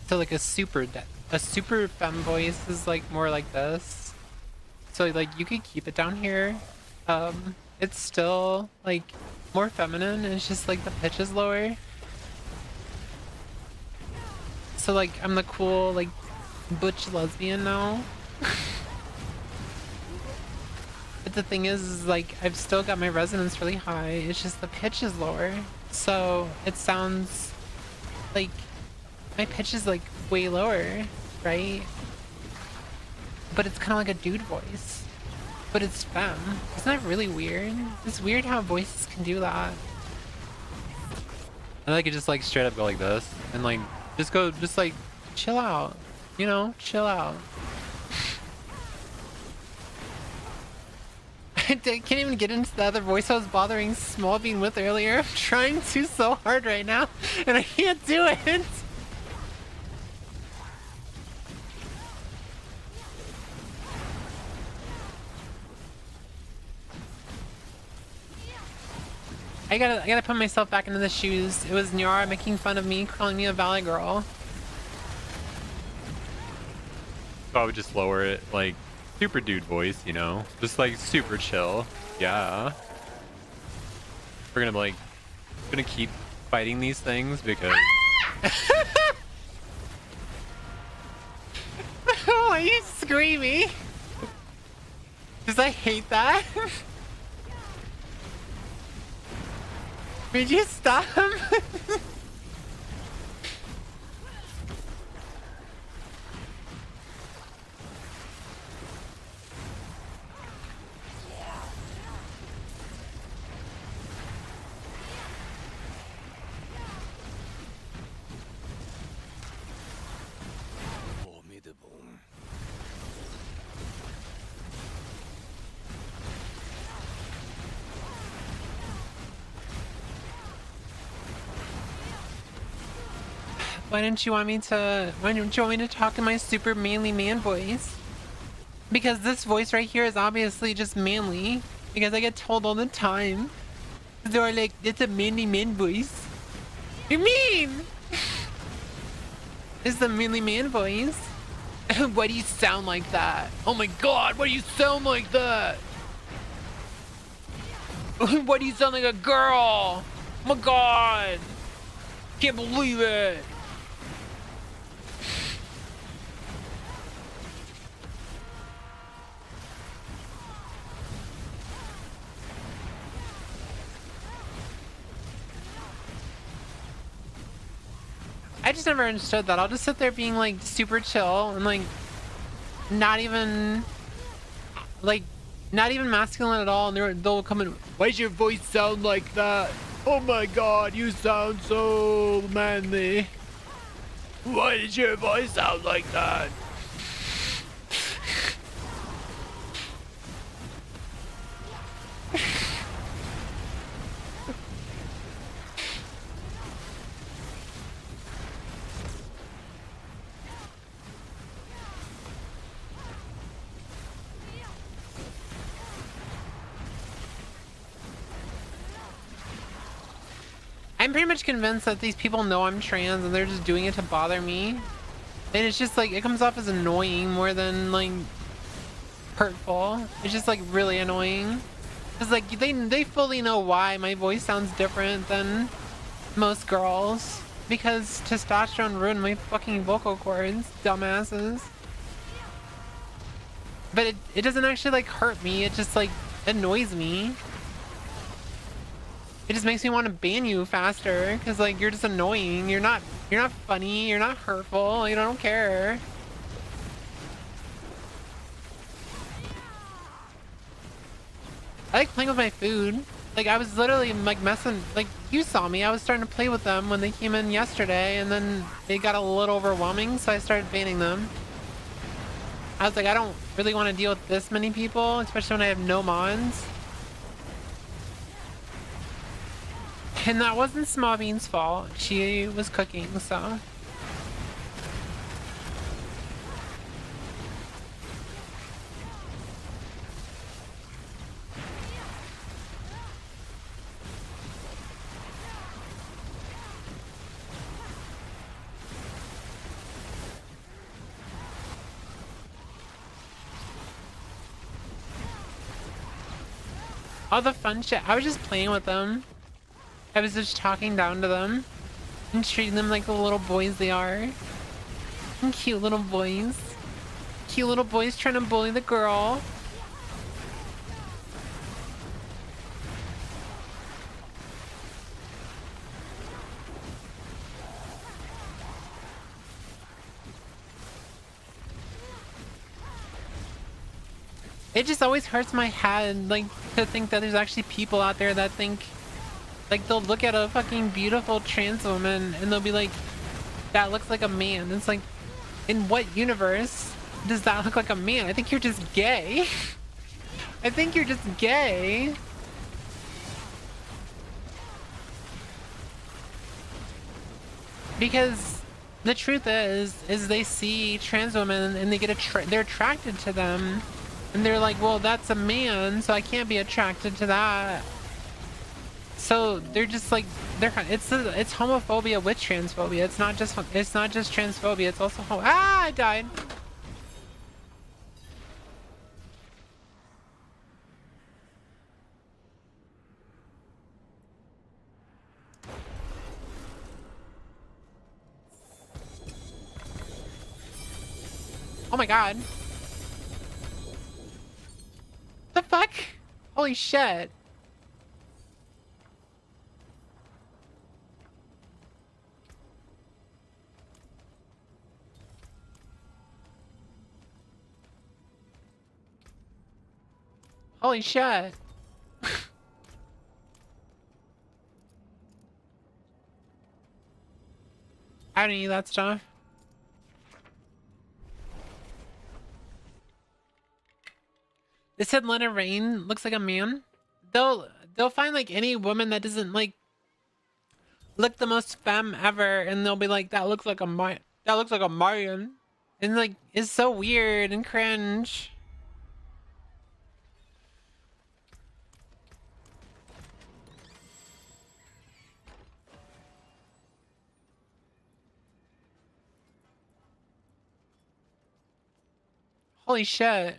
[SPEAKER 1] So like a super femme voice is like more like this. So like you could keep it down here. It's still like more feminine. It's just like the pitch is lower. So like I'm the cool like butch lesbian now. But the thing is like I've still got my resonance really high. It's just the pitch is lower. So it sounds like my pitch is like way lower, right? But it's kind of like a dude voice. But it's femme. Isn't that really weird? It's weird how voices can do that. And I could just like straight up go like this and like just like chill out, you know, chill out. I can't even get into the other voice I was bothering Small Bean with earlier. I'm trying to so hard right now and I can't do it. I gotta put myself back into the shoes. It was Nyara making fun of me, calling me a valley girl.
[SPEAKER 11] So I would just lower it, like, super dude voice, you know? Just, like, super chill. Yeah. We're gonna keep fighting these things because...
[SPEAKER 1] Why are you screaming? Because I hate that. Would you stop?
[SPEAKER 2] Formidable.
[SPEAKER 1] Why didn't you want me to talk in my super manly man voice? Because this voice right here is obviously just manly. Because I get told all the time. They're like, it's a manly man voice. You mean? It's the manly man voice. Why do you sound like that? Oh my god, why do you sound like that? Why do you sound like a girl? Oh my god. Can't believe it. I just never understood that. I'll just sit there being like super chill and like not even masculine at all, and they'll come in. Why does your voice sound like that? Oh my god, you sound so manly. Why does your voice sound like that? I'm pretty much convinced that these people know I'm trans and they're just doing it to bother me. And it's just like, it comes off as annoying more than like hurtful. It's just like really annoying. It's like they fully know why my voice sounds different than most girls. Because testosterone ruined my fucking vocal cords, dumbasses. But it doesn't actually like hurt me, it just like annoys me. It just makes me want to ban you faster, because like you're just annoying. You're not funny, you're not hurtful, you don't care. I like playing with my food. Like I was literally like messing, like you saw me, I was starting to play with them when they came in yesterday, and then it got a little overwhelming, so I started banning them. I was like, I don't really want to deal with this many people, especially when I have no mods. And that wasn't Small Bean's fault. She was cooking, so. All the fun shit. I was just playing with them. I was just talking down to them and treating them like the little boys they are. And cute little boys. Cute little boys trying to bully the girl. It just always hurts my head, like, to think that there's actually people out there that think, like, they'll look at a fucking beautiful trans woman and they'll be like, that looks like a man. It's like, in what universe does that look like a man? I think you're just gay. I think you're just gay. Because the truth is they see trans women and they get they're attracted to them. And they're like, well, that's a man, so I can't be attracted to that. So they're just like, it's homophobia with transphobia. It's not just transphobia. It's also I died. Oh my god. The fuck? Holy shit. Holy shit. I don't need that stuff. They said Lena Rain looks like a man. They'll find like any woman that doesn't like look the most spam ever, and they'll be like, that looks like a Mayan. And like, it's so weird and cringe. Holy shit.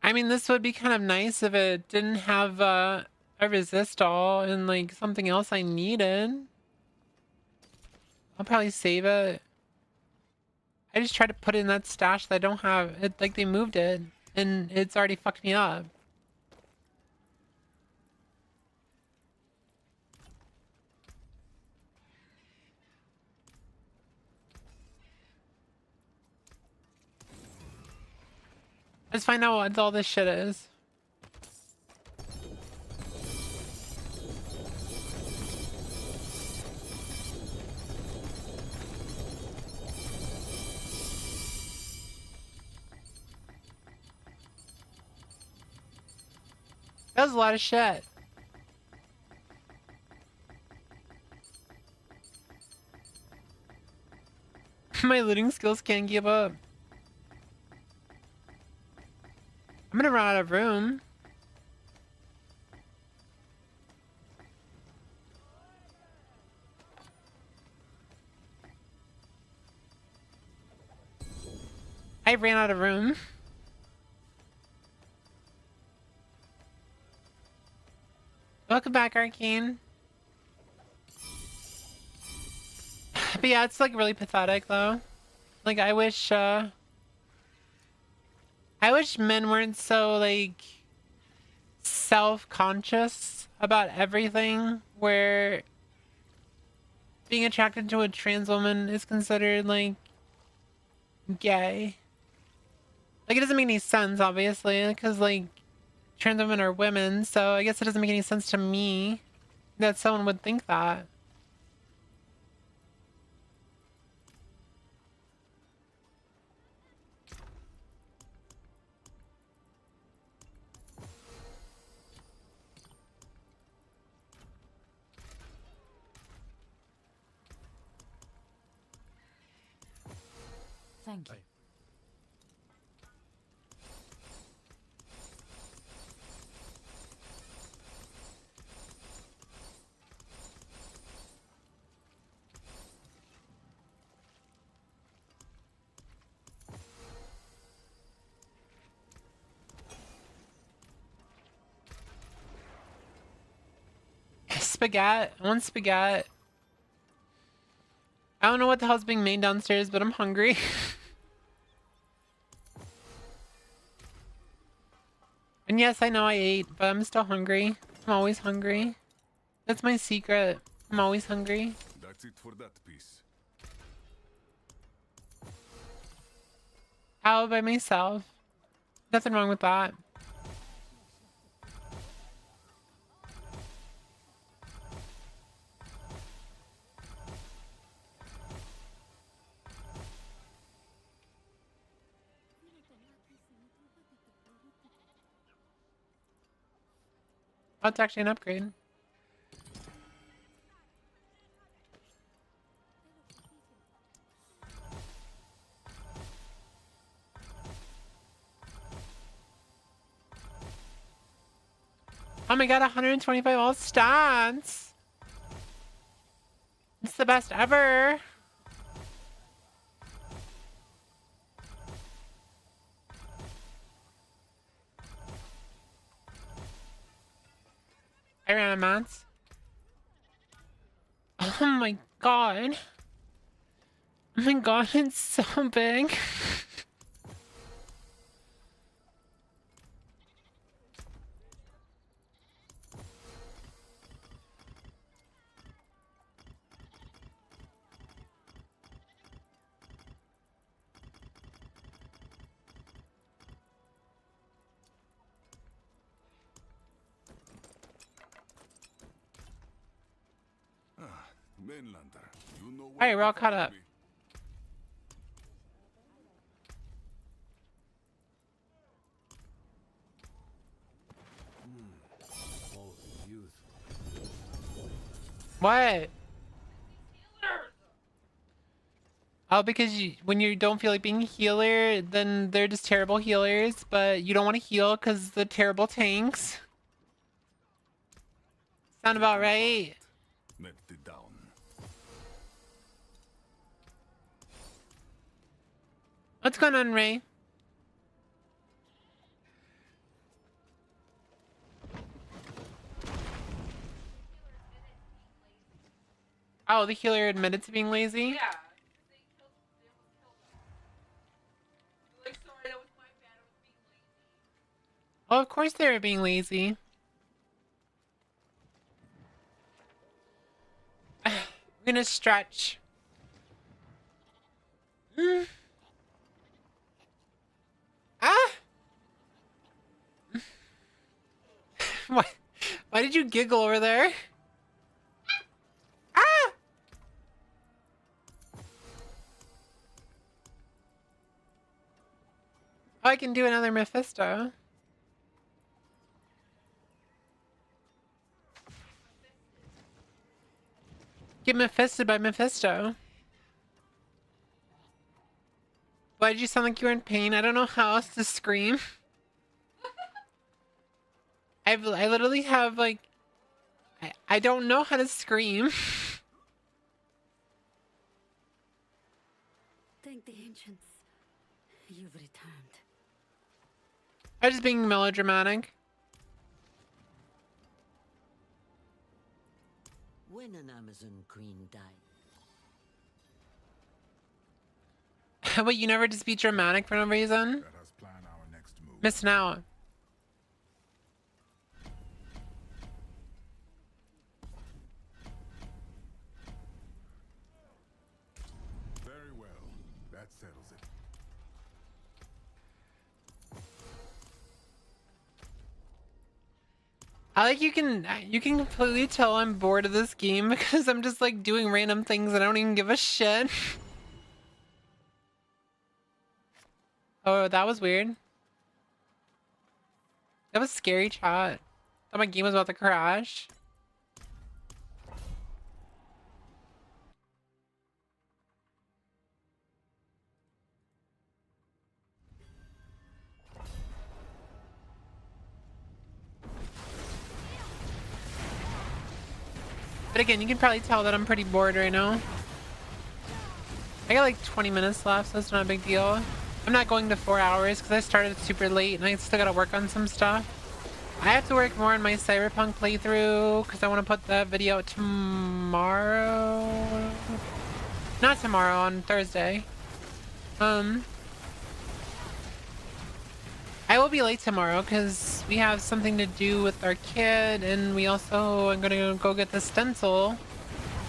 [SPEAKER 1] I mean, this would be kind of nice if it didn't have a resist all and like something else I needed. I'll probably save it. I just tried to put it in that stash that I don't have. It like they moved it and it's already fucked me up. Let's find out what all this shit is. That was a lot of shit. My looting skills can't give up. I'm gonna run out of room. I ran out of room. Welcome back, Arcane. But yeah, it's like really pathetic though. Like I wish men weren't so like self-conscious about everything where being attracted to a trans woman is considered like gay. Like it doesn't make any sense obviously because like trans women are women, so I guess it doesn't make any sense to me that someone would think that.
[SPEAKER 5] Thank you.
[SPEAKER 1] Spaghetti. I want spaghetti. I don't know what the hell's being made downstairs, but I'm hungry. And yes, I know I ate, but I'm still hungry. I'm always hungry. That's my secret. I'm always hungry.
[SPEAKER 10] That's it for that piece.
[SPEAKER 1] Out by myself. Nothing wrong with that. That's actually an upgrade. Oh my god, 125 all stats! It's the best ever! I ran out of mats. Oh my god. Oh my god, it's so big.
[SPEAKER 10] Mainlander, you know what
[SPEAKER 1] Alright, we're all caught up. What? Oh, because when you don't feel like being a healer, then they're just terrible healers, but you don't want to heal because the terrible tanks. Sound about right?
[SPEAKER 10] Met it down.
[SPEAKER 1] What's going on, Ray? Oh, the healer admitted to being lazy?
[SPEAKER 6] Yeah. Like, sorry, that was my bad. I was being lazy.
[SPEAKER 1] Oh, of course they were being lazy. We're gonna stretch. Ah! Why did you giggle over there? Ah! Oh, I can do another Mephisto. Get Mephisted by Mephisto. Why did you sound like you were in pain? I don't know how else to scream. I literally have like... I don't know how to scream.
[SPEAKER 5] Thank the ancients. You've returned.
[SPEAKER 1] I was just being melodramatic.
[SPEAKER 12] When an Amazon queen died.
[SPEAKER 1] Wait, you never just be dramatic for no reason?
[SPEAKER 10] Let us plan our next move.
[SPEAKER 1] Missing out.
[SPEAKER 10] Very well. That settles it.
[SPEAKER 1] I like you can completely tell I'm bored of this game because I'm just like doing random things and I don't even give a shit. Oh, that was weird. That was scary, chat. Thought my game was about to crash. But again, you can probably tell that I'm pretty bored right now. I got like 20 minutes left, so it's not a big deal. I'm not going to 4 hours because I started super late and I still gotta work on some stuff. I have to work more on my Cyberpunk playthrough because I want to put that video out tomorrow. Not tomorrow, on Thursday. I will be late tomorrow because we have something to do with our kid, and we also I'm gonna go get the stencil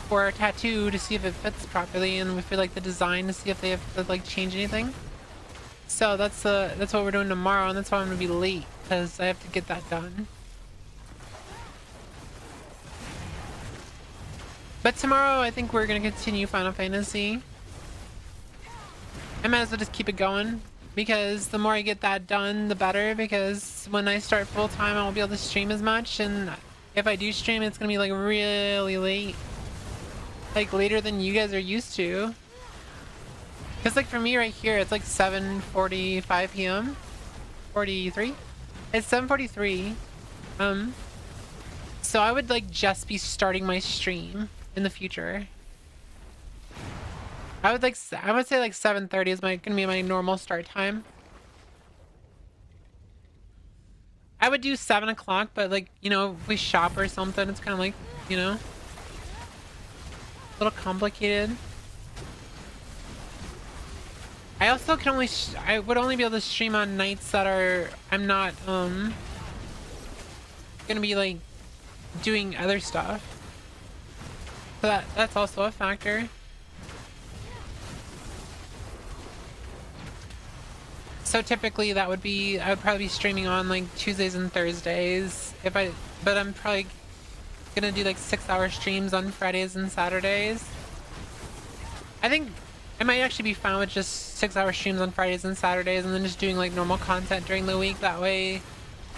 [SPEAKER 1] for our tattoo to see if it fits properly, and we feel like the design to see if they have to like change anything. So that's what we're doing tomorrow, and that's why I'm gonna be late because I have to get that done. But tomorrow I think we're gonna continue Final Fantasy. I might as well just keep it going because the more I get that done, the better. Because when I start full time, I won't be able to stream as much, and if I do stream, it's gonna be like really late, like later than you guys are used to. Cause like for me right here, it's like 7:45 p.m. 43. It's 7:43. So I would like just be starting my stream in the future. I would say like 7:30 is gonna be my normal start time. I would do 7 o'clock, but like, you know, if we shop or something, it's kind of like, you know, a little complicated. I also can only I would only be able to stream on nights that I'm not gonna be like doing other stuff. So that's also a factor. So typically that would be, I would probably be streaming on like Tuesdays and Thursdays but I'm probably gonna do like 6-hour streams on Fridays and Saturdays. I think I might actually be fine with just 6-hour streams on Fridays and Saturdays and then just doing like normal content during the week. That way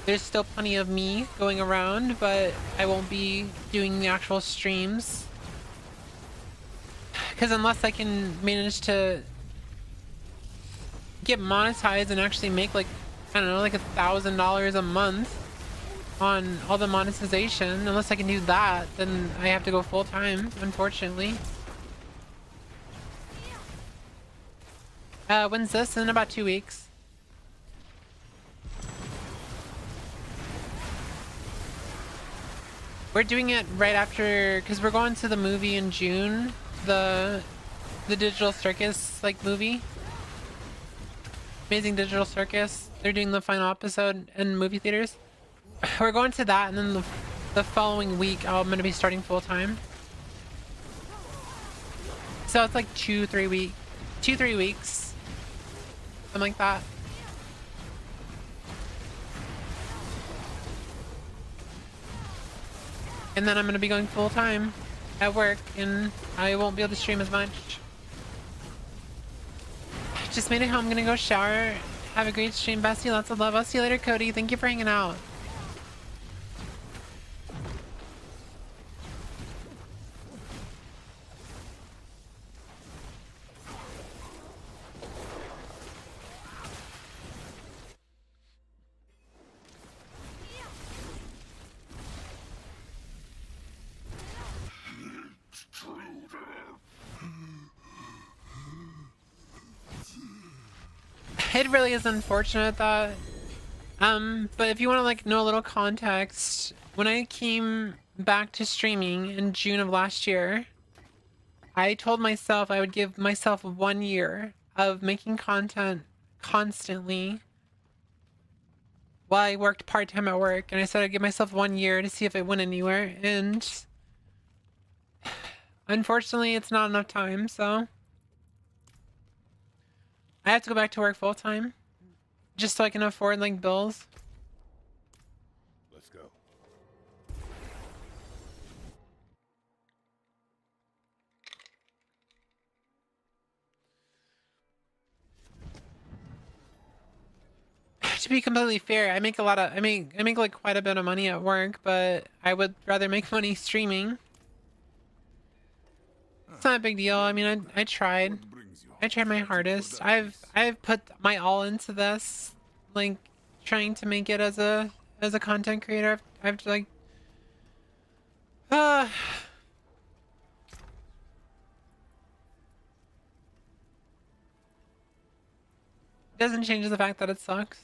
[SPEAKER 1] there's still plenty of me going around, but I won't be doing the actual streams. Because unless I can manage to get monetized and actually make like, I don't know, like $1,000 a month on all the monetization, unless I can do that, then I have to go full time, unfortunately. When's this? In about 2 weeks. We're doing it right after, because we're going to the movie in June, the Digital Circus like movie. Amazing Digital Circus. They're doing the final episode in movie theaters. We're going to that, and then the following week I'm going to be starting full time. So it's like 2-3 weeks, something like that. And then I'm going to be going full time at work, and I won't be able to stream as much. Just made it home. I'm going to go shower. Have a great stream, bestie. Lots of love. I'll see you later, Cody. Thank you for hanging out. It really is unfortunate that, but if you want to like know a little context, when I came back to streaming in June of last year, I told myself I would give myself 1 year of making content constantly while I worked part-time at work, and I said I'd give myself 1 year to see if it went anywhere, and unfortunately it's not enough time, so I have to go back to work full time just so I can afford like bills.
[SPEAKER 10] Let's go.
[SPEAKER 1] To be completely fair, I make like quite a bit of money at work, but I would rather make money streaming. It's not a big deal. I mean, I tried. I tried my hardest. I've put my all into this, like trying to make it as a content creator. I've like doesn't change the fact that it sucks.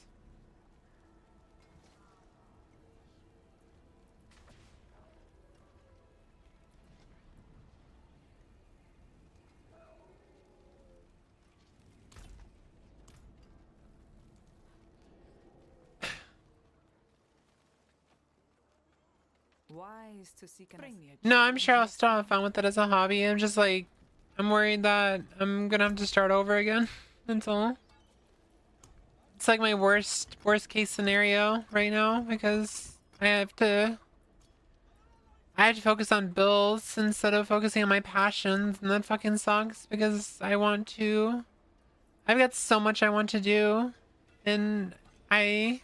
[SPEAKER 6] Wise to seek an
[SPEAKER 1] No, I'm sure I'll still have fun with it as a hobby. I'm just like, I'm worried that I'm gonna have to start over again. That's all. It's like my worst case scenario right now, because I have to focus on bills instead of focusing on my passions, and that fucking sucks because I've got so much I want to do, and I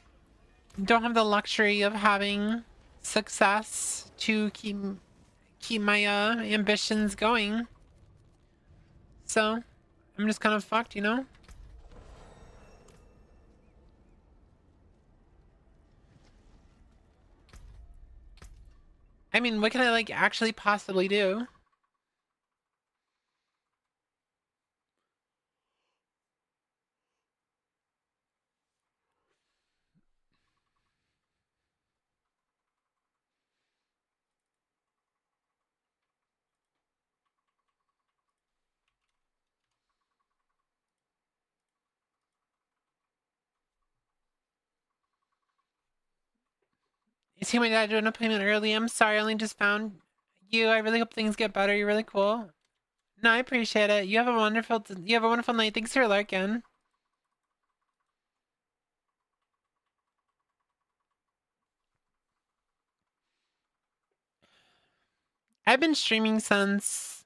[SPEAKER 1] don't have the luxury of having success to keep my ambitions going. So I'm just kind of fucked, you know? I mean, what can I like actually possibly do? You see my dad do an appointment early. I'm sorry, I only just found you. I really hope things get better. You're really cool. No, I appreciate it. You have a wonderful night. Thanks for lurking. I've been streaming since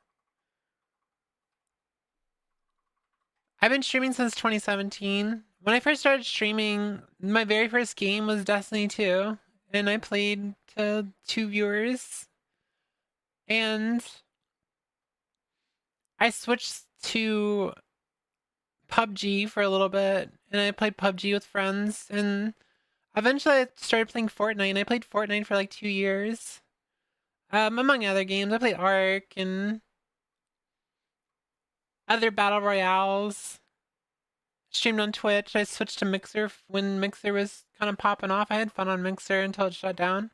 [SPEAKER 1] 2017 when I first started streaming, my very first game was Destiny 2, and I played to 2 viewers. And I switched to PUBG for a little bit, and I played PUBG with friends, and eventually I started playing Fortnite, and I played Fortnite for like 2 years. Among other games, I played Ark and other battle royales. Streamed on Twitch. I switched to Mixer when Mixer was kind of popping off. I had fun on Mixer until it shut down.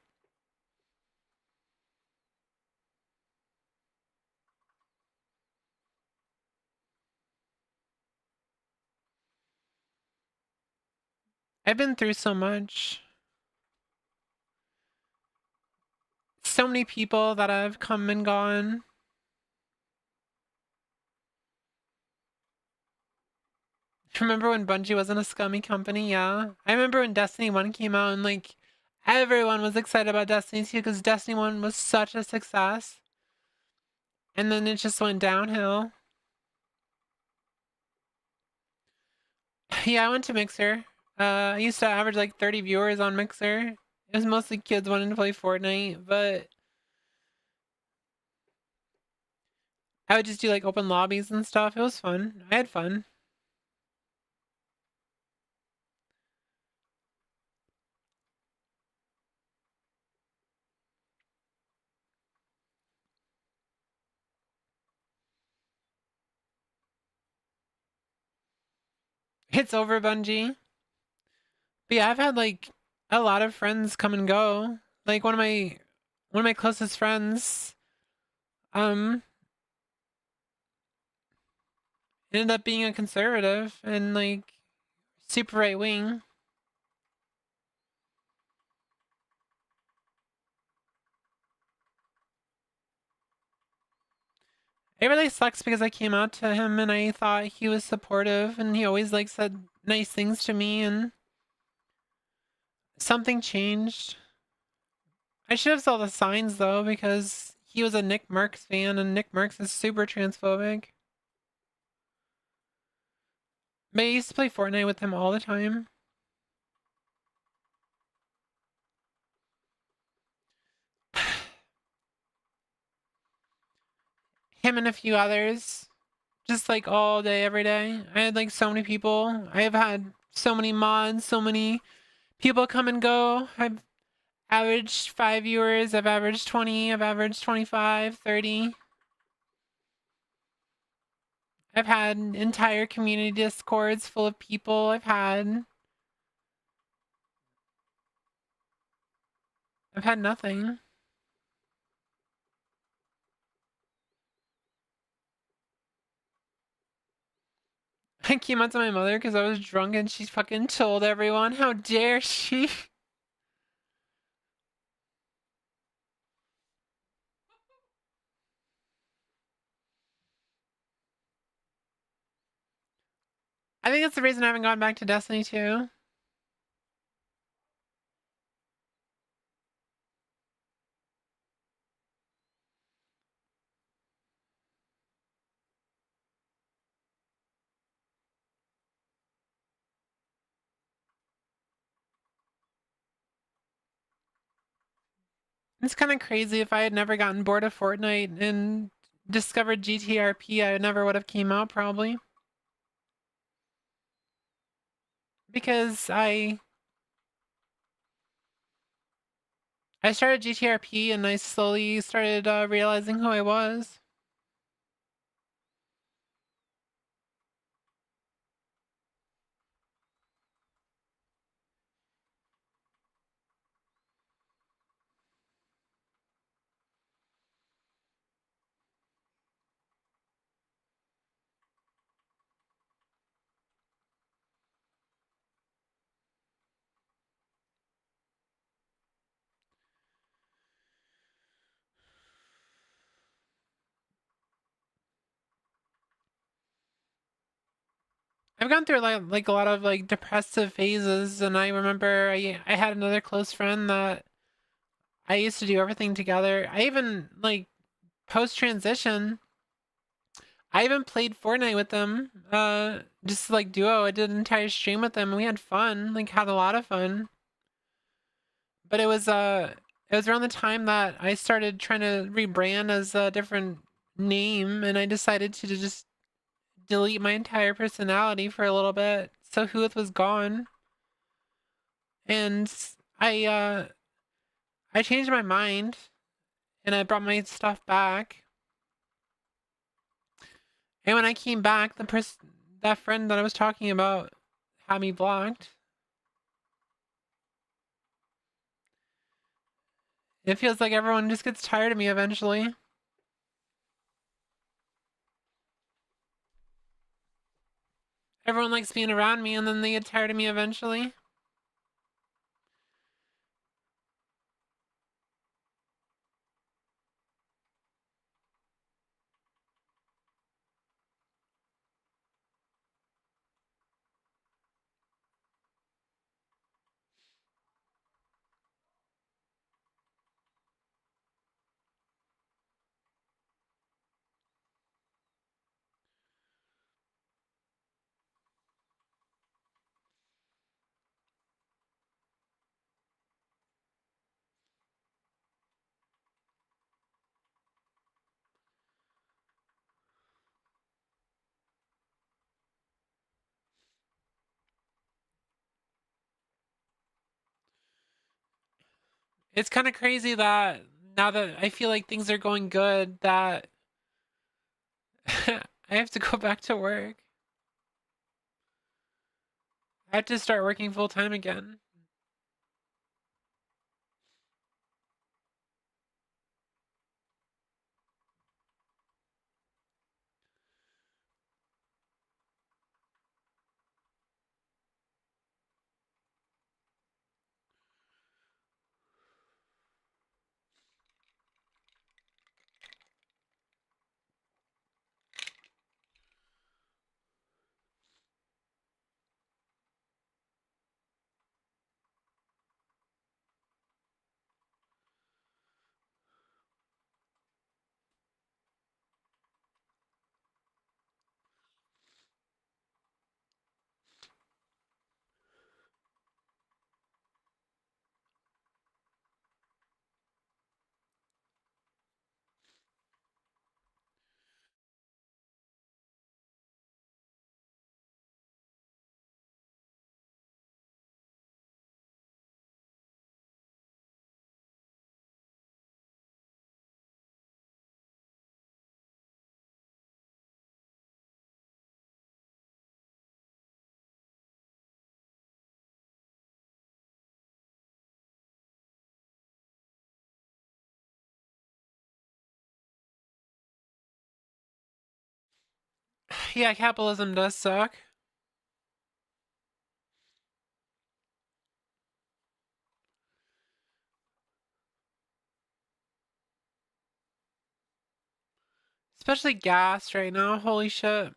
[SPEAKER 1] I've been through so much. So many people that have come and gone. Remember when Bungie wasn't a scummy company? Yeah. I remember when Destiny 1 came out and like everyone was excited about Destiny 2 because Destiny 1 was such a success. And then it just went downhill. Yeah, I went to Mixer. I used to average like 30 viewers on Mixer. It was mostly kids wanting to play Fortnite, but I would just do like open lobbies and stuff. It was fun. I had fun. It's over, Bungie. But yeah, I've had like a lot of friends come and go. Like one of my closest friends ended up being a conservative and like super right wing. It really sucks because I came out to him and I thought he was supportive and he always like said nice things to me, and something changed. I should have saw the signs though, because he was a Nick Merckx fan and Nick Merckx is super transphobic. But I used to play Fortnite with him all the time. Him and a few others. Just like all day, every day. I had like so many people. I have had so many mods, so many people come and go. I've averaged 5 viewers, I've averaged 20, I've averaged 25, 30. I've had entire community discords full of people. I've had nothing. I came out to my mother because I was drunk and she fucking told everyone. How dare she? I think that's the reason I haven't gone back to Destiny 2. It's kind of crazy. If I had never gotten bored of Fortnite and discovered GTRP, I never would have came out probably. Because I started GTRP and I slowly started realizing who I was. I've gone through like a lot of like depressive phases, and I remember I had another close friend that I used to do everything together. I even like post transition, I even played Fortnite with them just like duo. I did an entire stream with them and we had fun, like had a lot of fun. But it was around the time that I started trying to rebrand as a different name, and I decided to just delete my entire personality for a little bit. So Whooith was gone. And I changed my mind and I brought my stuff back. And when I came back, that friend that I was talking about had me blocked. It feels like everyone just gets tired of me eventually. Everyone likes being around me and then they get tired of me eventually. It's kind of crazy that now that I feel like things are going good, that I have to go back to work. I have to start working full time again. Yeah, capitalism does suck. Especially gas right now. Holy shit.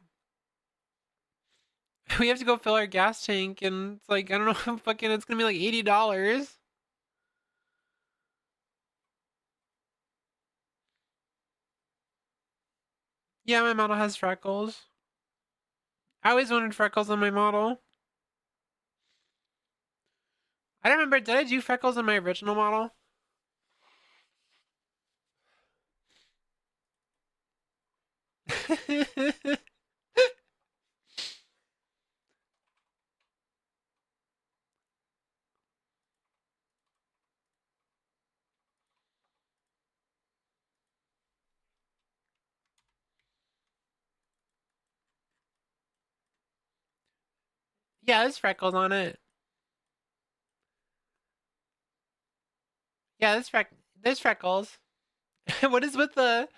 [SPEAKER 1] We have to go fill our gas tank and it's like, I don't know, fucking it's gonna be like $80. Yeah, my model has freckles. I always wanted freckles on my model. I don't remember, did I do freckles on my original model? Yeah, there's freckles on it. Yeah, there's freckles. What is with the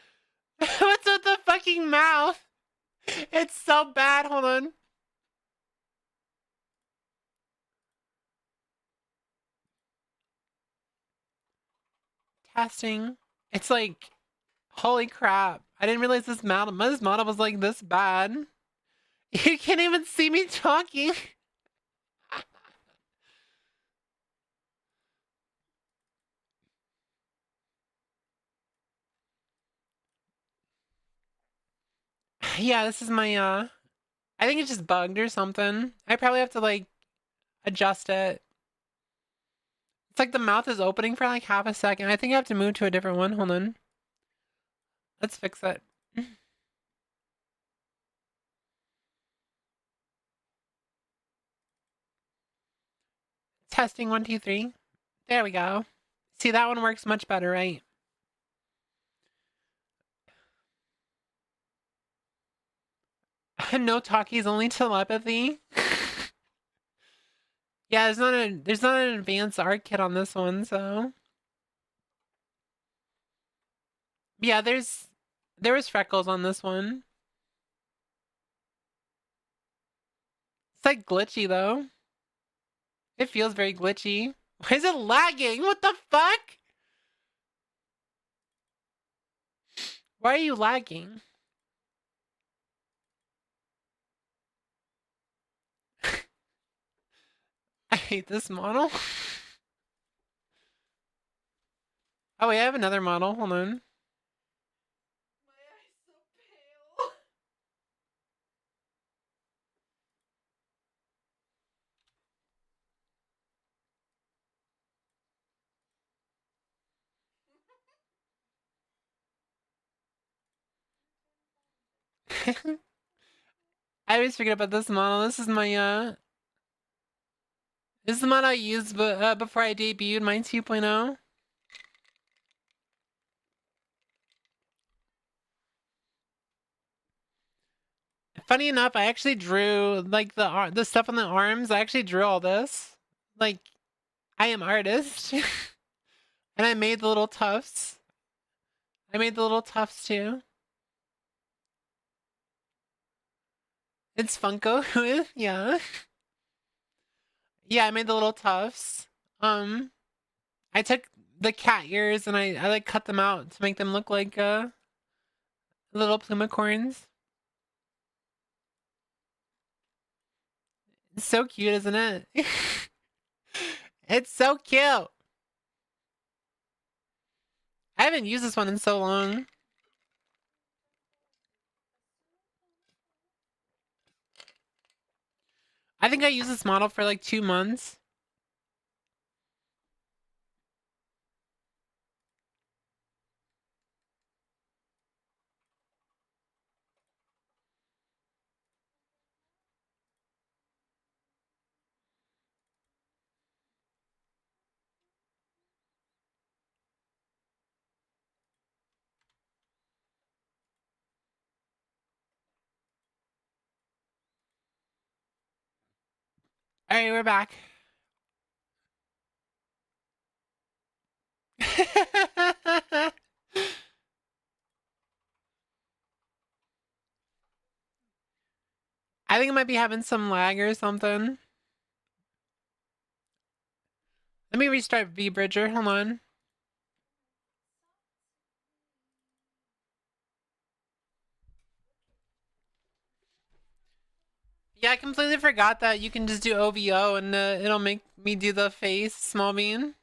[SPEAKER 1] what's with the fucking mouth? It's so bad. Hold on. Testing. It's like, holy crap. I didn't realize this model was like this bad. You can't even see me talking. Yeah, this is my I think it's just bugged or something. I probably have to like adjust it. It's like the mouth is opening for like half a second. I think I have to move to a different one. Hold on. Let's fix it. Testing 1, 2, 3. There we go. See, that one works much better, right? No talkies, only telepathy. Yeah, there's not an advanced art kit on this one, so yeah, there was freckles on this one. It's like glitchy though. It feels very glitchy. Why is it lagging? What the fuck? Why are you lagging? I hate this model. Oh wait, I have another model. Hold on.
[SPEAKER 6] My eyes so pale.
[SPEAKER 1] I always forget about this model. This is the model I used before I debuted my 2.0. Funny enough, I actually drew like the stuff on the arms. I actually drew all this. Like, I am artist. And I made the little tufts. I made the little tufts too. It's Funko Whooith, yeah. Yeah, I made the little tufts. I took the cat ears and I like cut them out to make them look like little plumicorns. It's so cute, isn't it? It's so cute. I haven't used this one in so long. I think I used this model for like 2 months. All right, we're back. I think I might be having some lag or something. Let me restart vBridger. Hold on. Yeah, I completely forgot that you can just do OVO and it'll make me do the face small bean.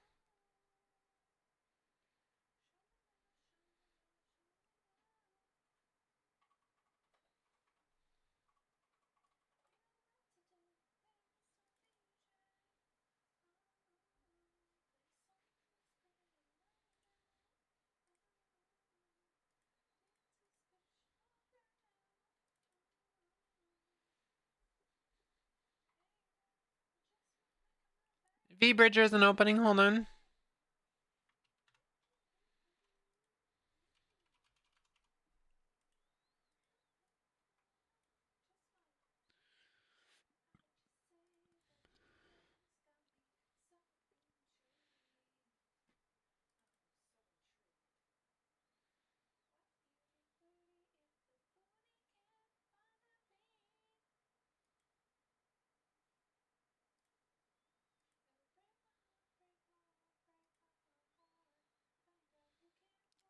[SPEAKER 1] vBridger is an opening. Hold on.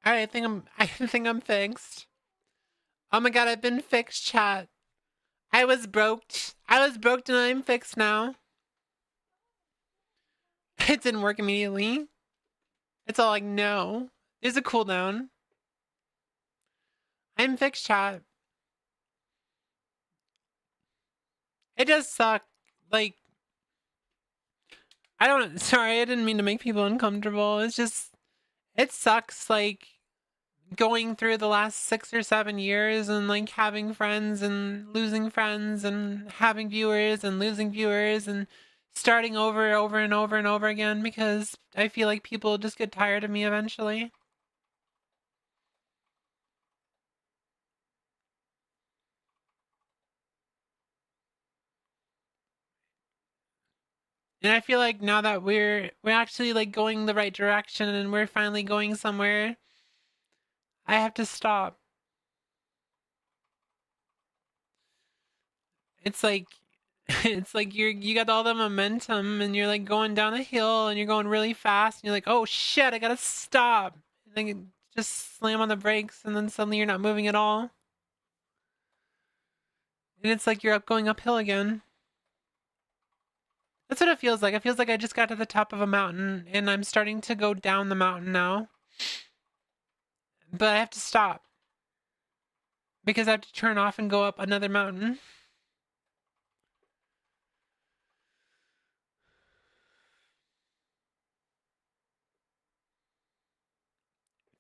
[SPEAKER 1] All right, I think I'm fixed. Oh my god, I've been fixed, chat. I was broke and I'm fixed now. It didn't work immediately. It's all like, no. There's a cooldown. I'm fixed, chat. It does suck. Like, I don't, sorry, I didn't mean to make people uncomfortable. It's just, it sucks, like, going through the last 6 or 7 years and, like, having friends and losing friends and having viewers and losing viewers and starting over and over again because I feel like people just get tired of me eventually. And I feel like now that we're actually like going the right direction and we're finally going somewhere, I have to stop. It's like it's like you got all the momentum and you're like going down a hill and you're going really fast and you're like, "Oh shit, I got to stop." And then you just slam on the brakes and then suddenly you're not moving at all. And it's like you're going uphill again. That's what it feels like. It feels like I just got to the top of a mountain and I'm starting to go down the mountain now. But I have to stop because I have to turn off and go up another mountain.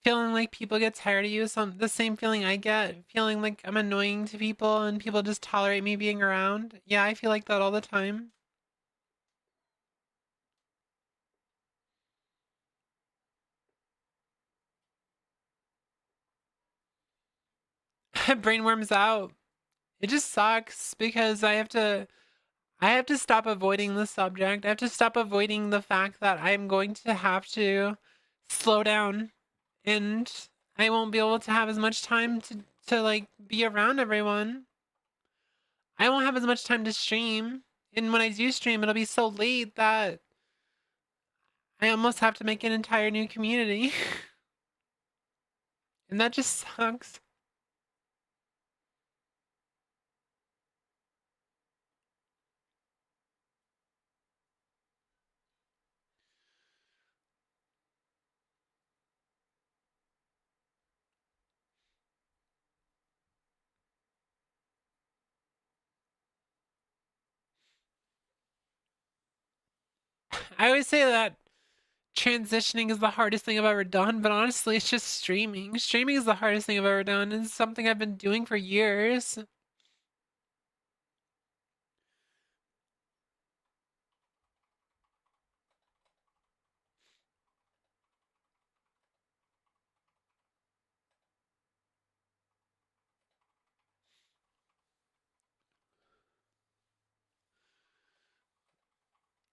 [SPEAKER 1] Feeling like people get tired of you is the same feeling I get. Feeling like I'm annoying to people and people just tolerate me being around. Yeah, I feel like that all the time. Brainworms out. It just sucks because I have to stop avoiding the subject. I have to stop avoiding the fact that I'm going to have to slow down and I won't be able to have as much time to like be around everyone. I won't have as much time to stream. And when I do stream, it'll be so late that I almost have to make an entire new community. And that just sucks. I always say that transitioning is the hardest thing I've ever done, but honestly, it's just streaming. Streaming is the hardest thing I've ever done. It's something I've been doing for years.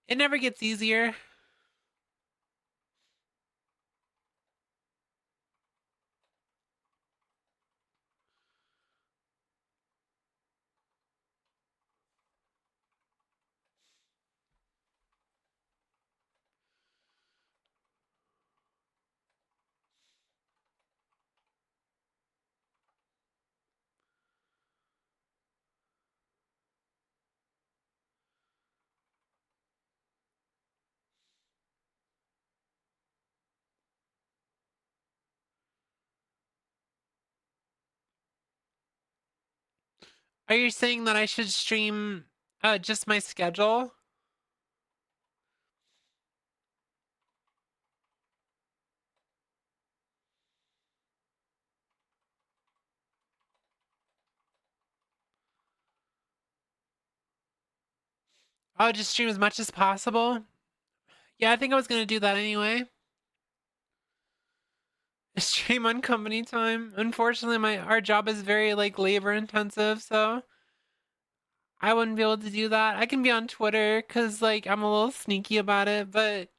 [SPEAKER 1] It never gets easier. Are you saying that I should stream just my schedule? Oh, just stream as much as possible? Yeah, I think I was gonna do that anyway. Stream on company time. Unfortunately, our job is very like labor intensive, so I wouldn't be able to do that. I can be on Twitter because like I'm a little sneaky about it, but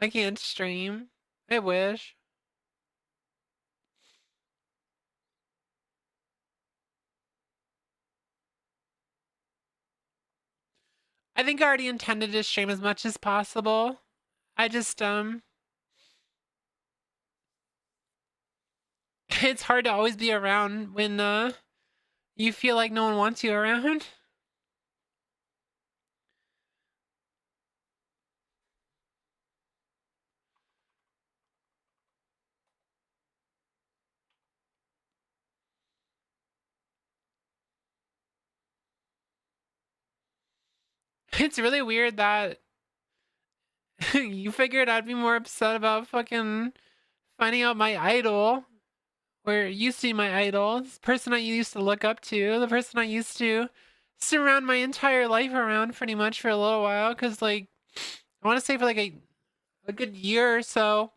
[SPEAKER 1] I can't stream. I wish. I think I already intended to stream as much as possible. I just it's hard to always be around when you feel like no one wants you around. It's really weird that you figured I'd be more upset about fucking finding out my idol, or used to be my idol, this person I used to look up to, the person I used to surround my entire life around pretty much for a little while, because like I want to say for like a good year or so,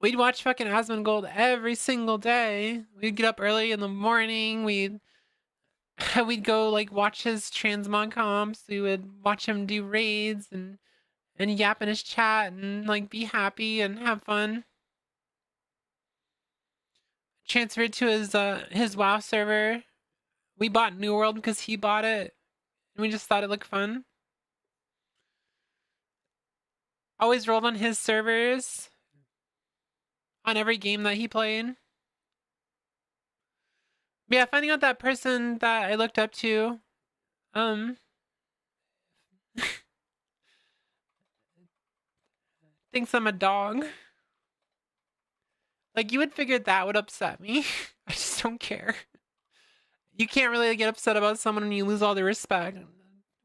[SPEAKER 1] we'd watch fucking Asmongold every single day. We'd get up early in the morning. We'd go like watch his transmog comps. We would watch him do raids and yap in his chat and like be happy and have fun. Transferred to his WoW server. We bought New World because he bought it, and we just thought it looked fun. Always rolled on his servers on every game that he played. But yeah, finding out that person that I looked up to, thinks I'm a dog. Like, you would figure that would upset me. I just don't care. You can't really get upset about someone when you lose all the respect.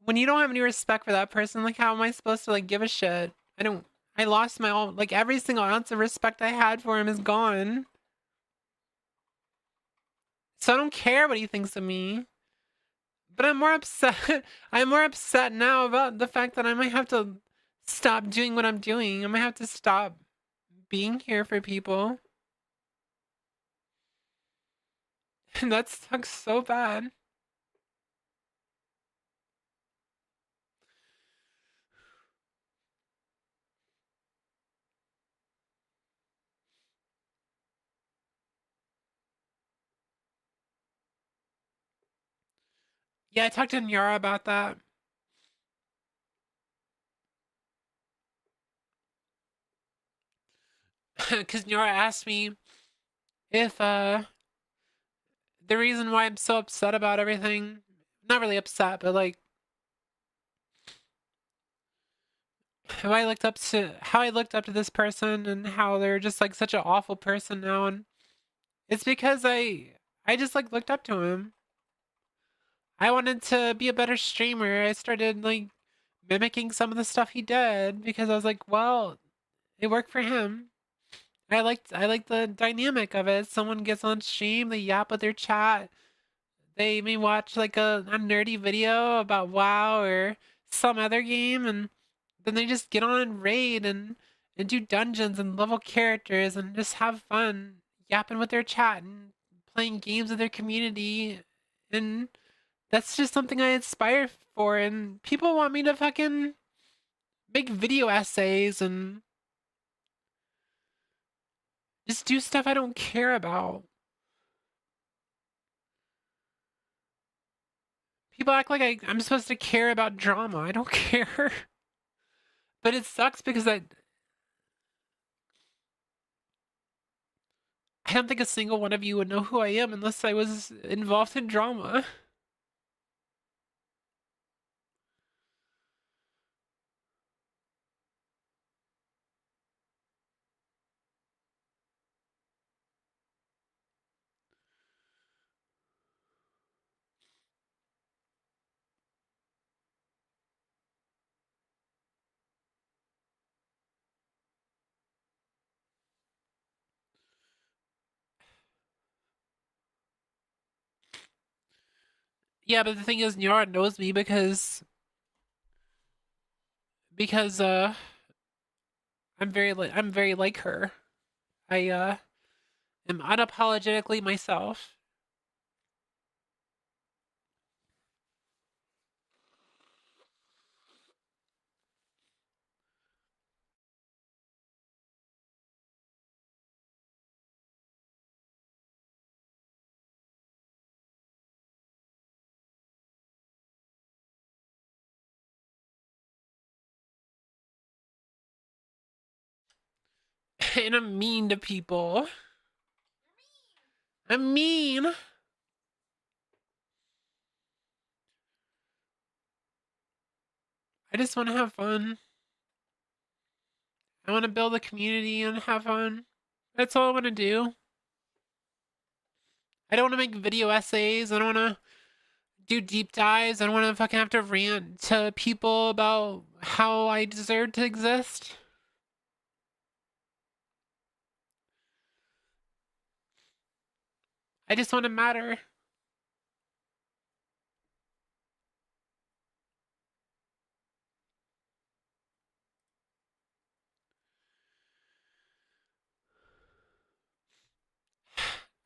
[SPEAKER 1] When you don't have any respect for that person, like, how am I supposed to, like, give a shit? I lost my all, like, every single ounce of respect I had for him is gone. So I don't care what he thinks of me. But I'm more upset. I'm more upset now about the fact that I might have to stop doing what I'm doing. I might have to stop being here for people. And that sucks so bad. Yeah, I talked to Nyara about that. Because Nyara asked me if, the reason why I'm so upset about everything, not really upset, but like, how I looked up to this person and how they're just like such an awful person now, and it's because I just like looked up to him. I wanted to be a better streamer. I started like mimicking some of the stuff he did because I was like, well, it worked for him. I liked the dynamic of it. Someone gets on stream, they yap with their chat. They may watch like a nerdy video about WoW or some other game, and then they just get on and raid and do dungeons and level characters and just have fun yapping with their chat and playing games with their community. And that's just something I aspire for, and people want me to fucking make video essays and just do stuff I don't care about. People act like I'm supposed to care about drama. I don't care. But it sucks because I don't think a single one of you would know who I am unless I was involved in drama. Yeah, but the thing is, Nyara knows me because I'm very like her. I am unapologetically myself. And I'm mean to people. I'm mean. I just want to have fun. I want to build a community and have fun. That's all I want to do. I don't want to make video essays. I don't want to do deep dives. I don't want to fucking have to rant to people about how I deserve to exist. I just want to matter.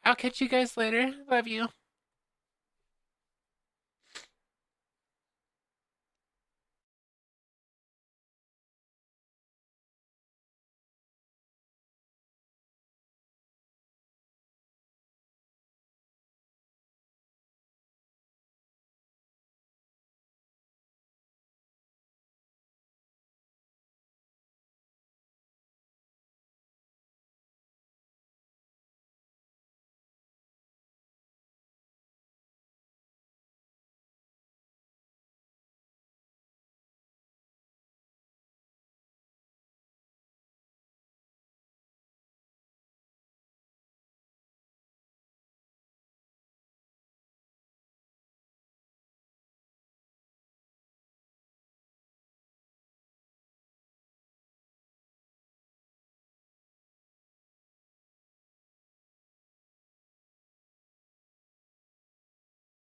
[SPEAKER 1] I'll catch you guys later. Love you.